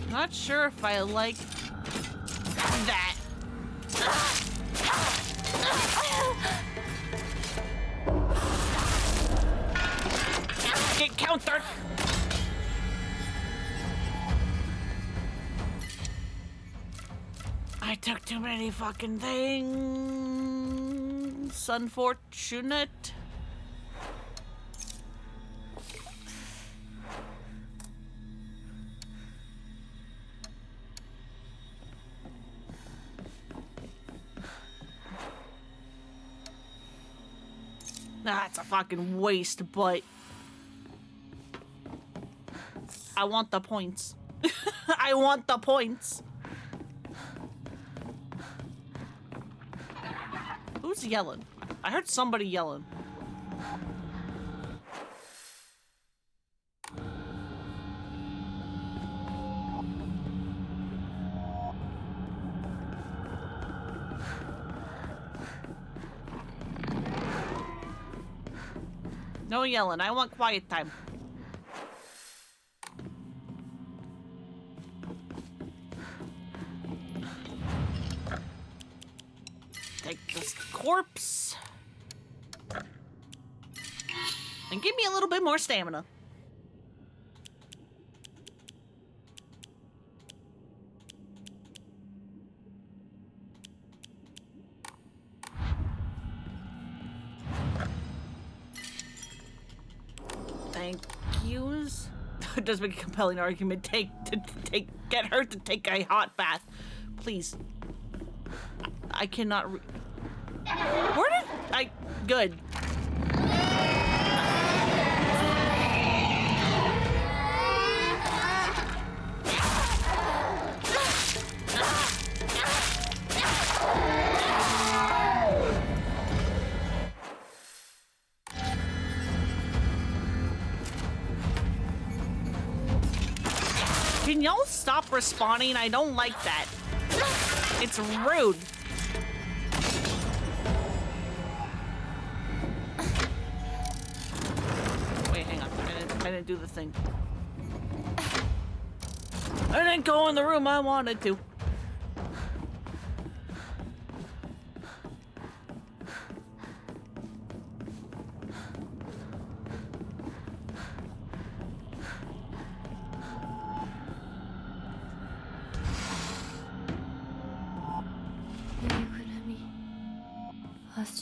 Not sure if I like that. Get countered. I took too many fucking things. Unfortunate. That's a fucking waste, but I want the points. I want the points. Who's yelling? I heard somebody yelling. No yelling. I want quiet time. Take this corpse. And give me a little bit more stamina. Thank yous. It does make a compelling argument. Get her to take a hot bath, please. I cannot. Where did I? Good. Can y'all stop respawning? I don't like that. It's rude. Wait, hang on. I didn't do the thing. I didn't go in the room I wanted to.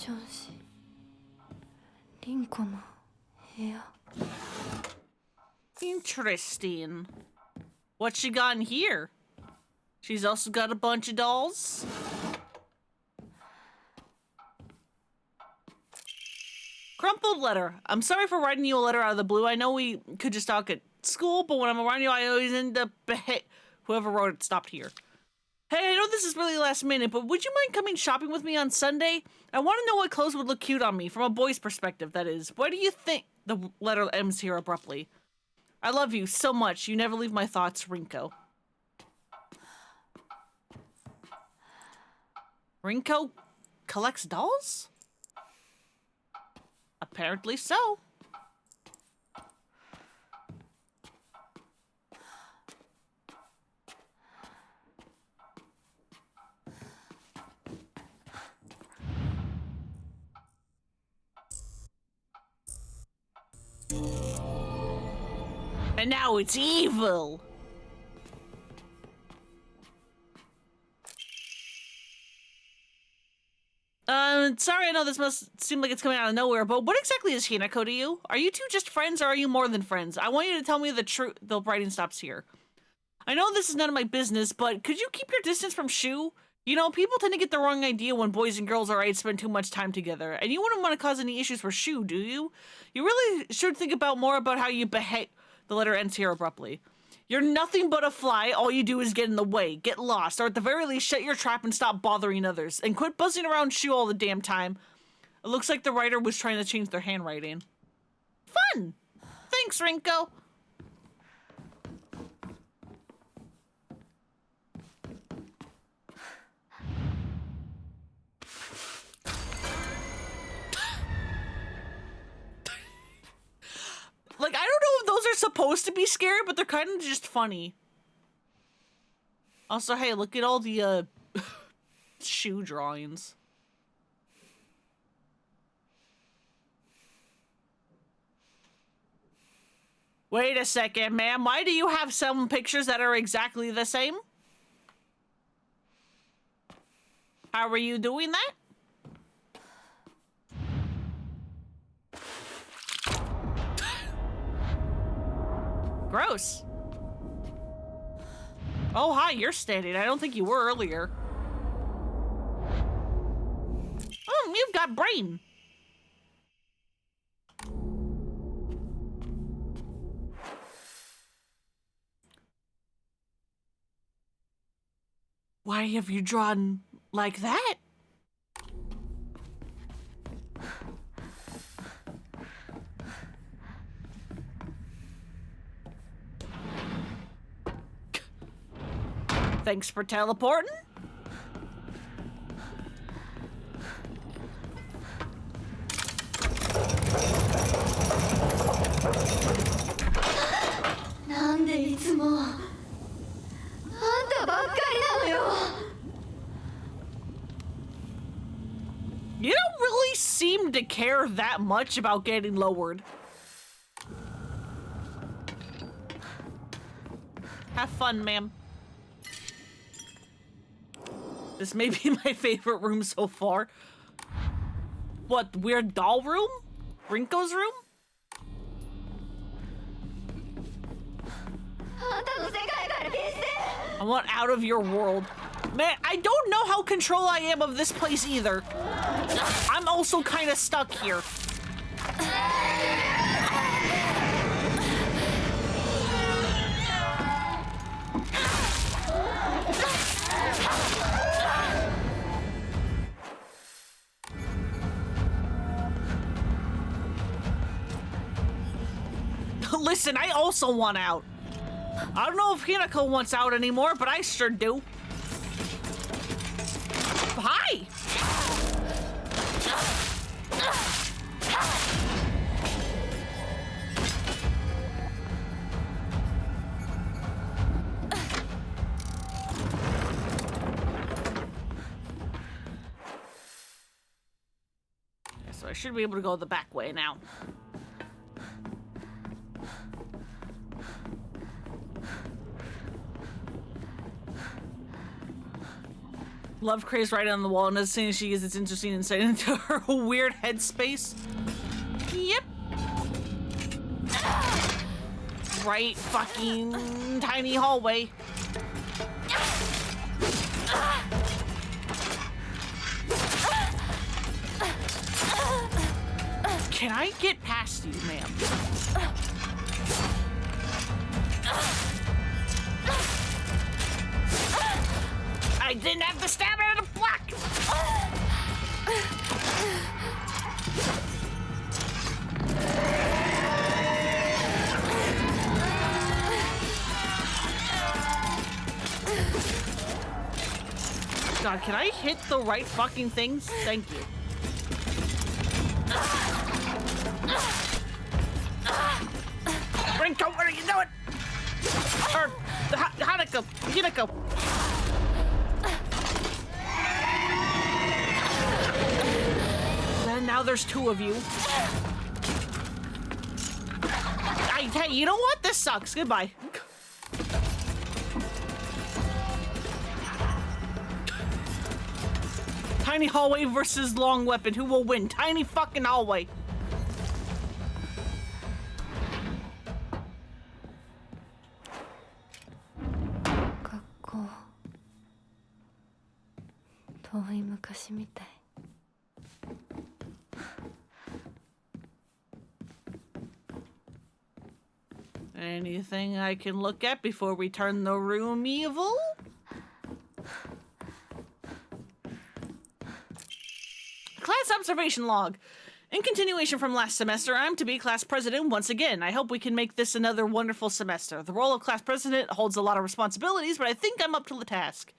ション氏リンコの部屋。 Interesting. What she got in here? She's also got a bunch of dolls. Crumpled letter. I'm sorry for writing you a letter out of the blue. I know we could just talk at school, but when I'm around you, I always end up... Whoever wrote it stopped here. Hey, I know this is really last minute, but would you mind coming shopping with me on Sunday? I want to know what clothes would look cute on me, from a boy's perspective, that is. What do you think? The letter ends here abruptly. I love you so much. You never leave my thoughts, Rinko. Rinko collects dolls? Apparently so. And now it's evil. Sorry, I know this must seem like it's coming out of nowhere, but what exactly is Hinako to you? Are you two just friends, or are you more than friends? I want you to tell me the truth. The writing stops here. I know this is none of my business, but could you keep your distance from Shu? You know, people tend to get the wrong idea when boys and girls our age spend too much time together, and you wouldn't want to cause any issues for Shu, do you? You really should think more about how you behave. The letter ends here abruptly. You're nothing but a fly. All you do is get in the way, get lost, or at the very least shut your trap and stop bothering others, and quit buzzing around Shu all the damn time. It looks like the writer was trying to change their handwriting. Fun! Thanks, Rinko! Like, I don't know if those are supposed to be scary, but they're kind of just funny. Also, hey, look at all the, shoe drawings. Wait a second, ma'am. Why do you have some pictures that are exactly the same? How are you doing that? Gross. Oh, hi, you're standing. I don't think you were earlier. You've got brain. Why have you drawn like that? Thanks for teleporting. You don't really seem to care that much about getting lowered. Have fun, ma'am. This may be my favorite room so far. What, weird doll room? Rinko's room? I want out of your world. Man, I don't know how control I am of this place either. I'm also kind of stuck here. Listen, I also want out. I don't know if Hinako wants out anymore, but I sure do. Hi! So I should be able to go the back way now. Love craze right on the wall, and as soon as she gets its interesting insight into her weird headspace. Yep. Right fucking tiny hallway. Can I get past you, ma'am? I didn't have the stamina to block. God, can I hit the right fucking things? Thank you. Rinko, what are you doing? Or Hinako. And now there's two of you. Hey, you know what? This sucks. Goodbye. Tiny hallway versus long weapon. Who will win? Tiny fucking hallway. Anything I can look at before we turn the room evil? Class observation log. In continuation from last semester, I'm to be class president once again. I hope we can make this another wonderful semester. The role of class president holds a lot of responsibilities, but I think I'm up to the task.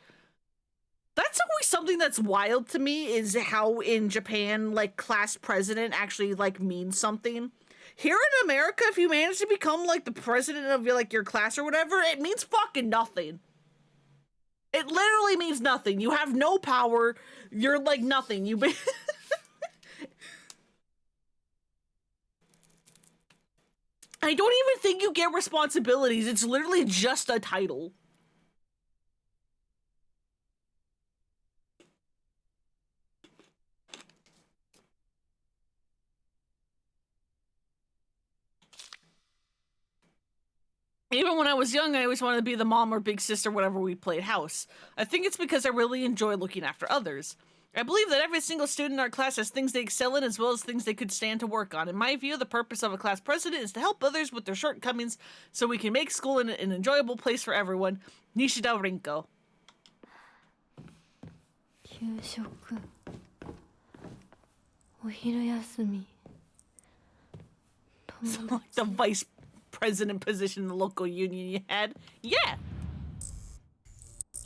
That's always something that's wild to me, is how in Japan, like, class president actually, like, means something. Here in America, if you manage to become, like, the president of, like, your class or whatever, it means fucking nothing. It literally means nothing. You have no power. You're, like, nothing. You I don't even think you get responsibilities. It's literally just a title. Even when I was young, I always wanted to be the mom or big sister whenever we played house. I think it's because I really enjoy looking after others. I believe that every single student in our class has things they excel in as well as things they could stand to work on. In my view, the purpose of a class president is to help others with their shortcomings so we can make school an enjoyable place for everyone. Nishida Rinko. So like the vice president position in the local union you had? Yeah!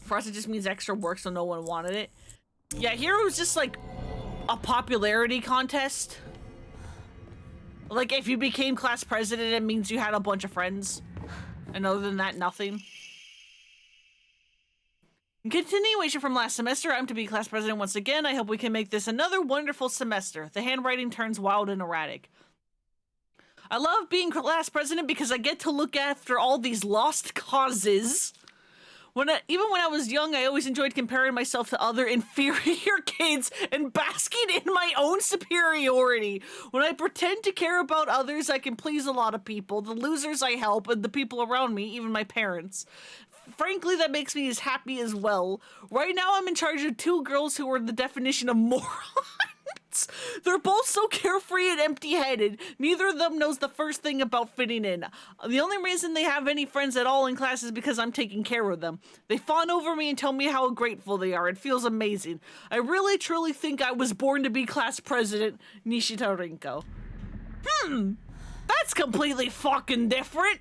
For us, it just means extra work, so no one wanted it. Yeah, here it was just like a popularity contest. Like, if you became class president, it means you had a bunch of friends. And other than that, nothing. In continuation from last semester, I'm to be class president once again. I hope we can make this another wonderful semester. The handwriting turns wild and erratic. I love being class president because I get to look after all these lost causes. Even when I was young, I always enjoyed comparing myself to other inferior kids and basking in my own superiority. When I pretend to care about others, I can please a lot of people. The losers I help, and the people around me, even my parents. Frankly, that makes me as happy as well. Right now, I'm in charge of two girls who are the definition of morons. They're both so carefree and empty-headed. Neither of them knows the first thing about fitting in. The only reason they have any friends at all in class is because I'm taking care of them. They fawn over me and tell me how grateful they are. It feels amazing. I really, truly think I was born to be class president, Nishida Rinko. That's completely fucking different.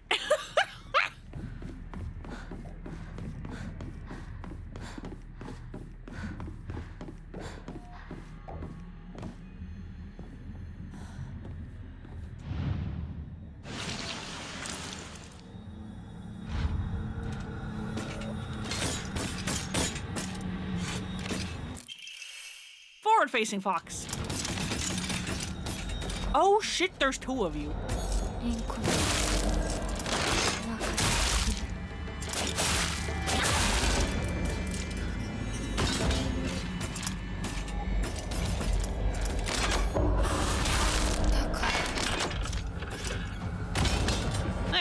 Forward-facing fox. Oh shit, there's two of you.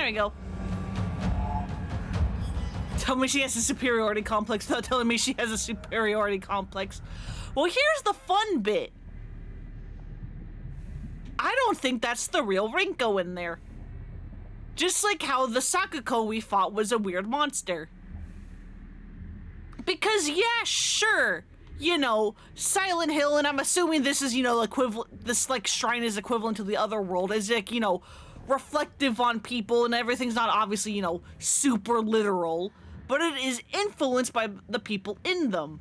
There you go. Tell me she has a superiority complex without telling me she has a superiority complex. Well, here's the fun bit. I don't think that's the real Rinko in there. Just like how the Sakuko we fought was a weird monster. Because, yeah, sure, you know, Silent Hill, and I'm assuming this is, you know, equivalent, this, like, shrine is equivalent to the other world, is, like, you know, reflective on people, and everything's not obviously, you know, super literal, but it is influenced by the people in them.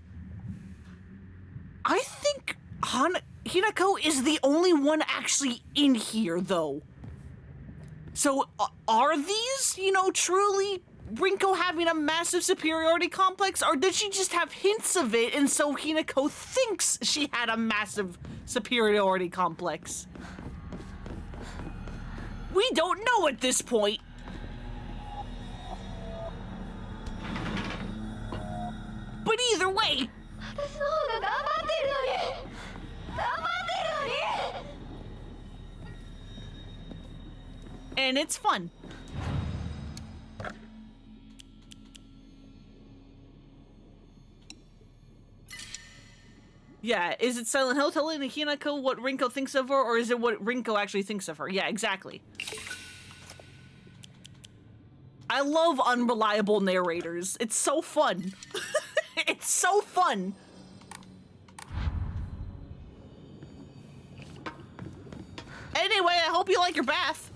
I think Hinako is the only one actually in here, though. So, are these, you know, truly Rinko having a massive superiority complex, or did she just have hints of it, and so Hinako thinks she had a massive superiority complex? We don't know at this point. But either way, and it's fun. Yeah, is it Silent Hill telling Hinako what Rinko thinks of her, or is it what Rinko actually thinks of her? Yeah, exactly. I love unreliable narrators. It's so fun. It's so fun. Anyway, I hope you like your bath.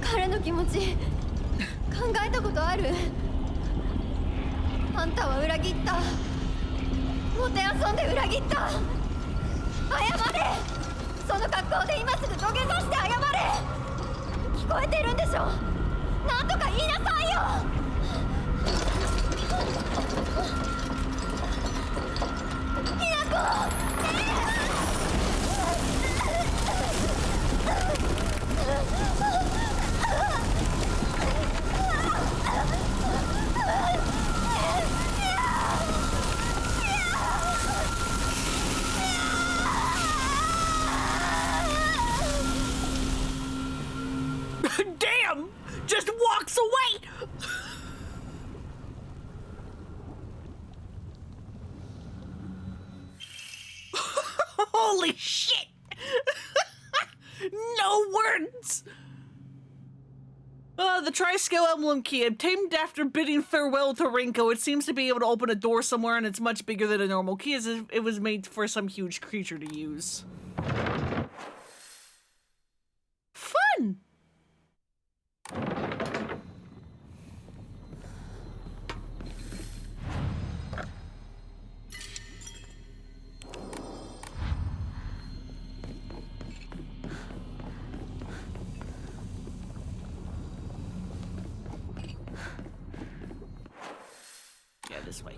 彼の気持ち考えたことある？あんたは裏切った。もてあそんで裏切った。謝れ。その格好で今すぐ土下座して謝れ。聞こえてるんでしょ。なんとか言いなさいよ。ひなこ。Damn! Just walks away! Holy shit! No words! The Tri-Scale Emblem Key, obtained after bidding farewell to Rinko. It seems to be able to open a door somewhere, and it's much bigger than a normal key, as if it was made for some huge creature to use. Fun! Yeah, this way.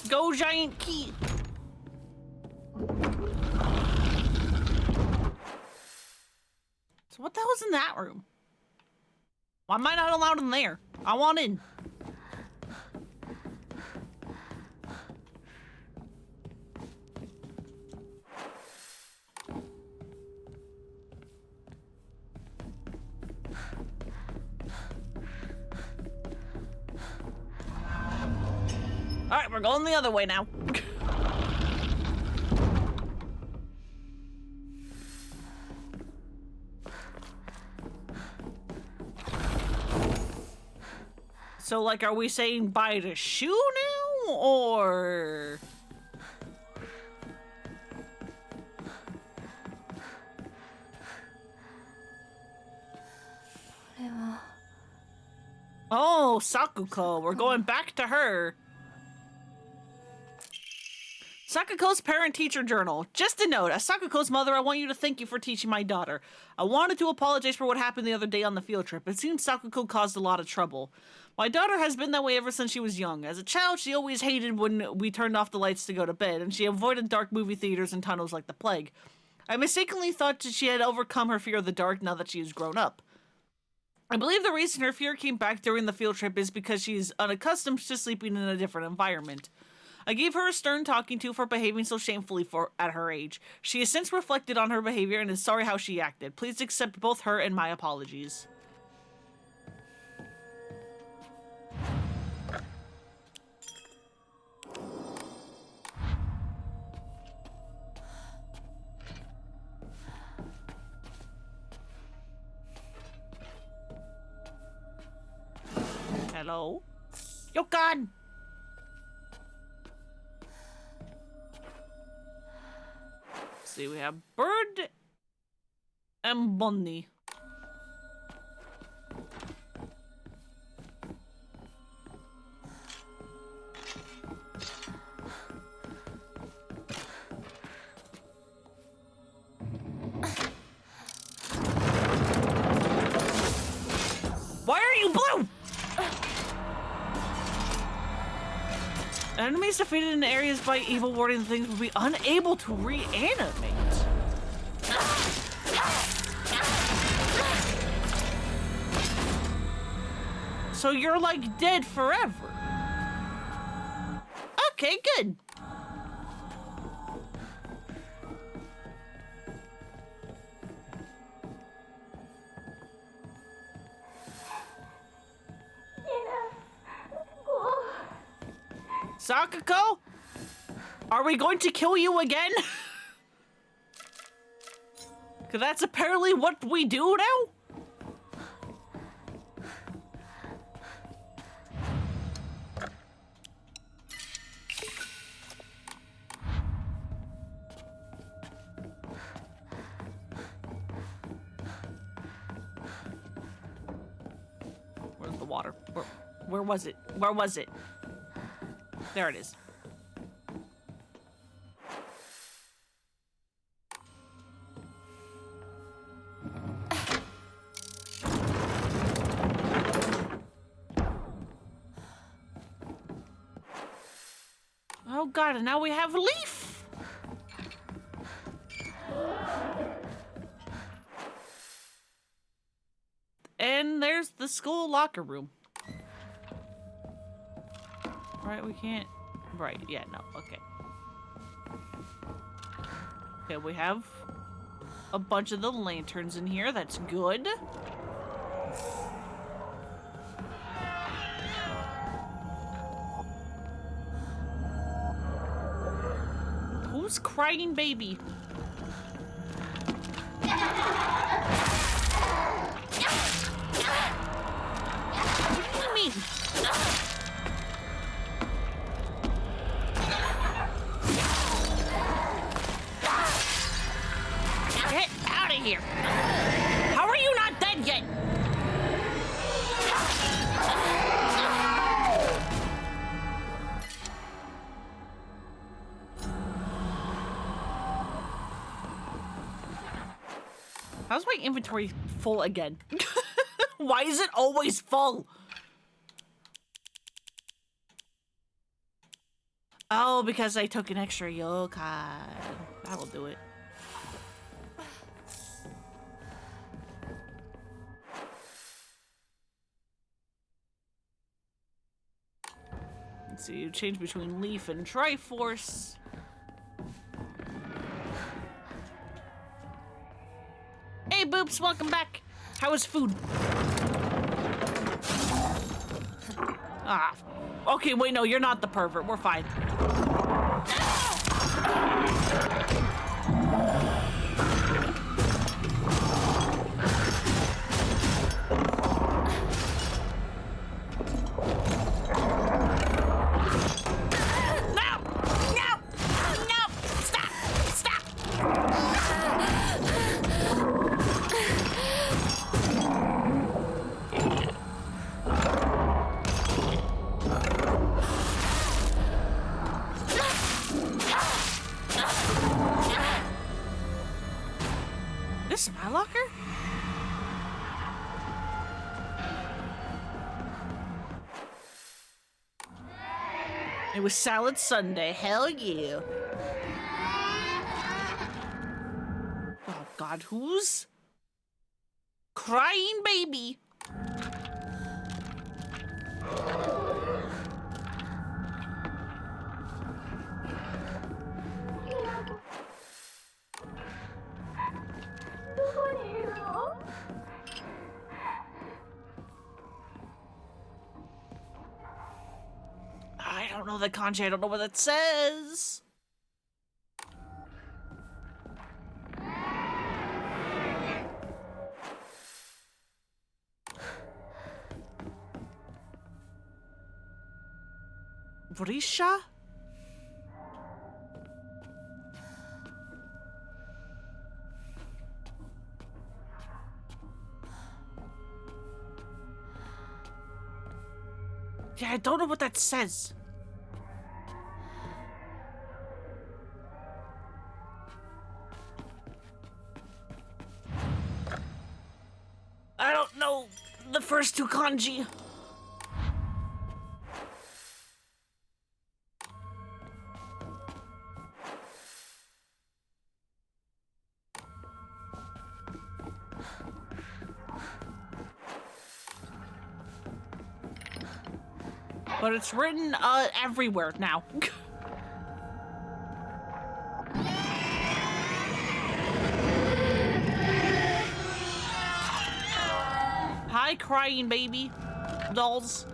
Go, giant key! So what the hell's in that room? Why am I not allowed in there? I want in. Alright, we're going the other way now. So, like, are we saying bye to Shu now, or...? Oh, Sakuko, we're going back to her. Sakuko's parent-teacher journal. Just a note, as Sakuko's mother, I want you to thank you for teaching my daughter. I wanted to apologize for what happened the other day on the field trip. It seems Sakuko caused a lot of trouble. My daughter has been that way ever since she was young. As a child, she always hated when we turned off the lights to go to bed, and she avoided dark movie theaters and tunnels like the plague. I mistakenly thought that she had overcome her fear of the dark now that she has grown up. I believe the reason her fear came back during the field trip is because she's unaccustomed to sleeping in a different environment. I gave her a stern talking to for behaving so shamefully at her age. She has since reflected on her behavior and is sorry how she acted. Please accept both her and my apologies. Hello? Yokan! See, we have Bird and Bunny. Why are you blue? Enemies defeated in areas by evil warding things will be unable to reanimate. So you're like dead forever. Okay, good. Sakuko? Are we going to kill you again? Cause that's apparently what we do now? Where's the water? Where was it? Where was it? There it is. Oh god, and now we have Leaf! And there's the school locker room. Right, we can't... Right, yeah, no, okay. Okay, we have a bunch of the lanterns in here. That's good. Who's crying baby? What do you mean? Get out of here! How are you not dead yet? How's my inventory full again? Why is it always full? Oh, because I took an extra yokai. That'll do it. Let's see, you change between Leaf and Triforce. Hey, Boops, welcome back. How was food? Ah. Okay, wait, no, you're not the pervert. We're fine. It was Salad Sunday. Hell yeah. Oh God, who's crying baby? I don't know the kanji. I don't know what that says. Brisha? Yeah, I don't know what that says. I don't know the first two kanji. But it's written everywhere now. Hi, crying baby dolls.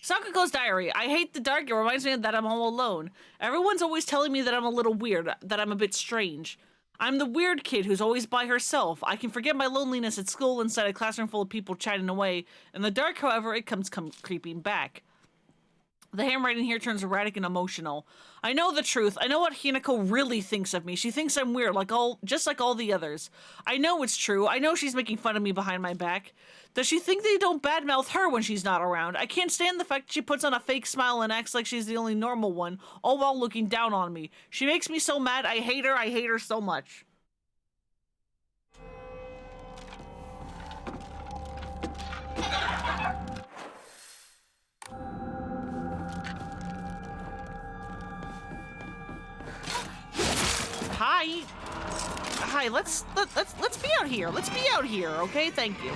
Sakuko's diary. I hate the dark. It reminds me that I'm all alone. Everyone's always telling me that I'm a little weird, that I'm a bit strange. I'm the weird kid who's always by herself. I can forget my loneliness at school inside a classroom full of people chatting away. In the dark, however, it comes creeping back. The handwriting here turns erratic and emotional. I know the truth. I know what Hinako really thinks of me. She thinks I'm weird, just like all the others. I know it's true. I know she's making fun of me behind my back. Does she think they don't badmouth her when she's not around? I can't stand the fact she puts on a fake smile and acts like she's the only normal one, all while looking down on me. She makes me so mad. I hate her. I hate her so much. Hi, let's be out here. Let's be out here, okay? Thank you.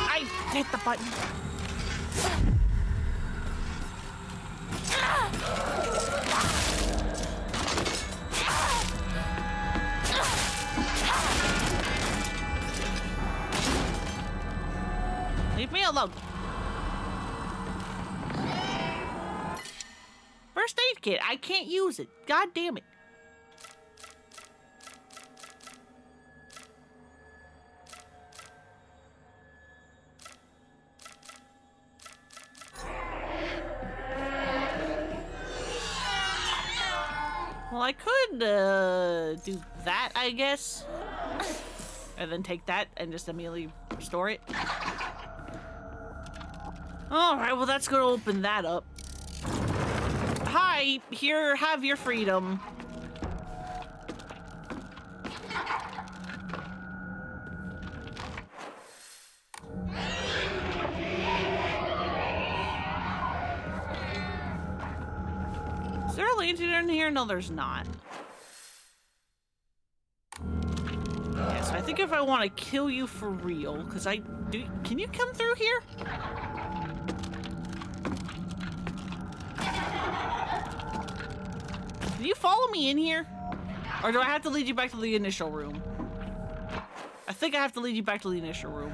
I hit the button. Leave me alone. First aid kit. I can't use it. God damn it. Well, I could do that, I guess. And then take that and just immediately restore it. Alright, well that's gonna open that up. Hi, here, have your freedom. Is there a lantern in here? No, there's not. Yeah, so I think if I want to kill you for real, because can you come through here? Can you follow me in here? Or do I have to lead you back to the initial room? I think I have to lead you back to the initial room.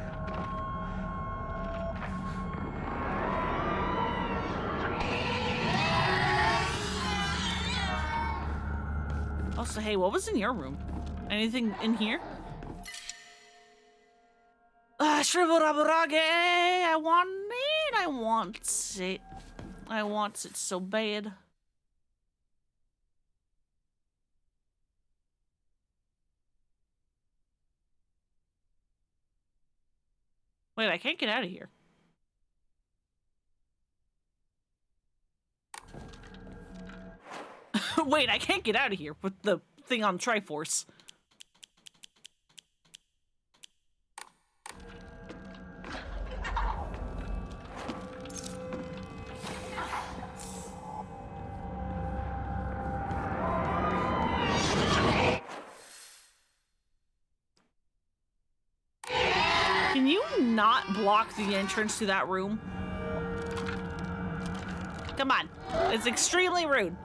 Also, hey, what was in your room? Anything in here? Shrivelraburage! I want it! I want it. I want it so bad. Wait, I can't get out of here. Wait, I can't get out of here with the thing on Triforce. Can you not block the entrance to that room? Come on. It's extremely rude.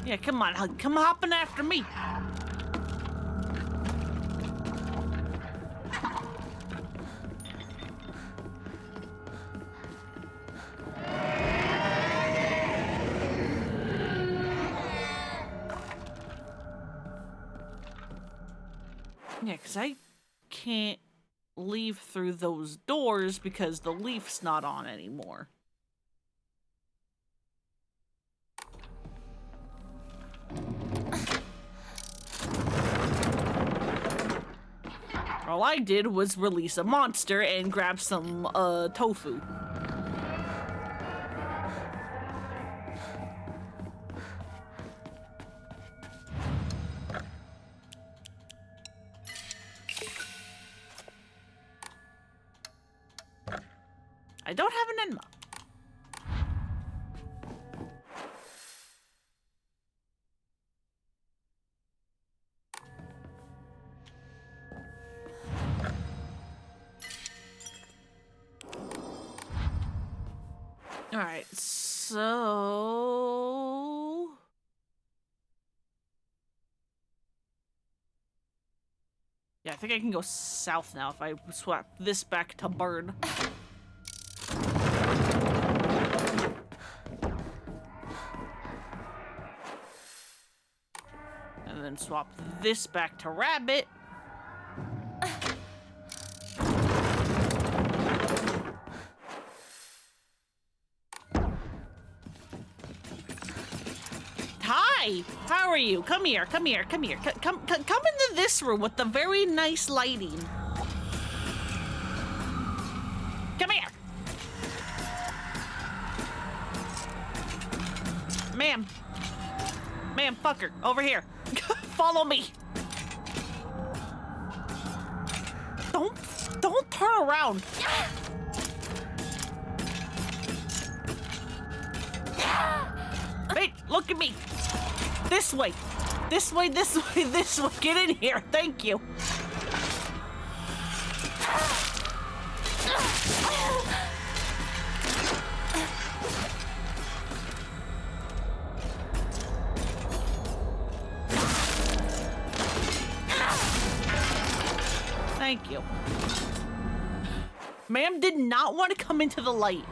Yeah, come on. Come hopping after me. Yeah, because I can't leave through those doors because the leaf's not on anymore. All I did was release a monster and grab some tofu. I don't have an enema. All right, so yeah, I think I can go south now if I swap this back to bird. And then swap this back to rabbit. Hi, how are you? Come here, come here, come here. Come into this room with the very nice lighting. Come here. Ma'am. Ma'am, fucker, over here. Follow me. Don't turn around. Wait, look at me. This way. This way, this way, this way. Get in here. Thank you. Thank you. Ma'am did not want to come into the light.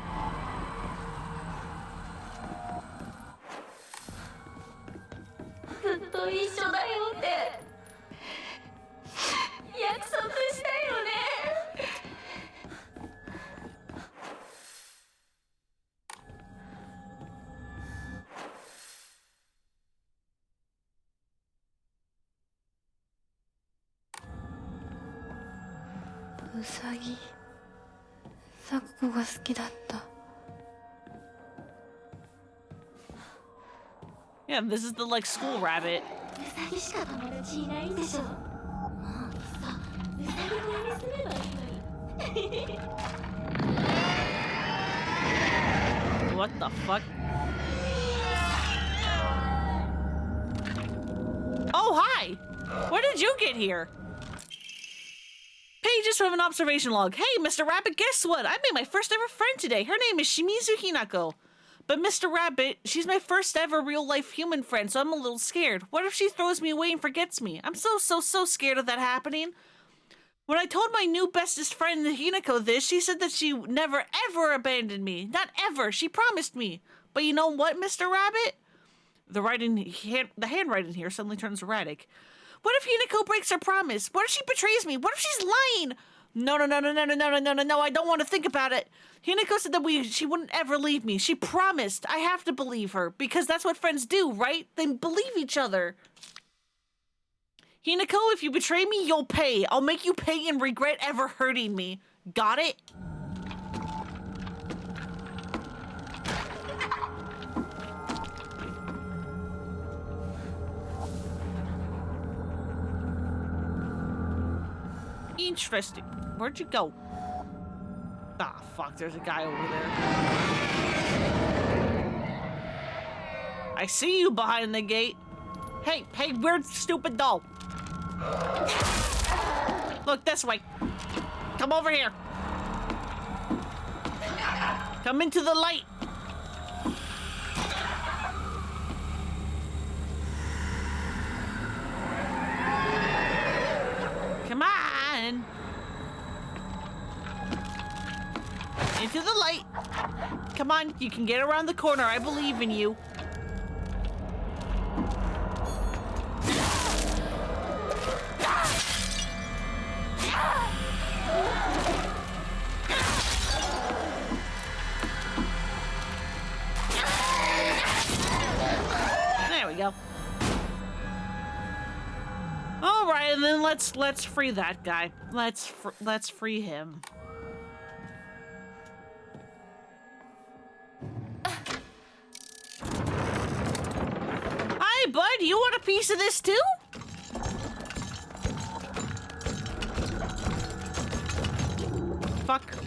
Yeah, this is the like school rabbit. What the fuck? Oh, hi! Where did you get here? Pages from an observation log. Hey, Mr. Rabbit, guess what? I made my first ever friend today. Her name is Shimizu Hinako. But Mr. Rabbit, she's my first ever real-life human friend, so I'm a little scared. What if she throws me away and forgets me? I'm so scared of that happening. When I told my new bestest friend Hinako this, she said that she never ever abandoned me. Not ever. She promised me. But you know what, Mr. Rabbit? The handwriting here suddenly turns erratic. What if Hinako breaks her promise? What if she betrays me? What if she's lying? No, I don't want to think about it. Hinako said that she wouldn't ever leave me. She promised. I have to believe her, because that's what friends do, right? They believe each other. Hinako, if you betray me, you'll pay. I'll make you pay and regret ever hurting me. Got it? Interesting. Where'd you go? Ah, fuck, there's a guy over there. I see you behind the gate. Hey, weird, stupid doll. Look, this way. Come over here. Come into the light. Come on. Into the light. Come on, you can get around the corner. I believe in you. There we go. All right, and then let's free that guy. Let's free him. Hi, bud. You want a piece of this too? Fucker.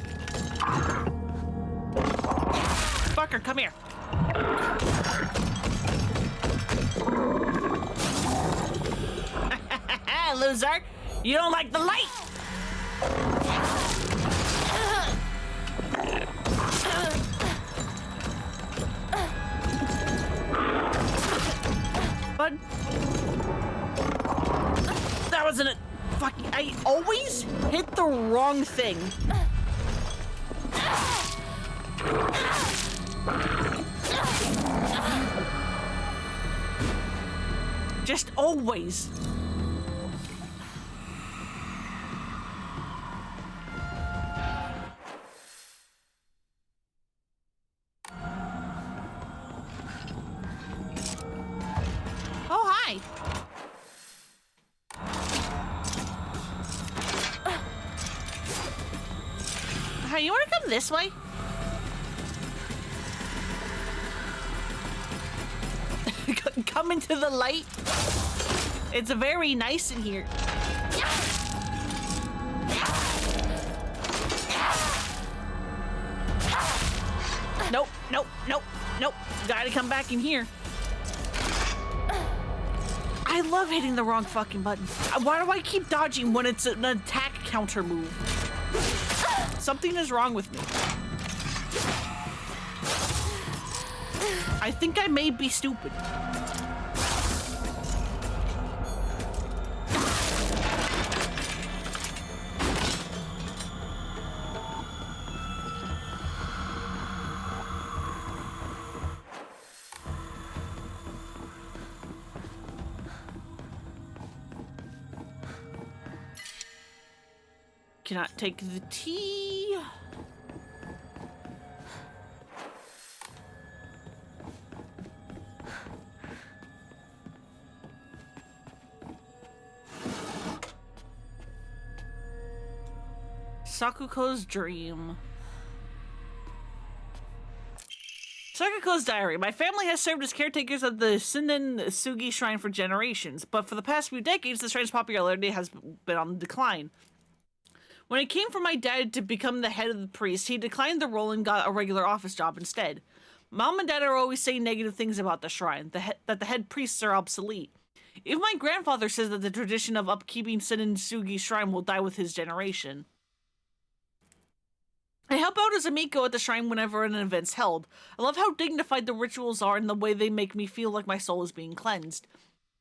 Fucker, come here. Loser. You don't like the light. Bud. That wasn't it. Fucking. I always hit the wrong thing. Just always. Oh, hi. Hi, you want to come this way? Come into the light. It's very nice in here. Nope, nope, nope, nope. Gotta come back in here. I love hitting the wrong fucking button. Why do I keep dodging when it's an attack counter move? Something is wrong with me. I think I may be stupid. Cannot take the tea. Sakuko's dream. Sakuko's diary. My family has served as caretakers of the Sinden Sugi Shrine for generations, but for the past few decades, the shrine's popularity has been on the decline. When it came for my dad to become the head of the priest, he declined the role and got a regular office job instead. Mom and Dad are always saying negative things about the shrine, that the head priests are obsolete. Even my grandfather says that the tradition of upkeeping Sinden Sugi Shrine will die with his generation. I help out as a Miko at the shrine whenever an event's held. I love how dignified the rituals are and the way they make me feel like my soul is being cleansed.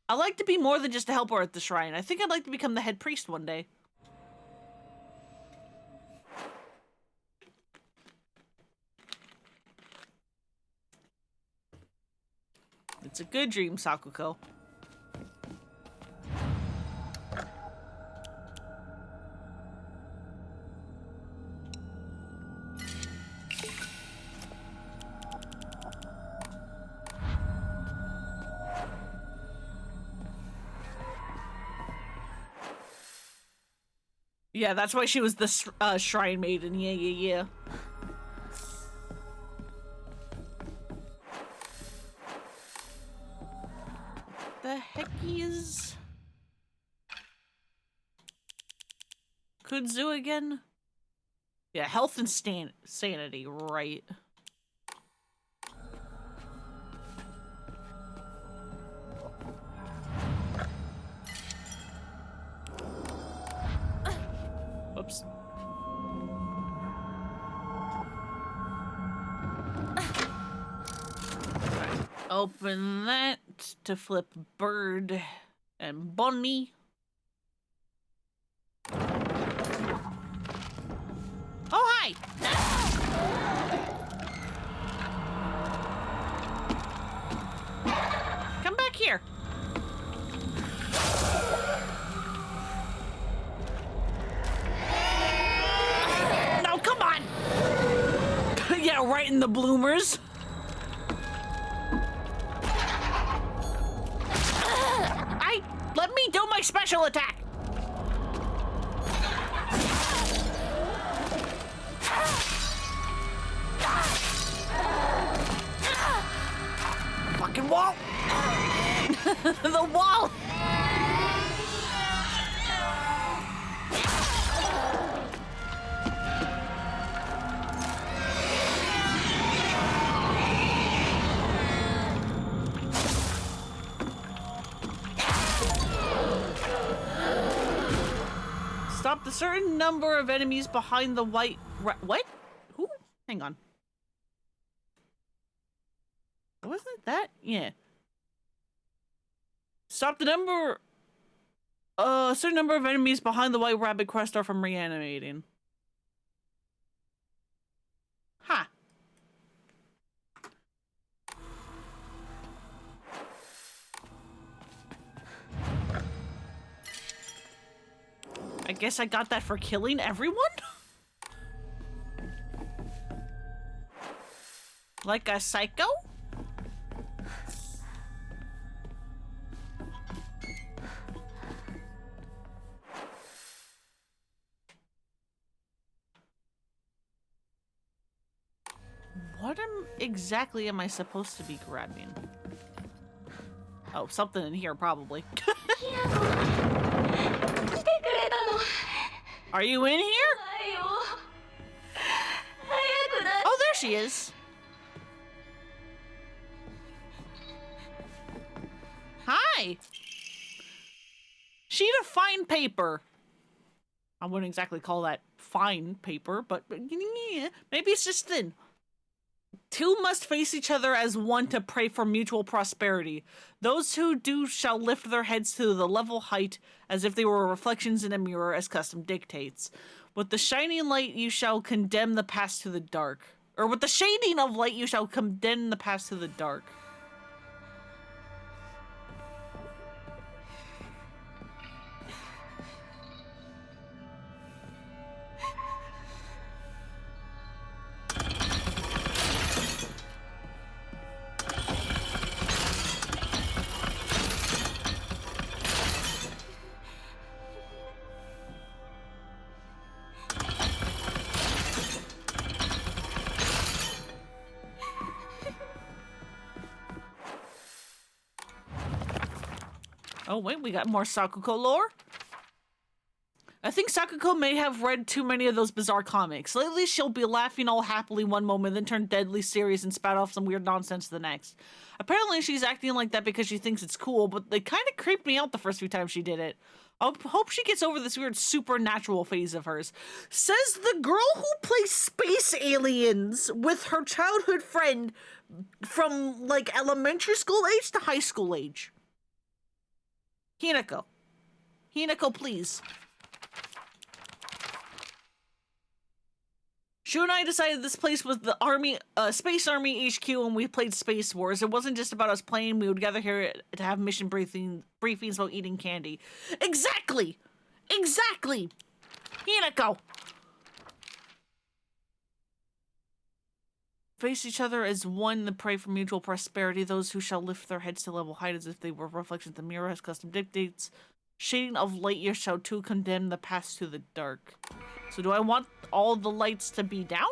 I like to be more than just a helper at the shrine. I think I'd like to become the head priest one day. It's a good dream, Sakuko. Yeah, that's why she was the shrine maiden. Yeah. The heck is Kudzu again? Yeah, health and sanity, right? Whoops. Open that to flip Bird and Bunny. Oh, hi! Come back here. No, come on! Yeah, right in the bloomers. Let me do my special attack! Fucking wall! The wall! Stop the certain number of enemies behind the white what? Who? Hang on. Wasn't that? Yeah. Stop the number... a certain number of enemies behind the white rabbit crest are from reanimating. Ha. I guess I got that for killing everyone? Like a psycho? What exactly am I supposed to be grabbing? Oh, something in here, probably. Are you in here? Oh, there she is. Hi. Sheet of fine paper. I wouldn't exactly call that fine paper, but yeah, maybe it's just thin. Two must face each other as one to pray for mutual prosperity. Those who do shall lift their heads to the level height as if they were reflections in a mirror as custom dictates. With the shining light you shall condemn the past to the dark. Or with the shading of light you shall condemn the past to the dark. Oh wait, we got more Sakuko lore? I think Sakuko may have read too many of those bizarre comics. Lately, she'll be laughing all happily one moment, then turn deadly serious and spat off some weird nonsense the next. Apparently, she's acting like that because she thinks it's cool, but they kind of creeped me out the first few times she did it. I hope she gets over this weird supernatural phase of hers. Says the girl who plays space aliens with her childhood friend from, like, elementary school age to high school age. Hinako. Hinako, please. Shu and I decided this place was the army, Space Army HQ when we played Space Wars. It wasn't just about us playing. We would gather here to have mission briefings about eating candy. Exactly! Exactly! Hinako! Face each other as one to pray for mutual prosperity. Those who shall lift their heads to level height as if they were reflections of the mirror as custom dictates. Shading of light years shall too condemn the past to the dark. So do I want all the lights to be down?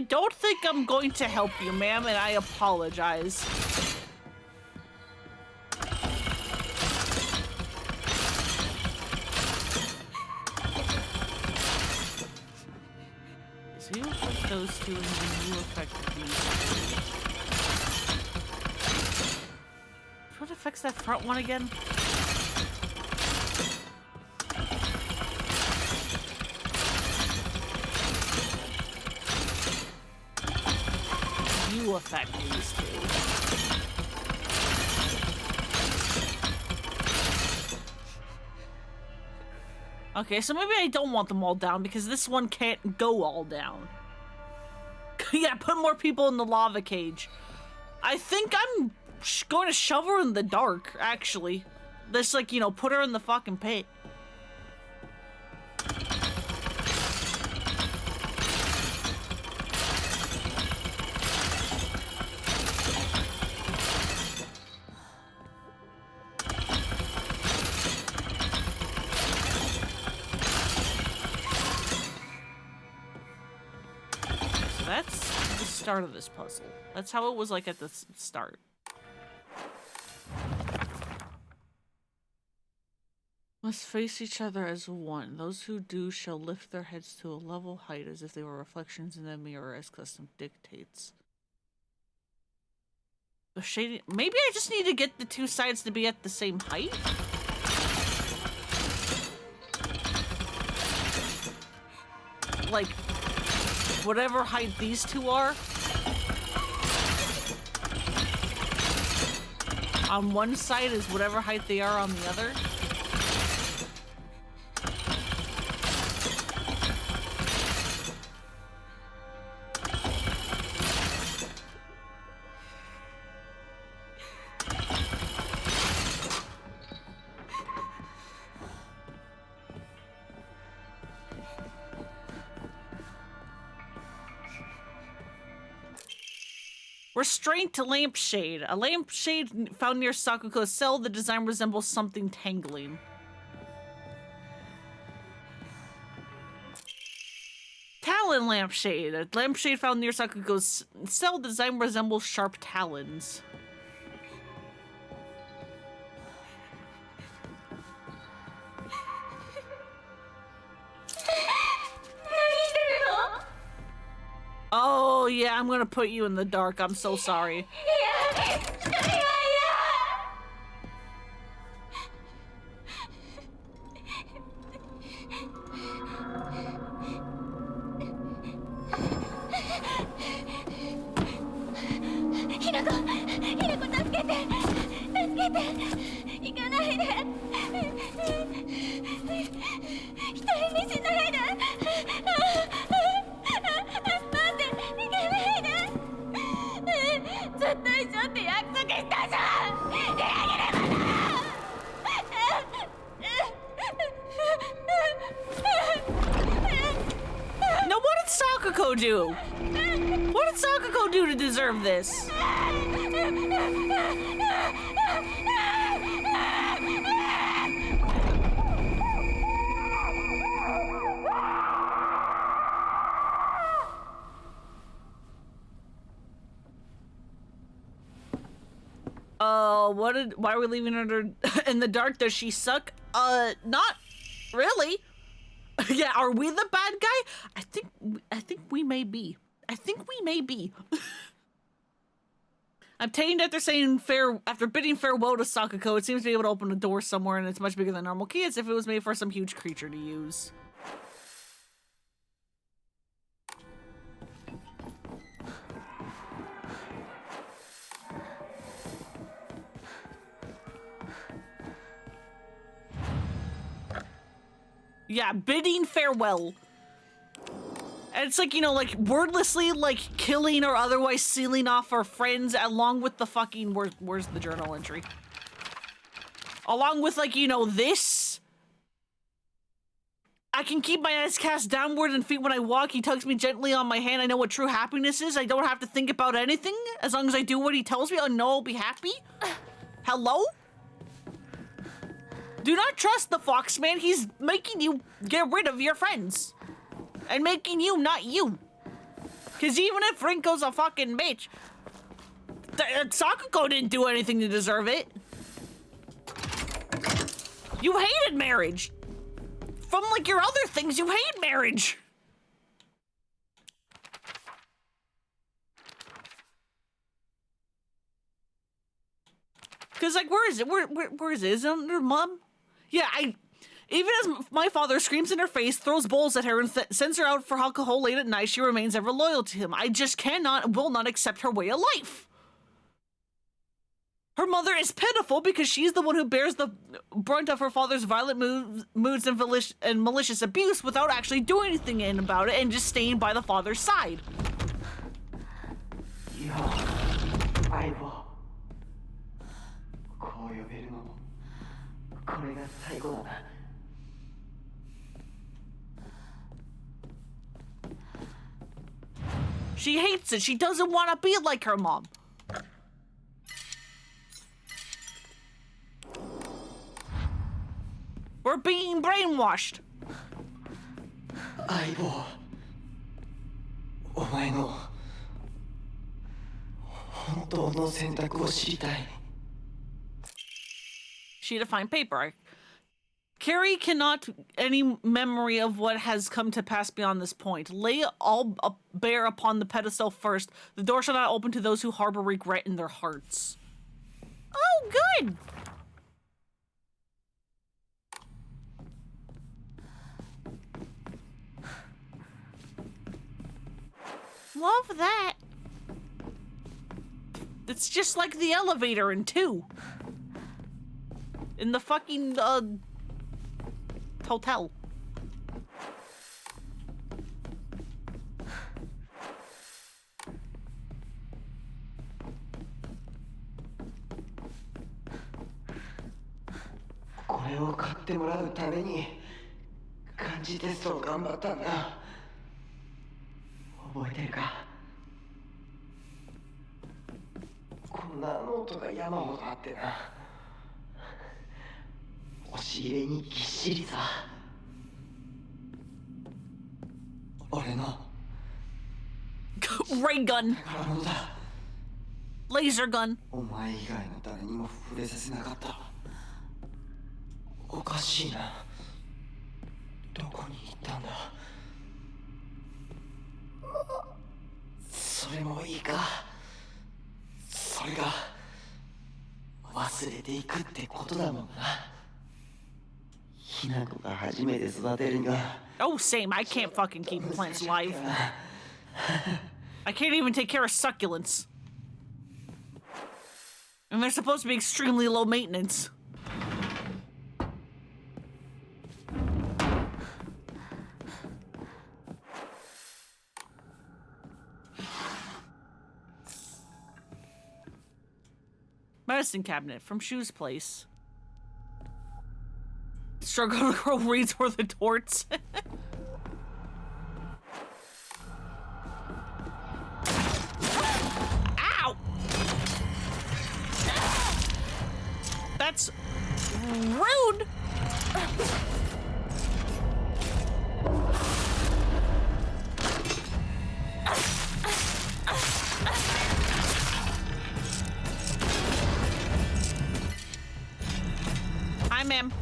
don't think I'm going to help you, ma'am, and I apologize. So you affect those two, and then you affect these two. What affects that front one again? You affect these two. Okay, so maybe I don't want them all down because this one can't go all down. Yeah, put more people in the lava cage. I think I'm going to shove her in the dark, actually. Just like, you know, put her in the fucking pit. That's the start of this puzzle. That's how it was like at the start. Must face each other as one. Those who do shall lift their heads to a level height as if they were reflections in a mirror as custom dictates. The shading. Maybe I just need to get the two sides to be at the same height? Like, whatever height these two are. On one side is whatever height they are on the other. Restraint to lampshade. A lampshade found near Sakuko's cell. The design resembles something tangling. Talon lampshade. A lampshade found near Sakuko's cell. The design resembles sharp talons. Oh, yeah, I'm gonna put you in the dark. I'm so sorry. No, what did Sakuko do? What did Sakuko do to deserve this? Why are we leaving her in the dark? Does she suck? Not really. Yeah, are we the bad guy? I think we may be. Obtained after bidding farewell to Sakuko, it seems to be able to open a door somewhere, and it's much bigger than normal key, as if it was made for some huge creature to use. Yeah, bidding farewell. And it's like, you know, like wordlessly, like killing or otherwise sealing off our friends along with the fucking, where's the journal entry? Along with, like, you know, this. I can keep my eyes cast downward and feet when I walk. He tugs me gently on my hand. I know what true happiness is. I don't have to think about anything. As long as I do what he tells me, I know I'll be happy. Hello? Do not trust the fox man. He's making you get rid of your friends. And making you not you. Because even if Rinko's a fucking bitch, Sakuko didn't do anything to deserve it. You hated marriage. From like your other things, you hate marriage. Cause like, where is it? Where is it? Is it under mom? Yeah, even as my father screams in her face, throws bowls at her, and sends her out for alcohol late at night, she remains ever loyal to him. I just cannot and will not accept her way of life. Her mother is pitiful because she's the one who bears the brunt of her father's violent moods and malicious abuse without actually doing anything about it and just staying by the father's side. いや、相棒。こう呼べるのも、これが最後だな。She hates it. She doesn't want to be like her mom. We're being brainwashed. 相棒、お前の本当の選択を知りたい。She defined paper. Carrie cannot any memory of what has come to pass beyond this point. Lay all bare upon the pedestal first. The door shall not open to those who harbor regret in their hearts. Oh, good. Love that. It's just like the elevator in 2. In the fucking, hotel.これを買ってもらうために漢字テストを頑張ったんだ。覚えてるか？こんなノートが山ほどあってな。押し入れにぎっしりさ。俺の Ray gun. 宝物だ。 Laser gun. お前以外の誰にも触れさせなかった。おかしいな。どこに行ったんだ。それもいいか。それが忘れていくってことだもんな。ひな子が初めて育てるには。Oh, same. I can't fucking keep plants alive. I can't even take care of succulents. And they're supposed to be extremely low maintenance. Medicine cabinet from Shu's place. Struggle to grow reeds for the torts. Ow! That's rude. Hi, ma'am.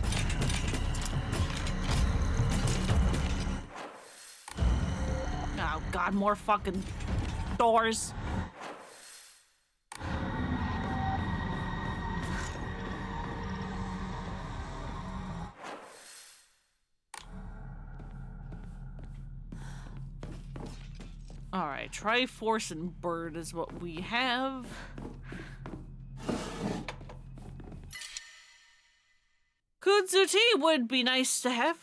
Oh, God, more fucking doors. All right, Triforce and Bird is what we have. Kudzu tea would be nice to have.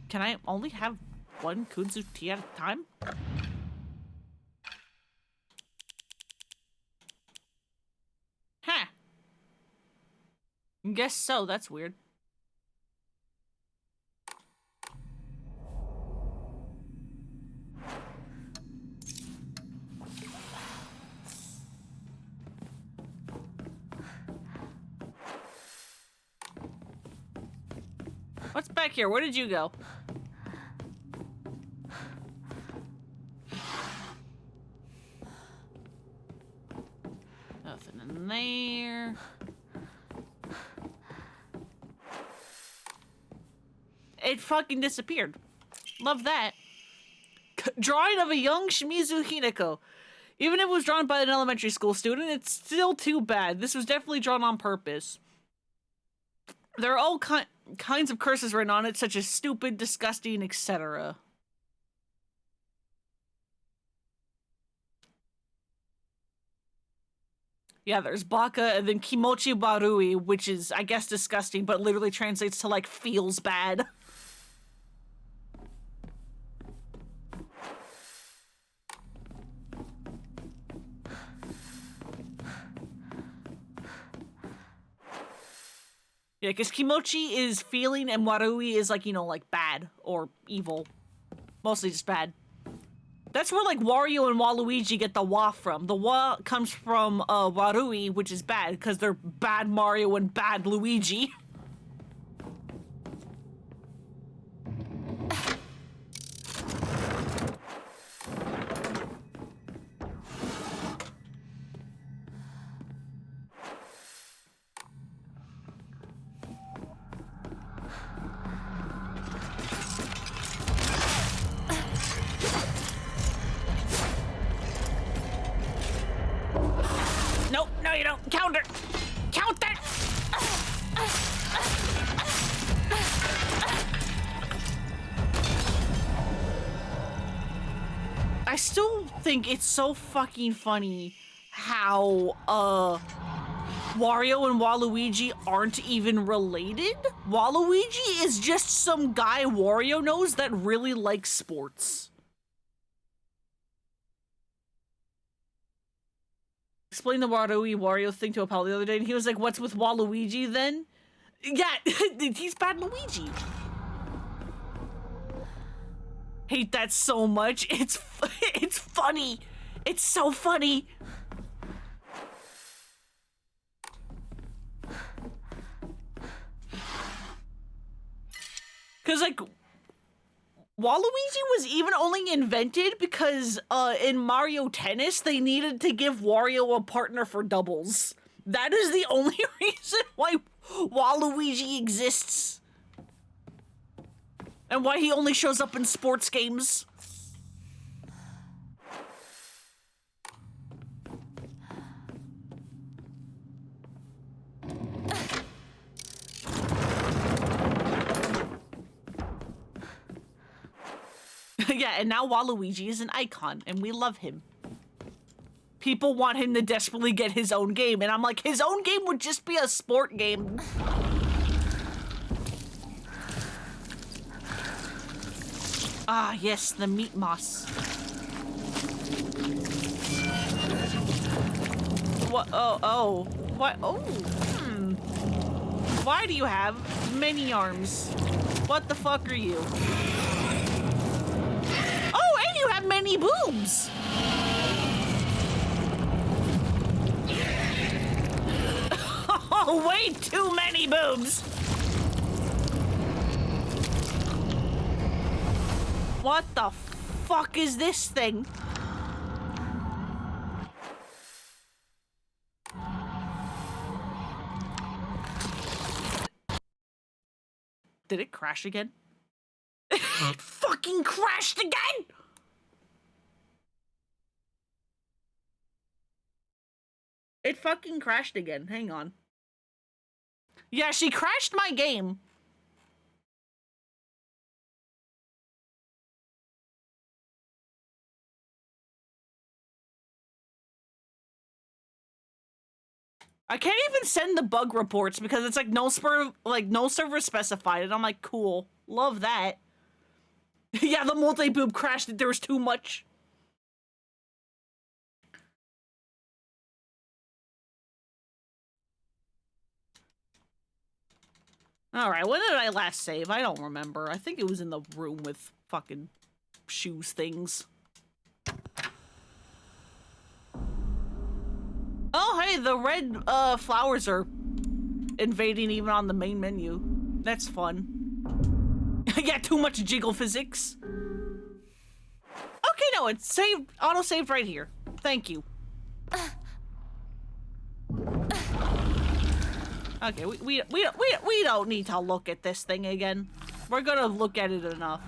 Can I only have one kudzu tea at a time? Huh. Guess so, that's weird. What's back here? Where did you go? in there. It fucking disappeared. Love that. Drawing of a young Shimizu Hinako. Even if it was drawn by an elementary school student, it's still too bad. This was definitely drawn on purpose. There are all kinds of curses written on it, such as stupid, disgusting, etc. Yeah, there's Baka, and then Kimochi Barui, which is, I guess, disgusting, but literally translates to, like, feels bad. Yeah, because Kimochi is feeling and Warui is like, you know, like bad or evil. Mostly just bad. That's where like Wario and Waluigi get the Wa from. The Wa comes from Warui, which is bad because they're bad Mario and bad Luigi. Nope, no you don't. Counter! Counter! I still think it's so fucking funny how, Wario and Waluigi aren't even related. Waluigi is just some guy Wario knows that really likes sports. Explained the Wario thing to a pal the other day, and he was like, what's with Waluigi then? Yeah, he's bad Luigi. Hate that so much. It's funny. It's so funny. Cause like Waluigi was even only invented because in Mario Tennis they needed to give Wario a partner for doubles. That is the only reason why Waluigi exists. And why he only shows up in sports games. Yeah, and now Waluigi is an icon, and we love him. People want him to desperately get his own game, and I'm like, his own game would just be a sport game. Ah, yes, the meat moss. What? Oh. What? Oh, Why do you have many arms? What the fuck are you? Oh, and you have many boobs! Oh, way too many boobs! What the fuck is this thing? Did it crash again? It fucking crashed again! It fucking crashed again. Hang on. Yeah, she crashed my game. I can't even send the bug reports because it's like no server specified, and I'm like, cool, love that. Yeah, the multi-boob crashed. There was too much. All right, when did I last save? I don't remember. I think it was in the room with fucking shoes things. Oh, hey, the red flowers are invading even on the main menu. That's fun. Yeah, too much jiggle physics. Okay, no, it's saved, auto-saved right here. Thank you. Okay, we don't need to look at this thing again. We're gonna look at it enough.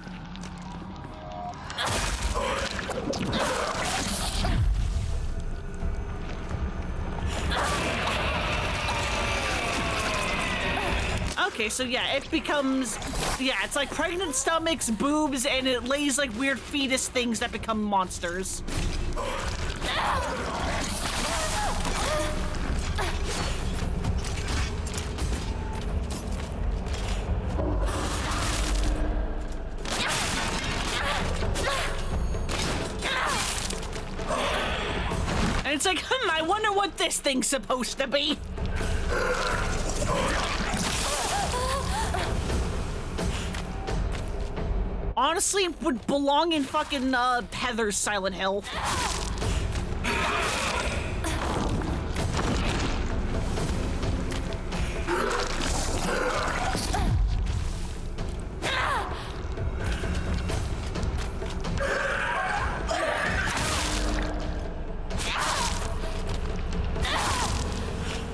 Okay, so yeah, it becomes, yeah, it's like pregnant stomachs, boobs, and it lays like weird fetus things that become monsters. And it's like, I wonder what this thing's supposed to be. Honestly, would belong in fucking Heather's Silent Hill.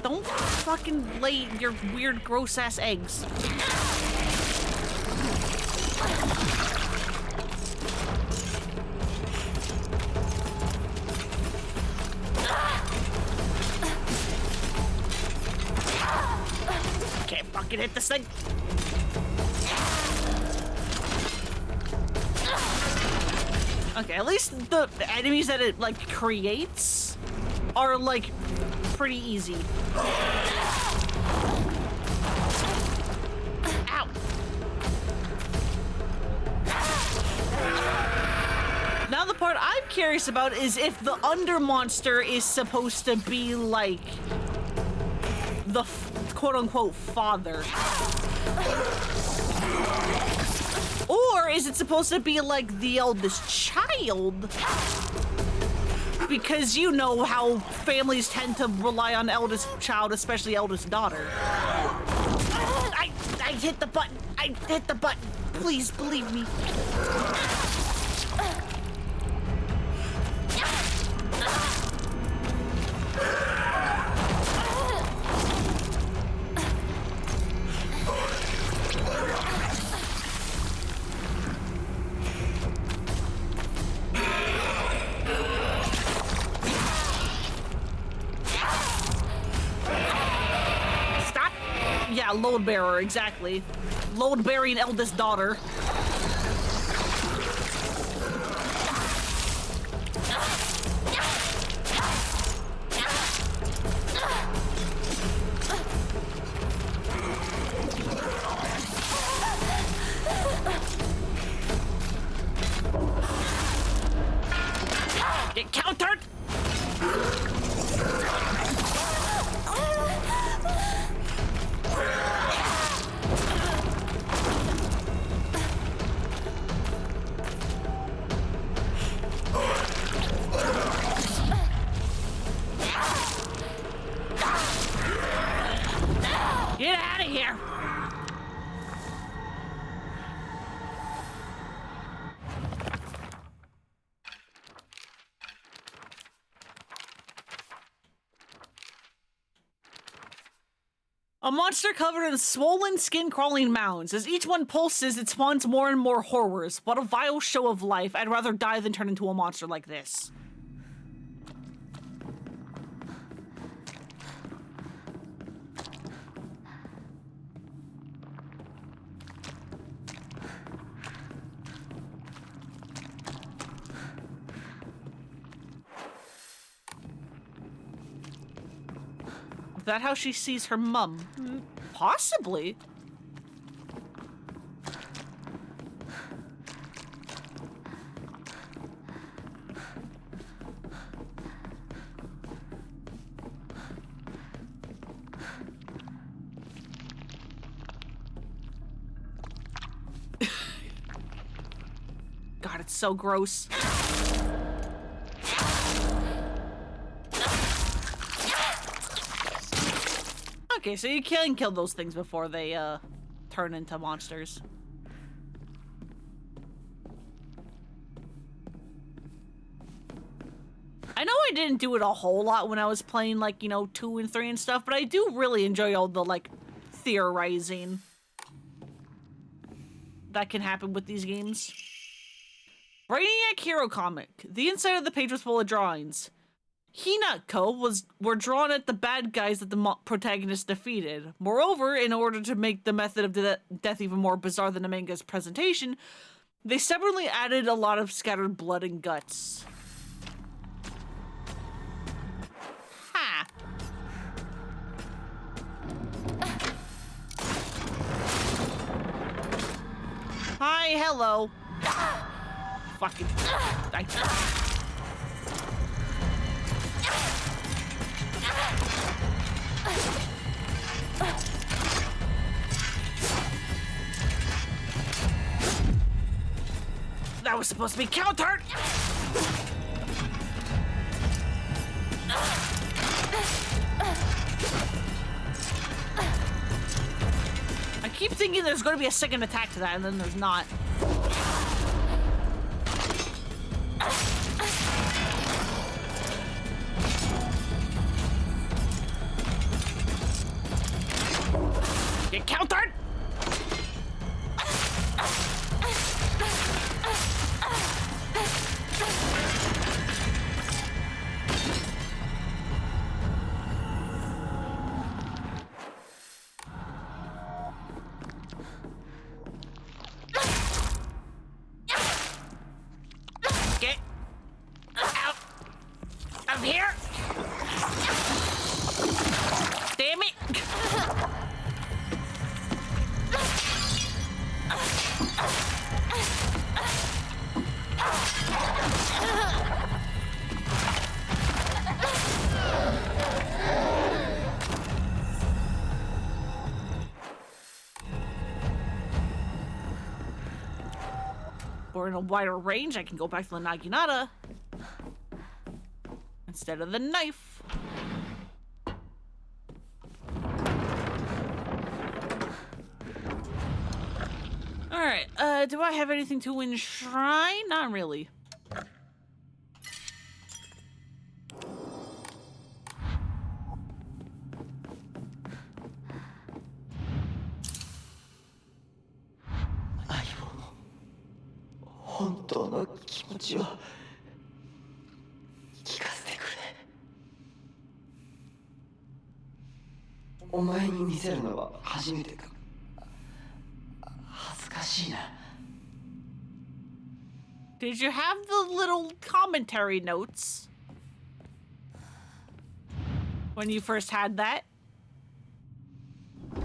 Don't fucking lay your weird, gross-ass eggs. Can't fucking hit this thing. Okay, at least the enemies that it, like, creates are, like, pretty easy. Ow. Now the part I'm curious about is if the under monster is supposed to be, like, the quote-unquote father. Or is it supposed to be like the eldest child? Because you know how families tend to rely on eldest child, especially eldest daughter. I hit the button. I hit the button. Please believe me. Yeah, load bearer, exactly. Load bearing eldest daughter. Get countered! Get out of here! A monster covered in swollen, skin-crawling mounds. As each one pulses, it spawns more and more horrors. What a vile show of life. I'd rather die than turn into a monster like this. Is that how she sees her mum? Possibly. God, it's so gross. Okay, so you can kill those things before they turn into monsters. I know I didn't do it a whole lot when I was playing, like, 2 and 3 and stuff, but I do really enjoy all the, like, theorizing that can happen with these games. Brainiac Hero Comic. The inside of the page was full of drawings. Hinako were drawn at the bad guys that the protagonist defeated. Moreover, in order to make the method of death even more bizarre than the manga's presentation, they separately added a lot of scattered blood and guts. Ha! Hi, hello. Fucking. That was supposed to be countered! I keep thinking there's going to be a second attack to that, and then there's not. Get countered! Get out of here! Damn it! Or in a wider range, I can go back to the Naginata instead of the knife. Alright, do I have anything to enshrine? Not really.相棒の本当の気持ちを聞かせてくれ。お前に見せるのは初めてか。恥ずかしいな。Did you have the little commentary notes when you first had that?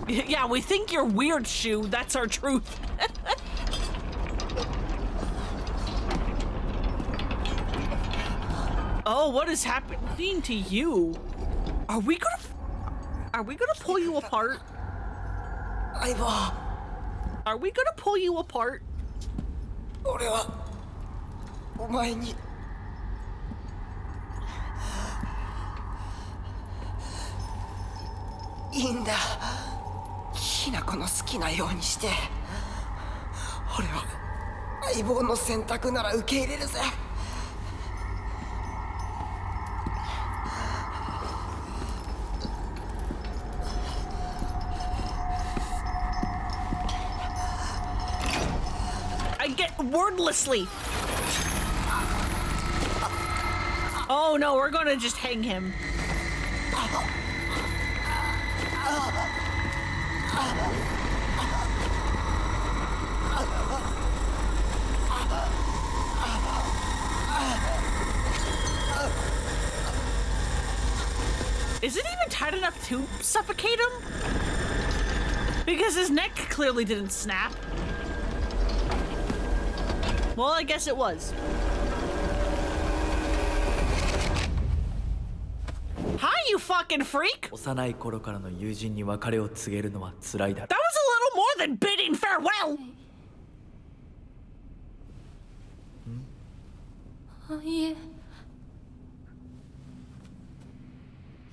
Yeah, we think you're weird, Shu. That's our truth. Oh, what is happening to you? Are we gonna pull you apart? 相棒、 Are we gonna pull you apart? 俺はお前にいいんだ。ひな子の好きなようにして。俺は相棒の選択なら受け入れるぜ。I get wordlessly. Oh no, we're gonna just hang him. Is it even tight enough to suffocate him? Because his neck clearly didn't snap. Well, I guess it was. Hi, you fucking freak! 幼い頃からの友人に別れを告げるのは辛いだろ That was a little more than bidding farewell! あ、いえ、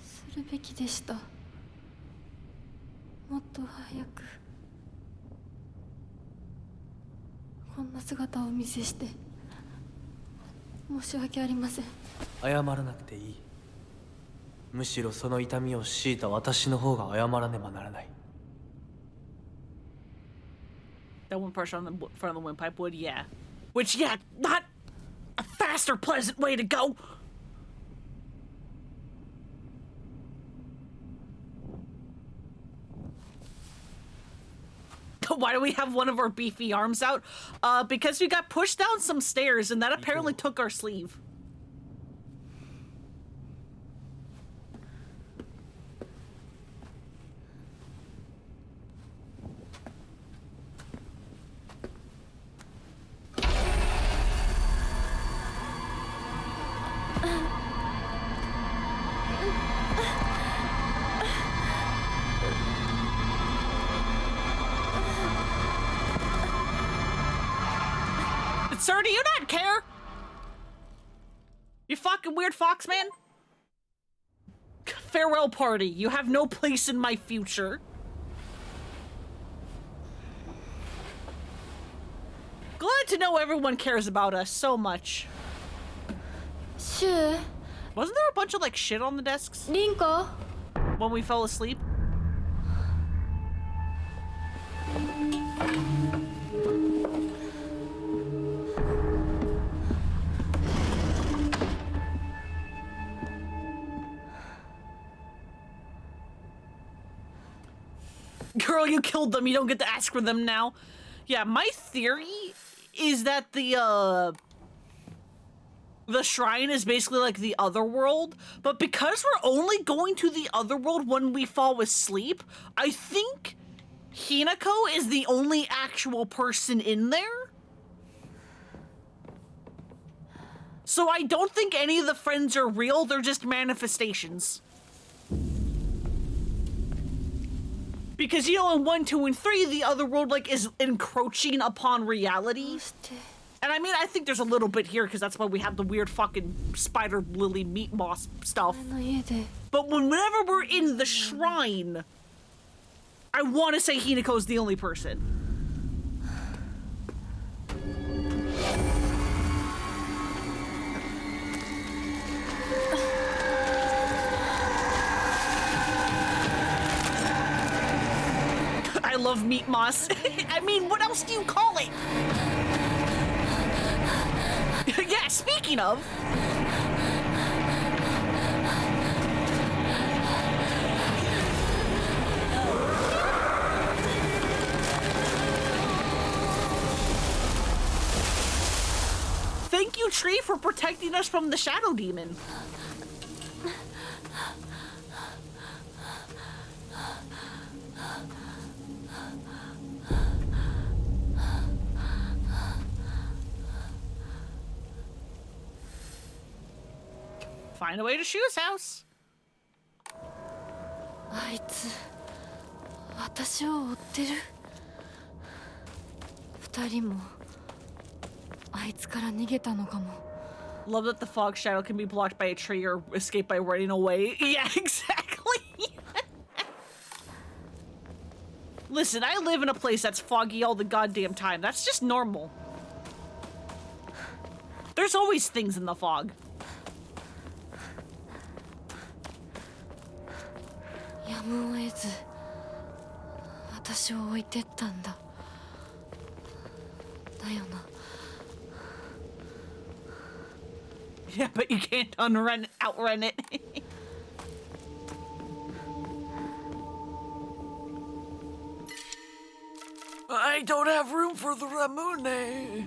するべきでした。もっと早くこんな姿をお見せして申し訳ありません。謝らなくていい。むしろその痛みを強いた私の方が謝らねばならない。 That one person on the front of the windpipe would, yeah. Which, yeah, not a fast or pleasant way to go. Why do we have one of our beefy arms out? Because we got pushed down some stairs and that apparently took our sleeve. Sir, do you not care? You fucking weird fox man? Farewell party. You have no place in my future. Glad to know everyone cares about us so much. シュウ、 Wasn't there a bunch of like shit on the desks リンコ、 when we fell asleep? Girl, you killed them. You don't get to ask for them now. Yeah, my theory is that the shrine is basically like the other world, but because we're only going to the other world when we fall asleep, I think Hinako is the only actual person in there. So I don't think any of the friends are real, they're just manifestations. Because, you know, in 1, 2, and 3, the other world, like, is encroaching upon reality. どうして。 And I mean, I think there's a little bit here, because that's why we have the weird fucking spider lily meat moss stuff. 俺の家で But whenever we're in the shrine, I want to say Hinako's the only person. I love meat moss. I mean, what else do you call it? Yeah, speaking of. Thank you, Tree, for protecting us from the Shadow Demon. Find a way to Shu's house. あいつ私を追ってる。二人もあいつから逃げたのかも。 Love that the fog shadow can be blocked by a tree or escaped by running away. Yeah, exactly. Listen, I live in a place that's foggy all the goddamn time. That's just normal. There's always things in the fog. やむを得ず私を置いてったんだ。だよな。 Yeah, but you can't outrun it. I don't have room for the Ramune.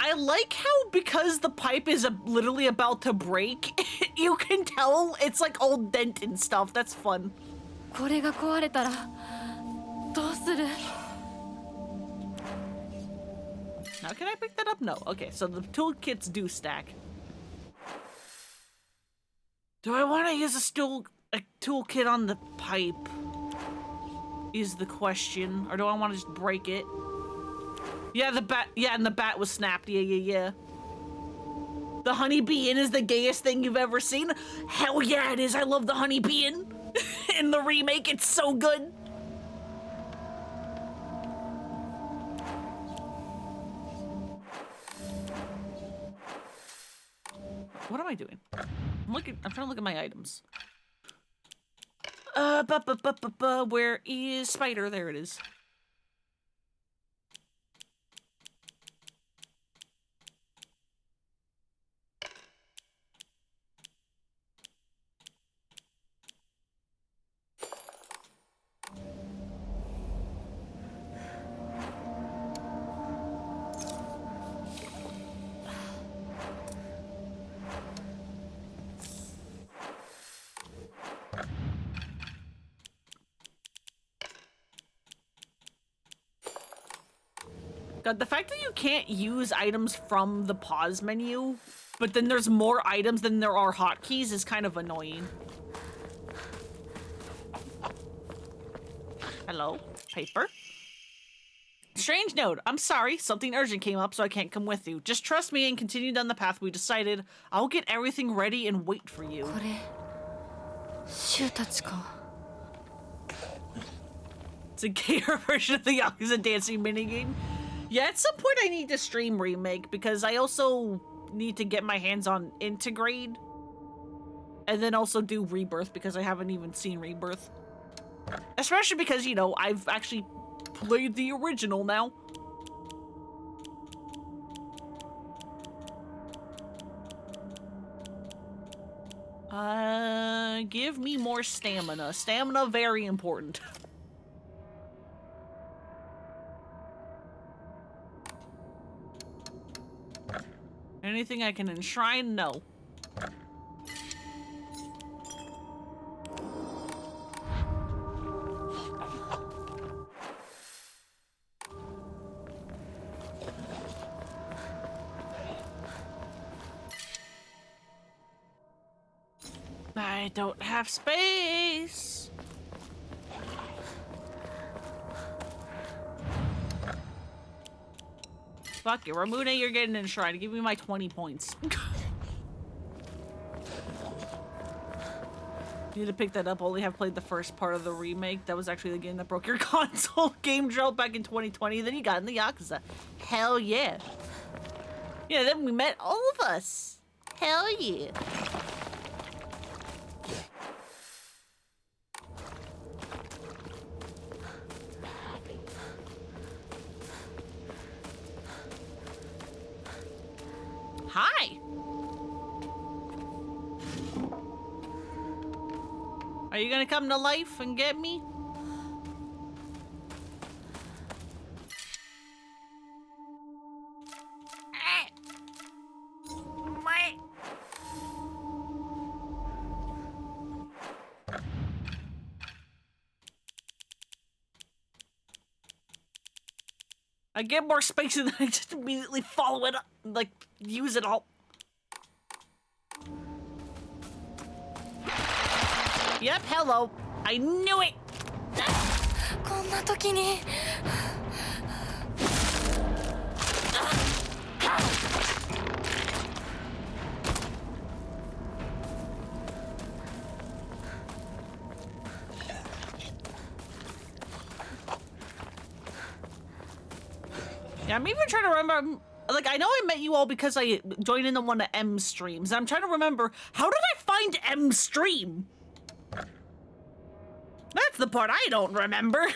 I like how, because the pipe is literally about to break, you can tell it's like all dent and stuff. That's fun. これが壊れたらどうする？ Now, can I pick that up? No. Okay, so the toolkits do stack. Do I want to use a toolkit on the pipe? Is the question. Or do I want to just break it? Yeah, the bat. Yeah, and the bat was snapped. Yeah. The honeybee inn is the gayest thing you've ever seen. Hell yeah, it is. I love the honeybee inn. In the remake, it's so good. What am I doing? I'm trying to look at my items. Where is Spider? There it is. God, the fact that you can't use items from the pause menu, but then there's more items than there are hotkeys is kind of annoying. Hello? Paper? Strange note. I'm sorry. Something urgent came up, so I can't come with you. Just trust me and continue down the path we decided. I'll get everything ready and wait for you. これシュウたちか。 It's a gayer version of the Yakuza dancing minigame. Yeah, at some point I need to stream Remake because I also need to get my hands on Integrate. And then also do Rebirth because I haven't even seen Rebirth. Especially because, you know, I've actually played the original now. Give me more stamina. Stamina, very important. Anything I can enshrine? No. I don't have space. Fuck it, Ramune, you're getting enshrined. Give me my 20 points. Need to pick that up. Only have played the first part of the remake. That was actually the game that broke your console. Game drop back in 2020. Then you got in the Yakuza. Hell yeah. Yeah, then we met all of us. Hell yeah. Hi. Are you gonna come to life and get me? I get more space and then I just immediately follow it up, like, use it all. Yep, hello. I knew it! こんな時に Yeah, I'm even trying to remember, like, I know I met you all because I joined in on one of M's streams. I'm trying to remember, how did I find M's stream? That's the part I don't remember.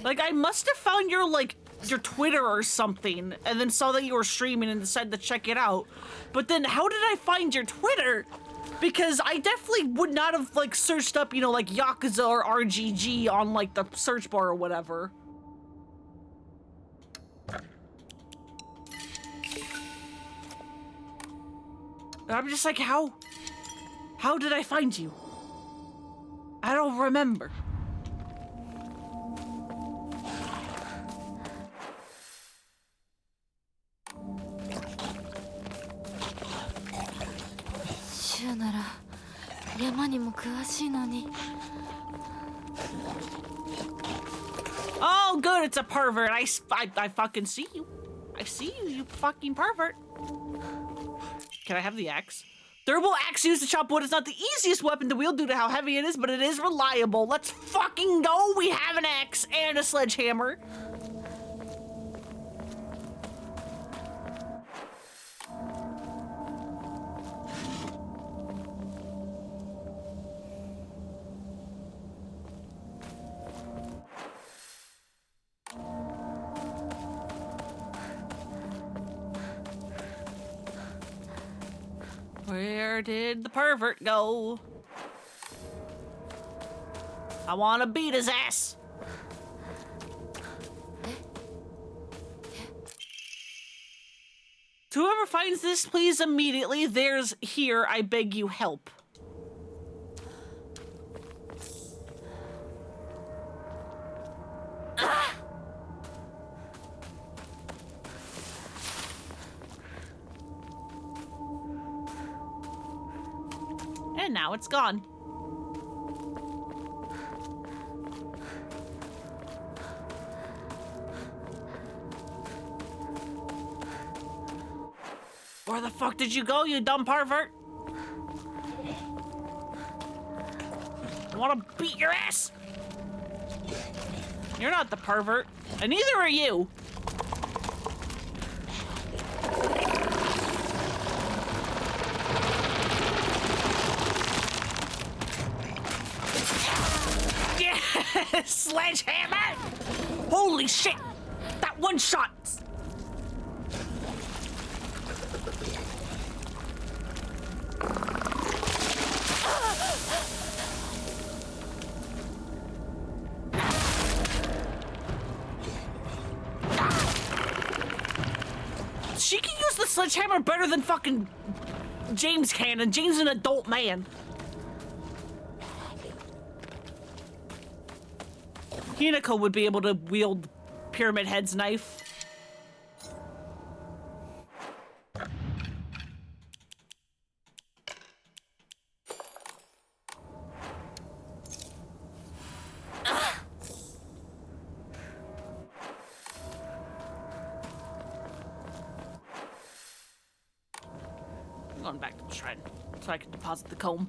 Like, I must have found your, like, your Twitter or something, and then saw that you were streaming and decided to check it out. But then how did I find your Twitter? Because I definitely would not have, like, searched up, you know, like, Yakuza or RGG on, like, the search bar or whatever. I'm just like, how did I find you? I don't remember. Oh, good, it's a pervert. I fucking see you. I see you, you fucking pervert. Can I have the axe? Durable axe used to chop wood is not the easiest weapon to wield due to how heavy it is, but it is reliable. Let's fucking go! We have an axe and a sledgehammer. Where did the pervert go? I wanna beat his ass. To whoever finds this, please immediately. There's here, I beg you, help. And now it's gone. Where the fuck did you go, you dumb pervert? I wanna beat your ass! You're not the pervert, and neither are you. Yeah, sledgehammer! Holy shit! That one shot! She can use the sledgehammer better than fucking James can, and James is an adult man. Hinako would be able to wield Pyramid Head's knife. I'm going back to the shrine so I can deposit the comb.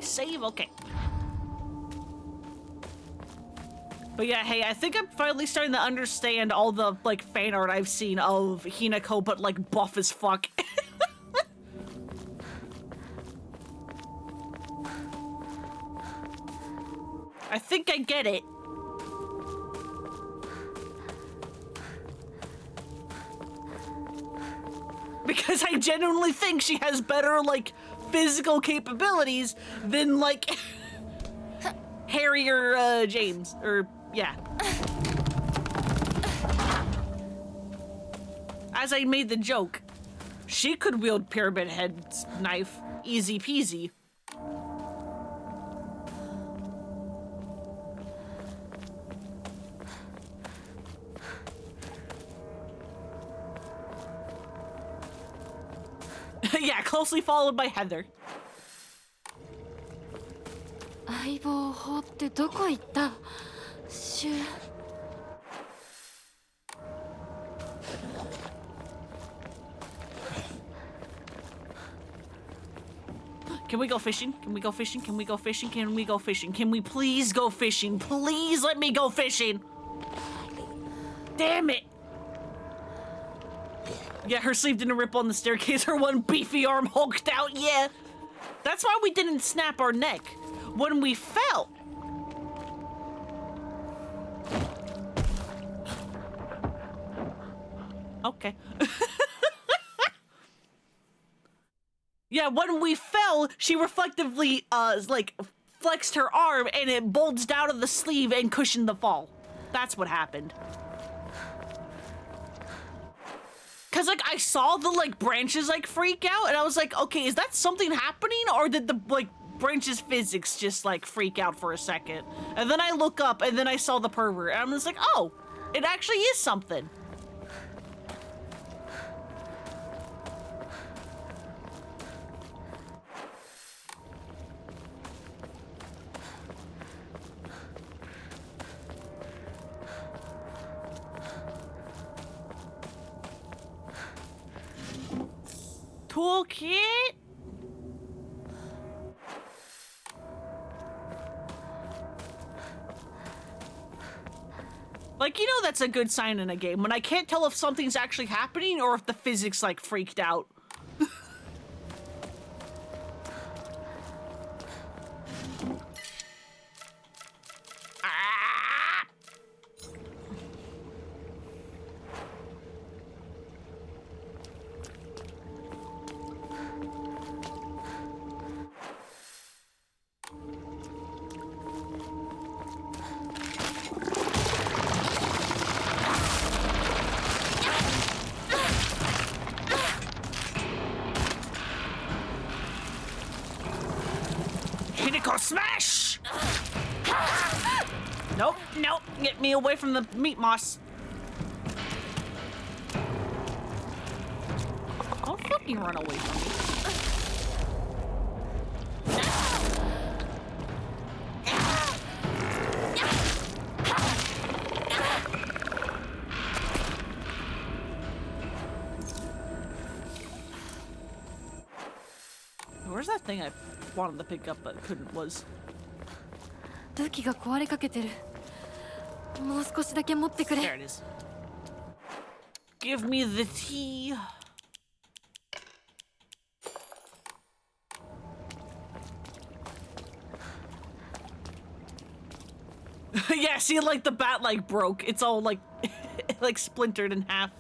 Save, okay. But yeah, hey, I think I'm finally starting to understand all the, like, fan art I've seen of Hinako, but, like, buff as fuck. I think I get it. Because I genuinely think she has better, like, physical capabilities than, like, Harry or James, or, yeah. As I made the joke, she could wield Pyramid Head's knife, easy peasy. Yeah, closely followed by Heather. 相棒法ってどこ行ったシュ Can we go fishing? Can we go fishing? Can we go fishing? Can we go fishing? Can we please go fishing? Please let me go fishing! Damn it! Yeah, her sleeve didn't rip on the staircase. Her one beefy arm hulked out, yeah. That's why we didn't snap our neck when we fell. Okay. Yeah, when we fell, she reflectively, like, flexed her arm and it bulged out of the sleeve and cushioned the fall. That's what happened. Cause like I saw the like branches like freak out, and I was like, okay, is that something happening, or did the like branches physics just like freak out for a second? And then I look up, and then I saw the pervert, and I'm just like, oh, it actually is something. Toolkit? Like, you know that's a good sign in a game, when I can't tell if something's actually happening or if the physics, like, freaked out. Ah! Hinako smash! Nope, nope, get me away from the meat moss. Don't fucking run away from me. Where's that thing I wanted to pick up but couldn't was? 武器が壊れかけてる。もう少しだけ持ってく There れ。 it is. Give me the tea. Yeah, see, like the bat like broke. It's all like like splintered in half.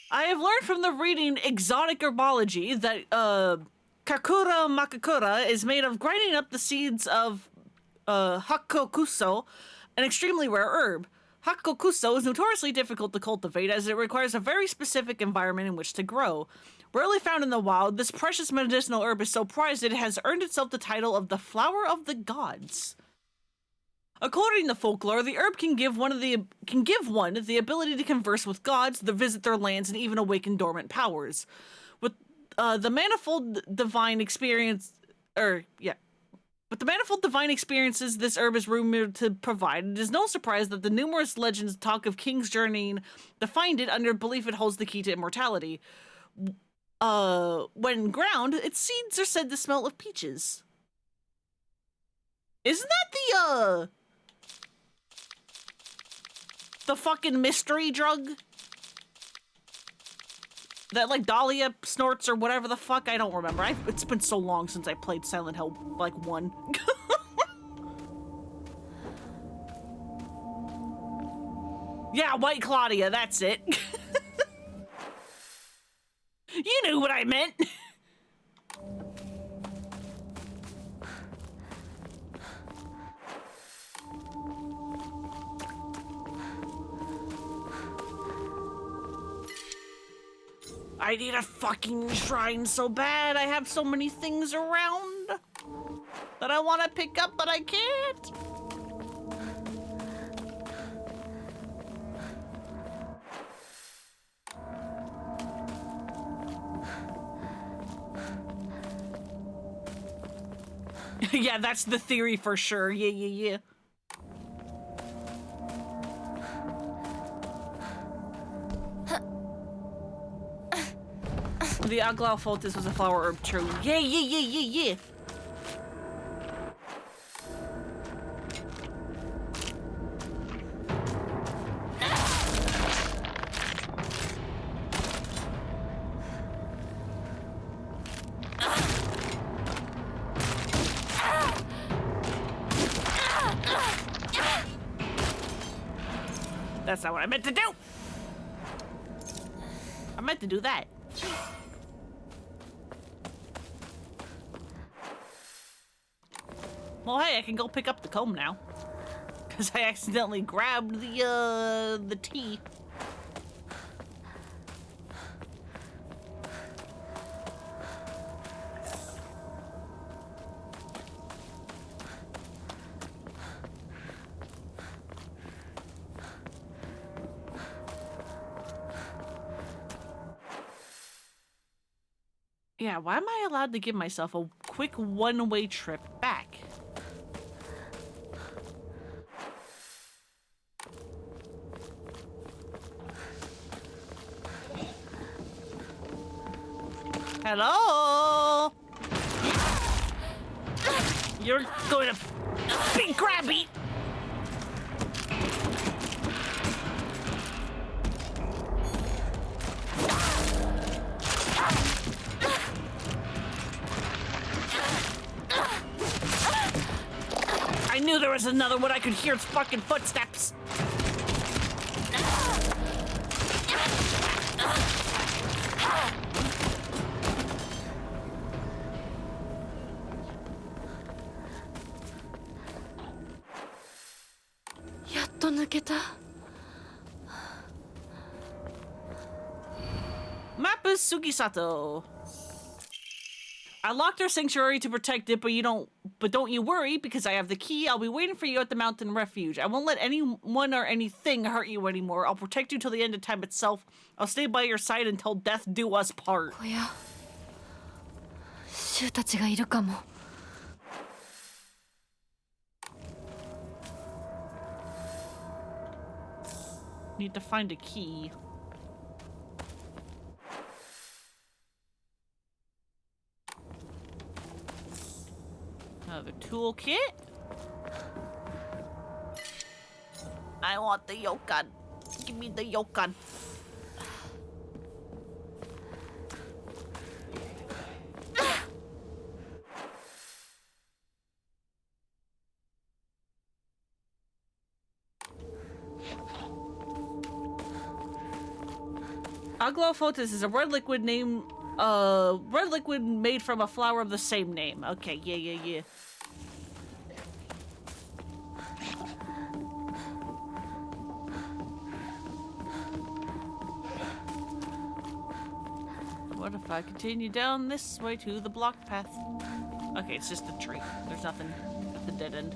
I have learned from the reading Exotic Herbology that Kakura Makakura is made of grinding up the seeds of Hakokuso, an extremely rare herb. Hakokuso is notoriously difficult to cultivate as it requires a very specific environment in which to grow. Rarely found in the wild, this precious medicinal herb is so prized it has earned itself the title of the Flower of the Gods. According to folklore, the herb can give one the ability to converse with gods, to visit their lands, and even awaken dormant powers. With the manifold divine experiences this herb is rumored to provide, it is no surprise that the numerous legends talk of kings journeying to find it under belief it holds the key to immortality. When ground, its seeds are said to smell of peaches. Isn't that the fucking mystery drug that like Dahlia snorts or whatever the fuck? I don't remember. It's been so long since I played Silent Hill like 1. Yeah, White Claudia, that's it. You knew what I meant. I need a fucking shrine so bad. I have so many things around that I want to pick up, but I can't. Yeah, that's the theory for sure. Yeah. The Aglaophotis was a flower herb true. Yeah. That's not what I meant to do! I meant to do that. Well, hey, I can go pick up the comb now. Because I accidentally grabbed the tea. Yeah, why am I allowed to give myself a quick one-way trip back? Hello? You're going to be grabby! I knew there was another one. I could hear its fucking footsteps. Map is Sugisato. I locked our sanctuary to protect it, but don't you worry, because I have the key. I'll be waiting for you at the mountain refuge. I won't let anyone or anything hurt you anymore. I'll protect you till the end of time itself. I'll stay by your side until death do us part. おやシュウたちがいるかも Need to find a key. Another toolkit. I want the Yokan. Give me the Yokan. Aglaophotis is a red liquid made from a flower of the same name. Okay, yeah. What if I continue down this way to the blocked path? Okay, it's just a tree. There's nothing at the dead end.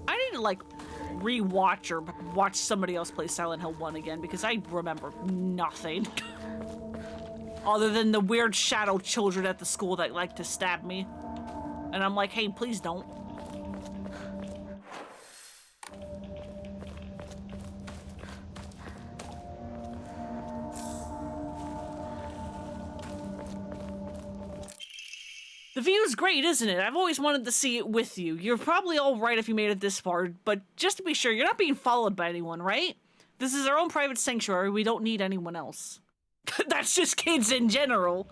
I need to, like, rewatch or watch somebody else play Silent Hill 1 again because I remember nothing. Other than the weird shadow children at the school that like to stab me. And I'm like, hey, please don't. The view's great, isn't it? I've always wanted to see it with you. You're probably all right if you made it this far, but just to be sure, you're not being followed by anyone, right? This is our own private sanctuary. We don't need anyone else. That's just kids in general.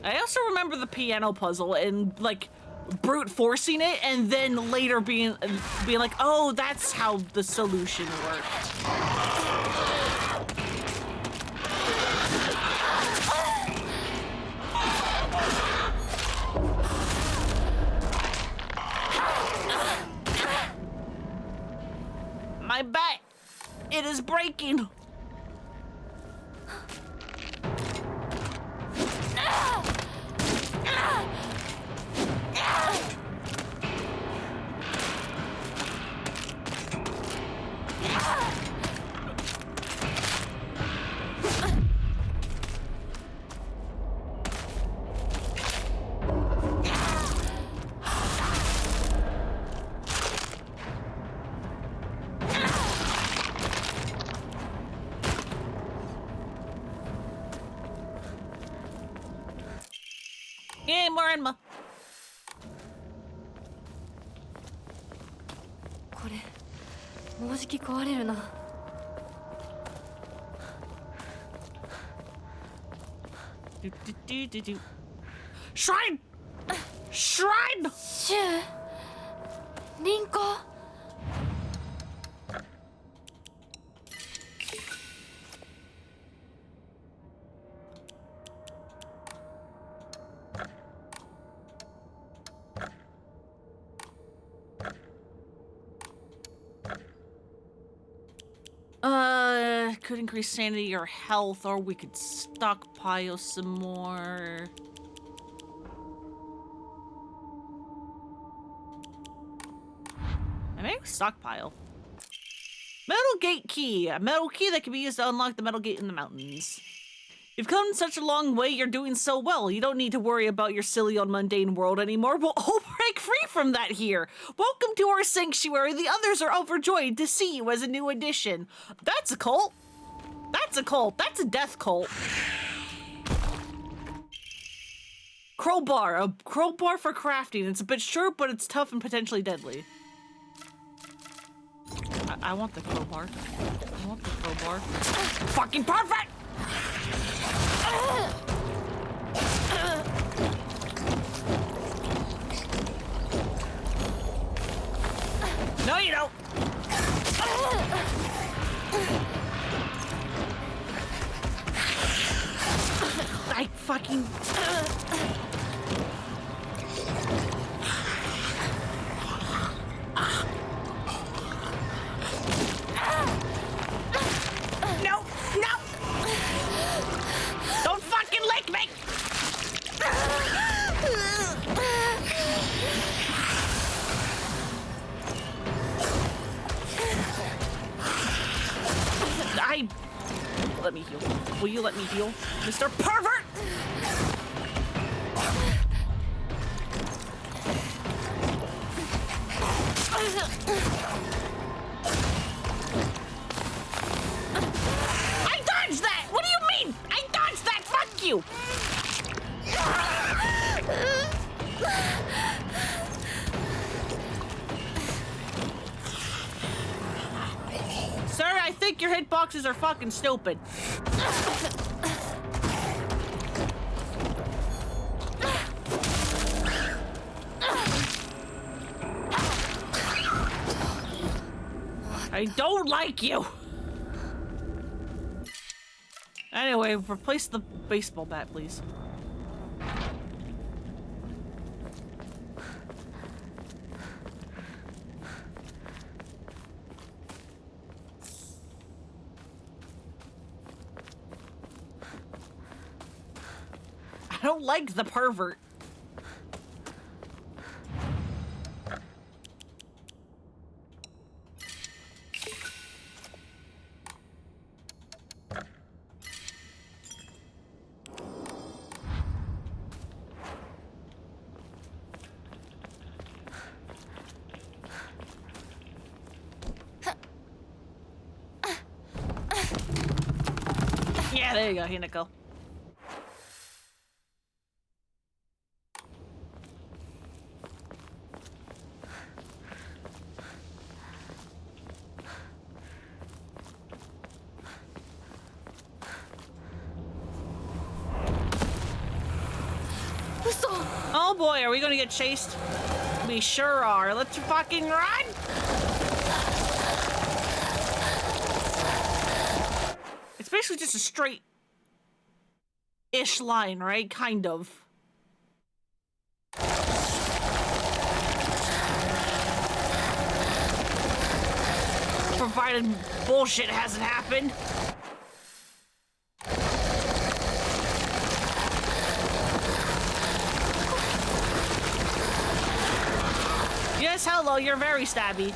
I also remember the piano puzzle and, like, brute forcing it and then later being like, oh, that's how the solution worked. My back, it is breaking. more Enma. これもうじき壊れるな。 Shrine! Shrine! シュウ、リンコ。Could increase sanity or health, or we could stockpile some more. I may stockpile. Metal gate key. A metal key that can be used to unlock the metal gate in the mountains. You've come such a long way, you're doing so well. You don't need to worry about your silly on mundane world anymore. We'll all break free from that here. Welcome to our sanctuary. The others are overjoyed to see you as a new addition. That's a cult. That's a cult. That's a death cult. Crowbar. A crowbar for crafting. It's a bit short, but it's tough and potentially deadly. I want the crowbar. I want the crowbar. Fucking perfect! No, you don't. I fucking... No! No! Don't fucking lick me! Let me heal. Will you let me heal? Mr. Pervert! I dodged that! What do you mean? I dodged that! Fuck you! Sir, I think your hitboxes are fucking stupid. I don't like you. Anyway, replace the baseball bat, please. I don't like the pervert. Yeah, there you go, Hinako. Oh boy, are we gonna get chased? We sure are. Let's fucking run! It's basically just a straight-ish line, right? Kind of. Provided bullshit hasn't happened. Yes, hello, you're very stabby.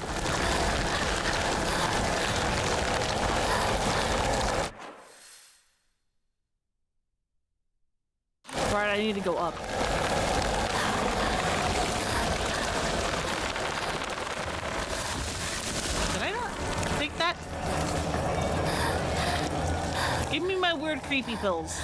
Right, I need to go up. Did I not take that? Give me my weird creepy pills.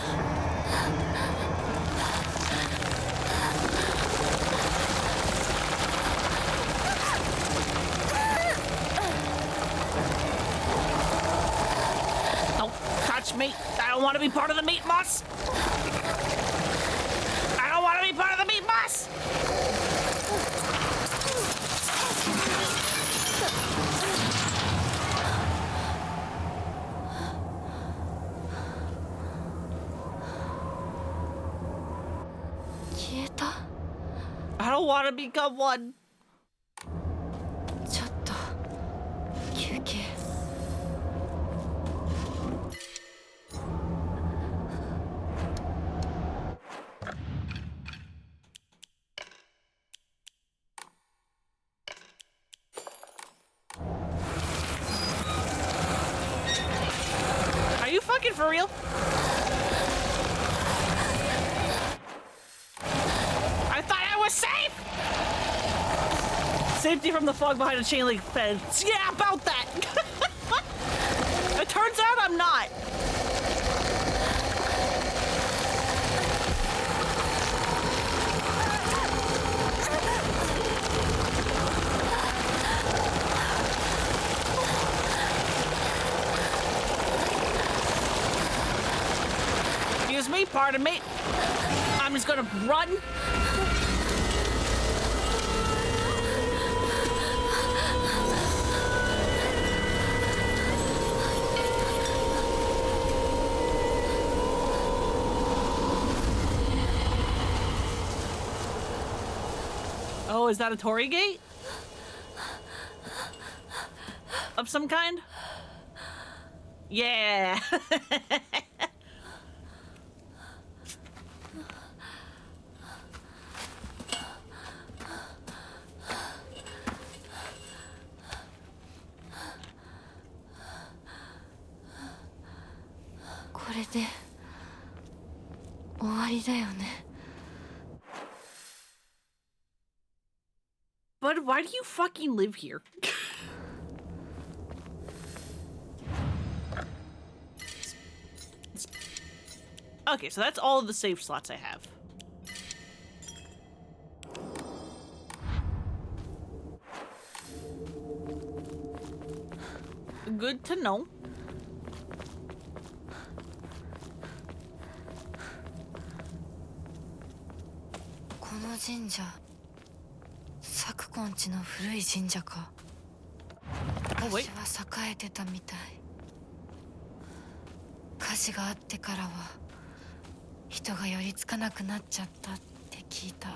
much meat. I don't want to be part of the meat muss. I don't want to be part of the meat muss. I don't want to become one. ちょっと休憩。Are you fucking for real? I thought I was safe! Safety from the fog behind a chain link fence. Yeah, about that! It turns out I'm not. Excuse me, pardon me. I'm just gonna run. Oh, is that a Torii gate? Of some kind? Yeah. But why do you fucking live here? Okay, so that's all of the save slots I have. Good to know. Oh, wait. 昔は栄えてたみたい。火事があってからは人が寄りつかなくなっちゃったって聞いた。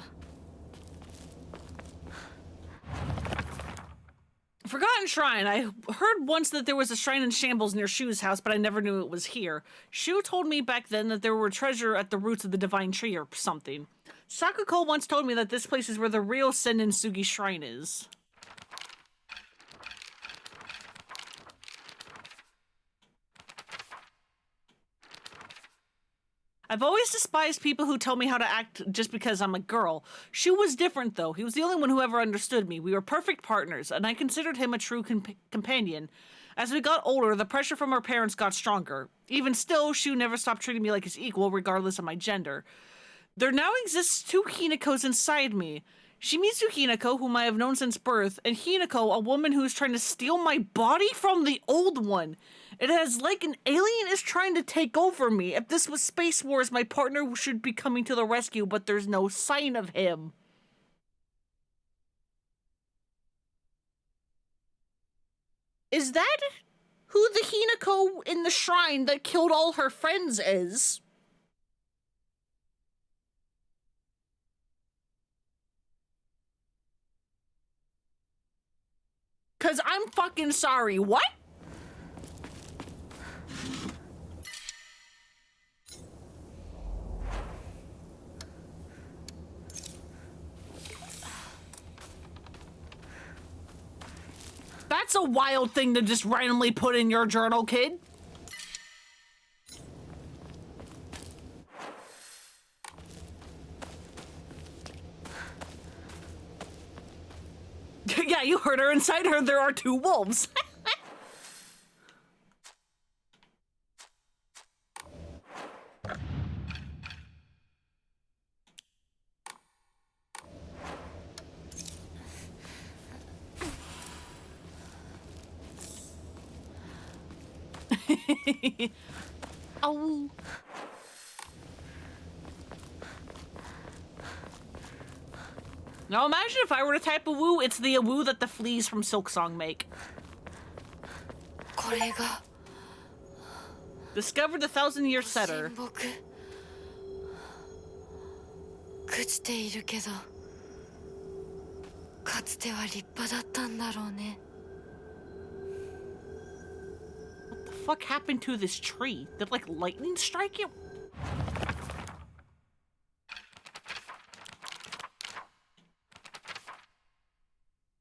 Forgotten Shrine. I heard once that there was a shrine in shambles near Shu's house, but I never knew it was here. Shu told me back then that there were treasure at the roots of the divine tree or something. Sakuko once told me that this place is where the real Sennin Sugi Shrine is. I've always despised people who tell me how to act just because I'm a girl. Shu was different, though. He was the only one who ever understood me. We were perfect partners, and I considered him a true companion. As we got older, the pressure from our parents got stronger. Even still, Shu never stopped treating me like his equal, regardless of my gender. There now exists two Hinakos inside me. Shimizu Hinako, whom I have known since birth, and Hinako, a woman who is trying to steal my body from the old one. It has like an alien is trying to take over me. If this was Space Wars, my partner should be coming to the rescue, but there's no sign of him. Is that who the Hinako in the shrine that killed all her friends is? Cause I'm fucking sorry, what? That's a wild thing to just randomly put in your journal, kid. Yeah, you heard her. Inside her, there are two wolves. a woo. Now imagine if I were to type a woo, it's the woo that the fleas from Silksong make. これが Discovered the thousand-year setter. 神木朽ちているけどかつては立派だったんだろうね What the fuck happened to this tree? Did like lightning strike it?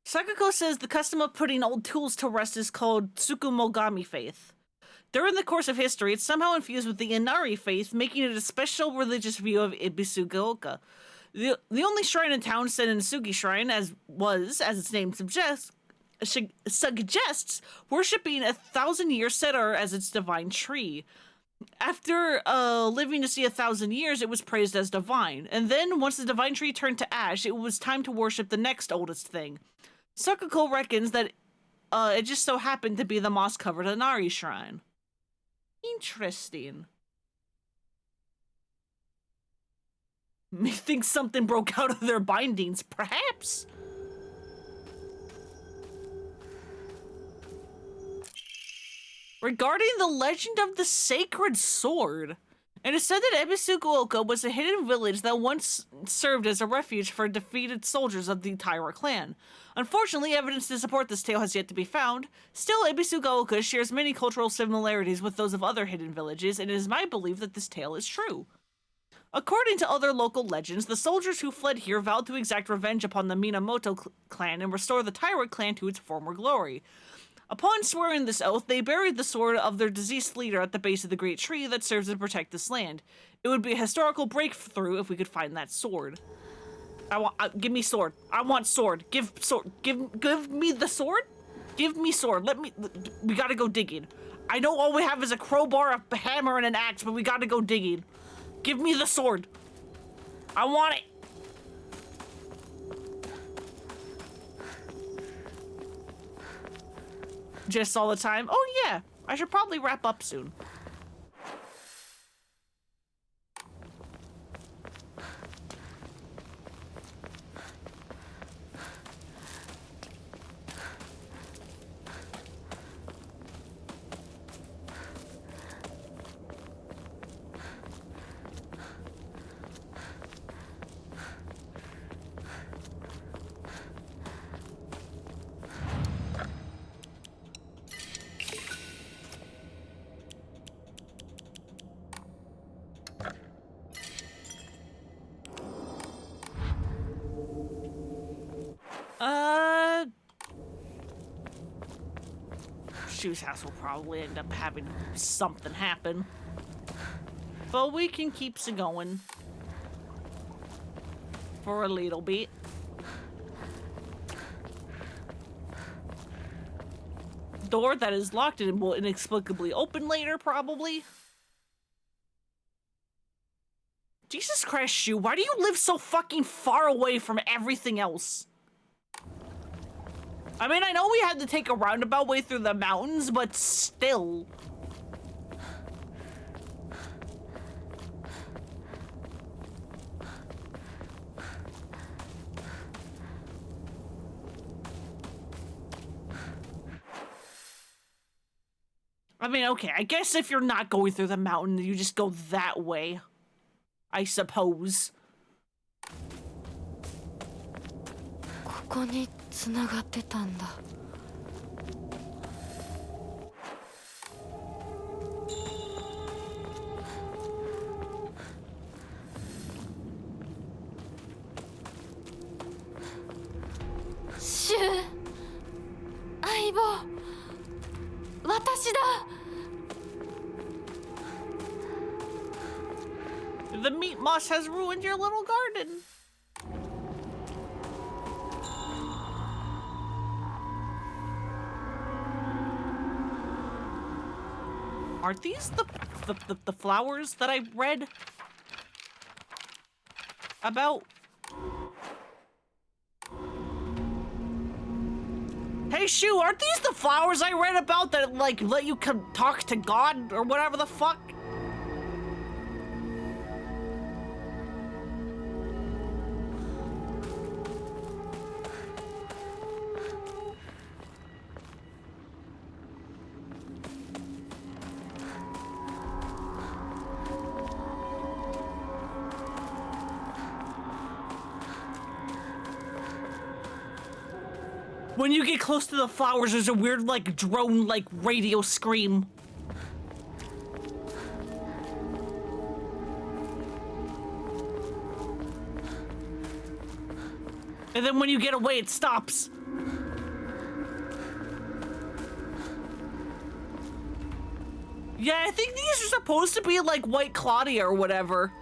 Sakuko says the custom of putting old tools to rest is called Tsukumogami faith. During the course of history, it's somehow infused with the Inari faith, making it a special religious view of Ibisugaoka. The only shrine in town, Senitsugi Shrine, as its name suggests, worshipping a thousand-year setter as its divine tree. After living to see 1,000 years, it was praised as divine. And then, once the divine tree turned to ash, it was time to worship the next oldest thing. Sakuko reckons that it just so happened to be the moss-covered Inari Shrine. Interesting. Methinks something broke out of their bindings, perhaps? Regarding the legend of the Sacred Sword, it is said that Ebisukuoka was a hidden village that once served as a refuge for defeated soldiers of the Taira clan. Unfortunately, evidence to support this tale has yet to be found. Still, Ebisukuoka shares many cultural similarities with those of other hidden villages, and it is my belief that this tale is true. According to other local legends, the soldiers who fled here vowed to exact revenge upon the Minamoto clan and restore the Taira clan to its former glory. Upon swearing this oath, they buried the sword of their deceased leader at the base of the great tree that serves to protect this land. It would be a historical breakthrough if we could find that sword. Give me sword. I want sword. Give me the sword? Give me sword. We gotta go digging. I know all we have is a crowbar, a hammer, and an axe, but we gotta go digging. Give me the sword. I want it. Just all the time. Oh yeah, I should probably wrap up soon. Shu's house will probably end up having something happen. But we can keep it going. For a little bit. Door that is locked and will inexplicably open later, probably. Jesus Christ, Shu, why do you live so fucking far away from everything else? I mean, I know we had to take a roundabout way through the mountains, but still. I mean, okay, I guess if you're not going through the mountain, you just go that way. I suppose. ここに繋がってたんだ。シュウ、相棒、私だ。The meat moss has ruined your little garden. Aren't these the flowers that I read about? Hey Shu, aren't these the flowers I read about that like let you talk to God or whatever the fuck? When you get close to the flowers, there's a weird, like, drone, like, radio scream. And then when you get away, it stops. Yeah, I think these are supposed to be like White Claudia or whatever.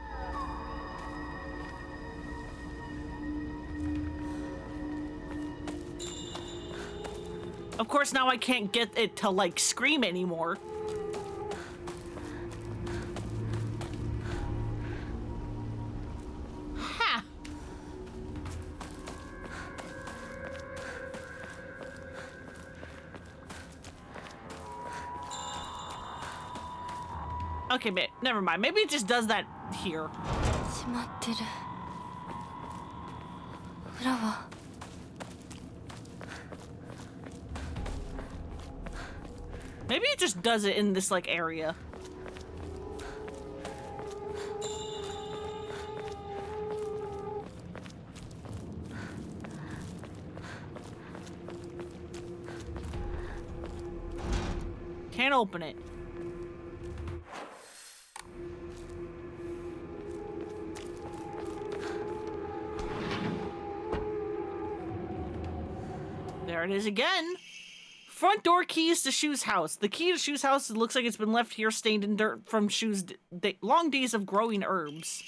Of course, now I can't get it to like scream anymore. Ha! Okay, never mind. Maybe it just does that here. 閉まってる。裏は Maybe it just does it in this like area. Can't open it. There it is again. Front door keys to Shu's house. The key to Shu's house looks like it's been left here stained in dirt from Shu's long days of growing herbs.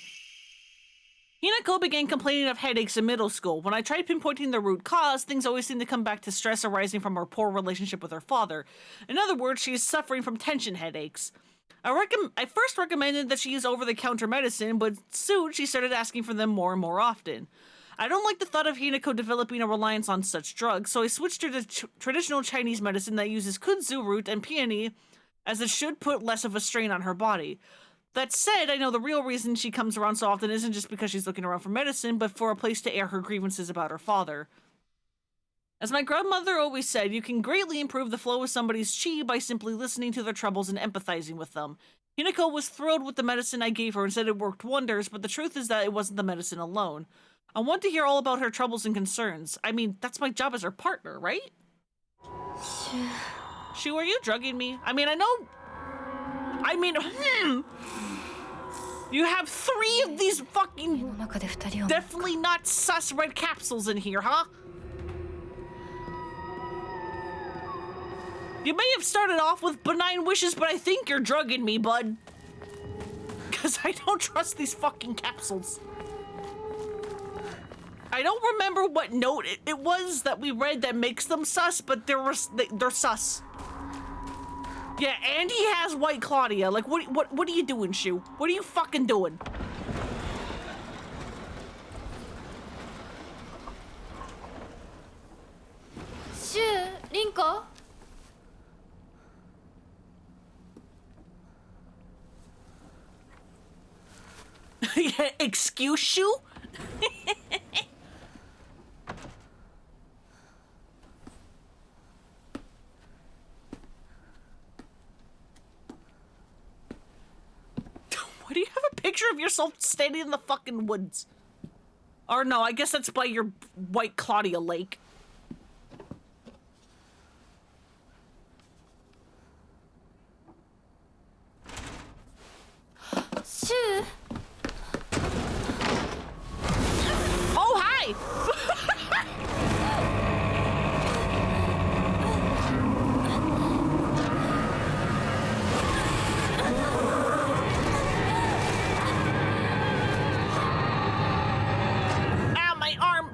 Hinako began complaining of headaches in middle school. When I tried pinpointing the root cause, things always seem to come back to stress arising from her poor relationship with her father. In other words, she is suffering from tension headaches. I first recommended that she use over-the-counter medicine, but soon she started asking for them more and more often. I don't like the thought of Hinako developing a reliance on such drugs, so I switched her to traditional Chinese medicine that uses kudzu root and peony, as it should put less of a strain on her body. That said, I know the real reason she comes around so often isn't just because she's looking around for medicine, but for a place to air her grievances about her father. As my grandmother always said, you can greatly improve the flow of somebody's chi by simply listening to their troubles and empathizing with them. Hinako was thrilled with the medicine I gave her and said it worked wonders, but the truth is that it wasn't the medicine alone. I want to hear all about her troubles and concerns. I mean, that's my job as her partner, right? Shu, are you drugging me? I mean, You have 3 of these fucking definitely not sus red capsules in here, huh? You may have started off with benign wishes, but I think you're drugging me, bud. Because I don't trust these fucking capsules. I don't remember what note it was that we read that makes them sus, but they're sus. Yeah, and he has White Claudia. Like, what are you doing, Shu? What are you fucking doing? Shu, Rinko? Yeah, excuse Shu? Why do you have a picture of yourself standing in the fucking woods? Or no, I guess that's by your White Claudia lake. Shu? Oh, hi! Ow, my arm!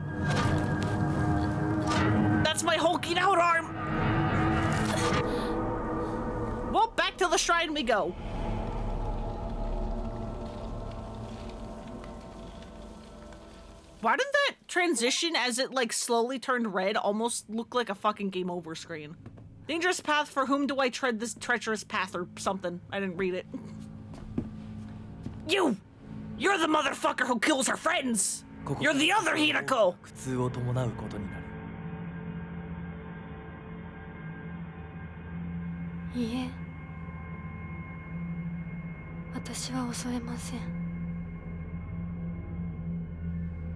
That's my hulking out arm! Well, back to the shrine we go. Why did that transition as it like slowly turned red almost look like a fucking game over screen? Dangerous path, for whom do I tread this treacherous path or something? I didn't read it. You're the motherfucker who kills her friends! You're the other Hinako! 苦痛を伴うことになる。いいえ。私は恐れません。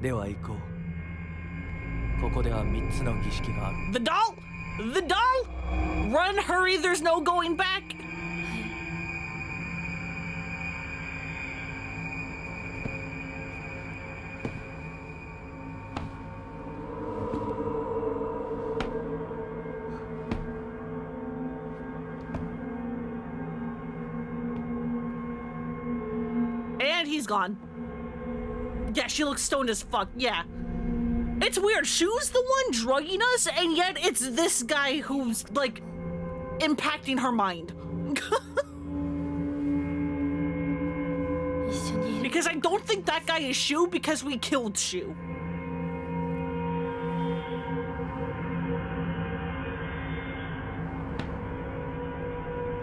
では行こう。ここでは3つの儀式がある。 The doll? The doll? Run, hurry, there's no going back. And he's gone. Yeah, she looks stoned as fuck. Yeah. It's weird. Shu's the one drugging us, and yet it's this guy who's, like, impacting her mind. 一緒にいる Because I don't think that guy is Shu because we killed Shu.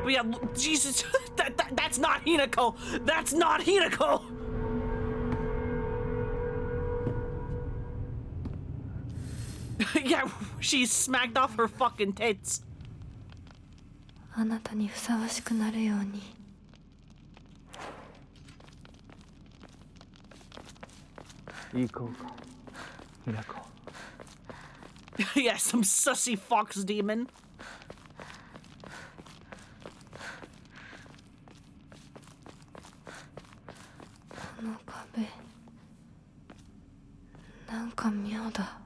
But yeah, Jesus, that's not Hinako. That's not Hinako. Yeah, she smacked off her fucking tits. あなたにふさわしくなるように Yeah, some sussy fox demon. この壁なんか妙だ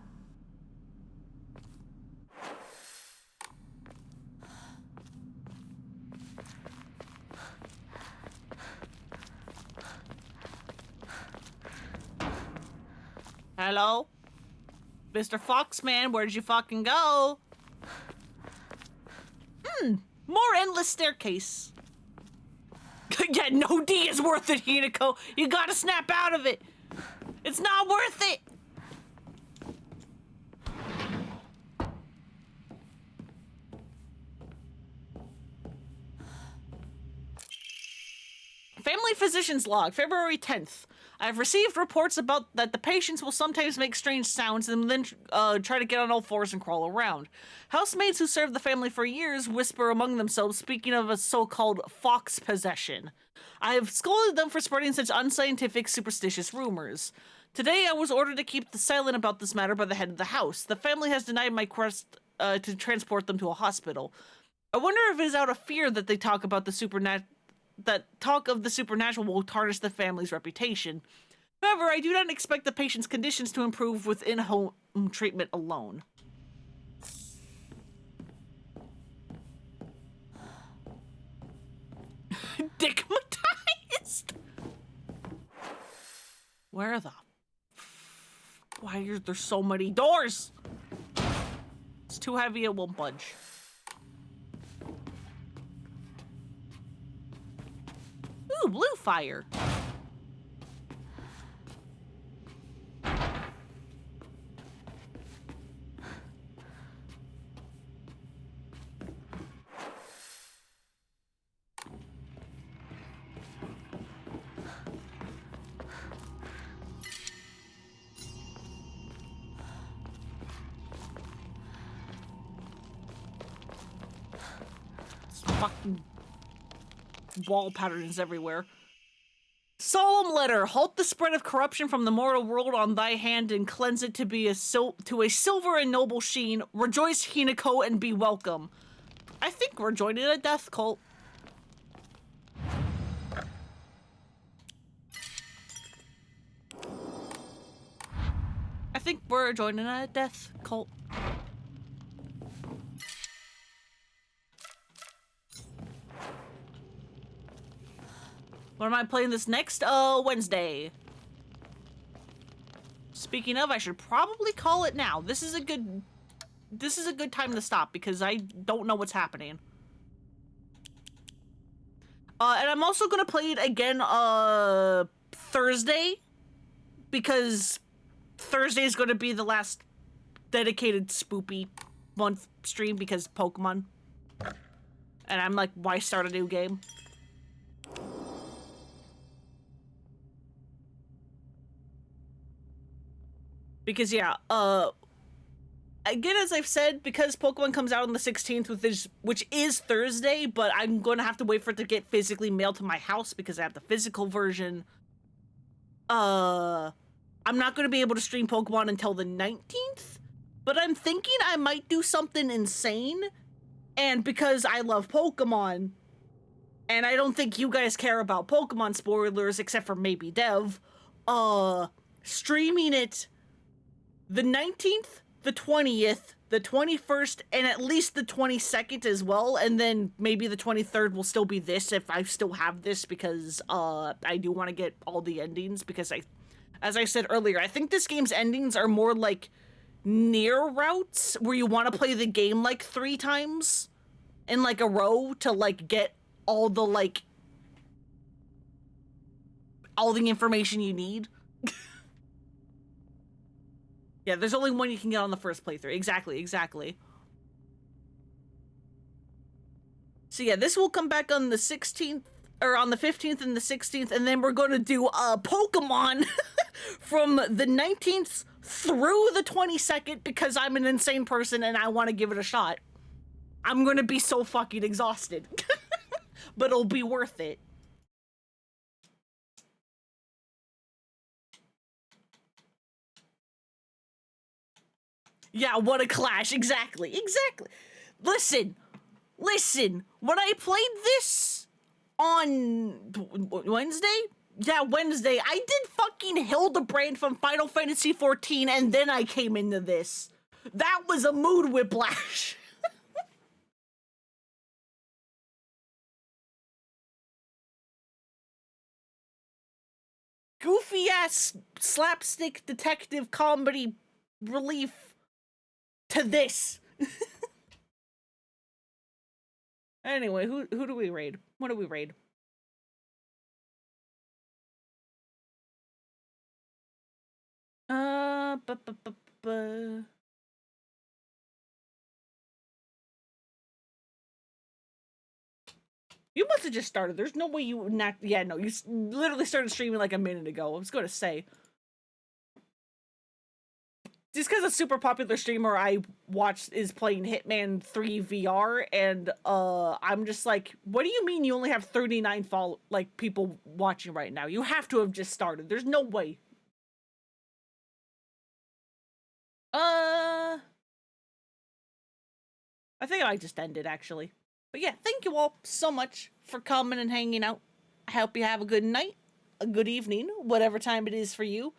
Hello? Mr. Foxman, where'd you fucking go? More endless staircase. Yeah, no D is worth it, Hinako. You gotta snap out of it. It's not worth it. Family Physician's Log, February 10th. I've received reports about that the patients will sometimes make strange sounds and then try to get on all fours and crawl around. Housemaids who served the family for years whisper among themselves, speaking of a so-called fox possession. I have scolded them for spreading such unscientific, superstitious rumors. Today I was ordered to keep silent about this matter by the head of the house. The family has denied my quest to transport them to a hospital. I wonder if it is out of fear that they talk about the talk of the supernatural will tarnish the family's reputation. However, I do not expect the patient's conditions to improve with in-home treatment alone. Digmatized? Where the... Why are there so many doors? It's too heavy, it won't budge. Ooh, blue fire. It's fucking wall patterns everywhere. Solemn letter, halt the spread of corruption from the mortal world on thy hand and cleanse it to be to a silver and noble sheen. Rejoice, Hinako, and be welcome. I think we're joining a death cult. I think we're joining a death cult. When am I playing this next? Wednesday. Speaking of, I should probably call it now. This is a good time to stop because I don't know what's happening. And I'm also gonna play it again Thursday because Thursday is gonna be the last dedicated spoopy month stream because Pokemon. And I'm like, why start a new game? Because yeah, again, as I've said, because Pokemon comes out on the 16th, which is Thursday, but I'm going to have to wait for it to get physically mailed to my house because I have the physical version. I'm not going to be able to stream Pokemon until the 19th but I'm thinking I might do something insane, and because I love Pokemon, and I don't think you guys care about Pokemon spoilers except for maybe Dev, streaming it the 19th, the 20th, the 21st, and at least the 22nd as well, and then maybe the 23rd will still be this if I still have this, because I do want to get all the endings, because as I said earlier, I think this game's endings are more like near routes where you want to play the game like 3 times in like a row to like get all the like all the information you need. Yeah, there's only one you can get on the first playthrough. Exactly. So yeah, this will come back on the 16th, or on the 15th and the 16th, and then we're going to do Pokemon from the 19th through the 22nd, because I'm an insane person and I want to give it a shot. I'm going to be so fucking exhausted, but it'll be worth it. Yeah, what a clash. Exactly. Listen. When I played this on Wednesday? Yeah, Wednesday. I did fucking Hildebrand from Final Fantasy XIV, and then I came into this. That was a mood whiplash. Goofy-ass slapstick detective comedy relief to this. Anyway, who do we raid? What do we raid? You must have just started. There's no way you not. Yeah, no, you literally started streaming like a minute ago. I was going to say. Just because a super popular streamer I watched is playing Hitman 3 VR, and I'm just like, what do you mean you only have 39 people watching right now? You have to have just started. There's no way. I think I just ended, actually. But yeah, thank you all so much for coming and hanging out. I hope you have a good night, a good evening, whatever time it is for you.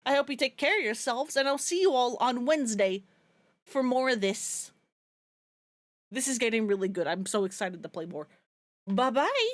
I hope you take care of yourselves, and I'll see you all on Wednesday for more of this. This is getting really good. I'm so excited to play more. Bye-bye!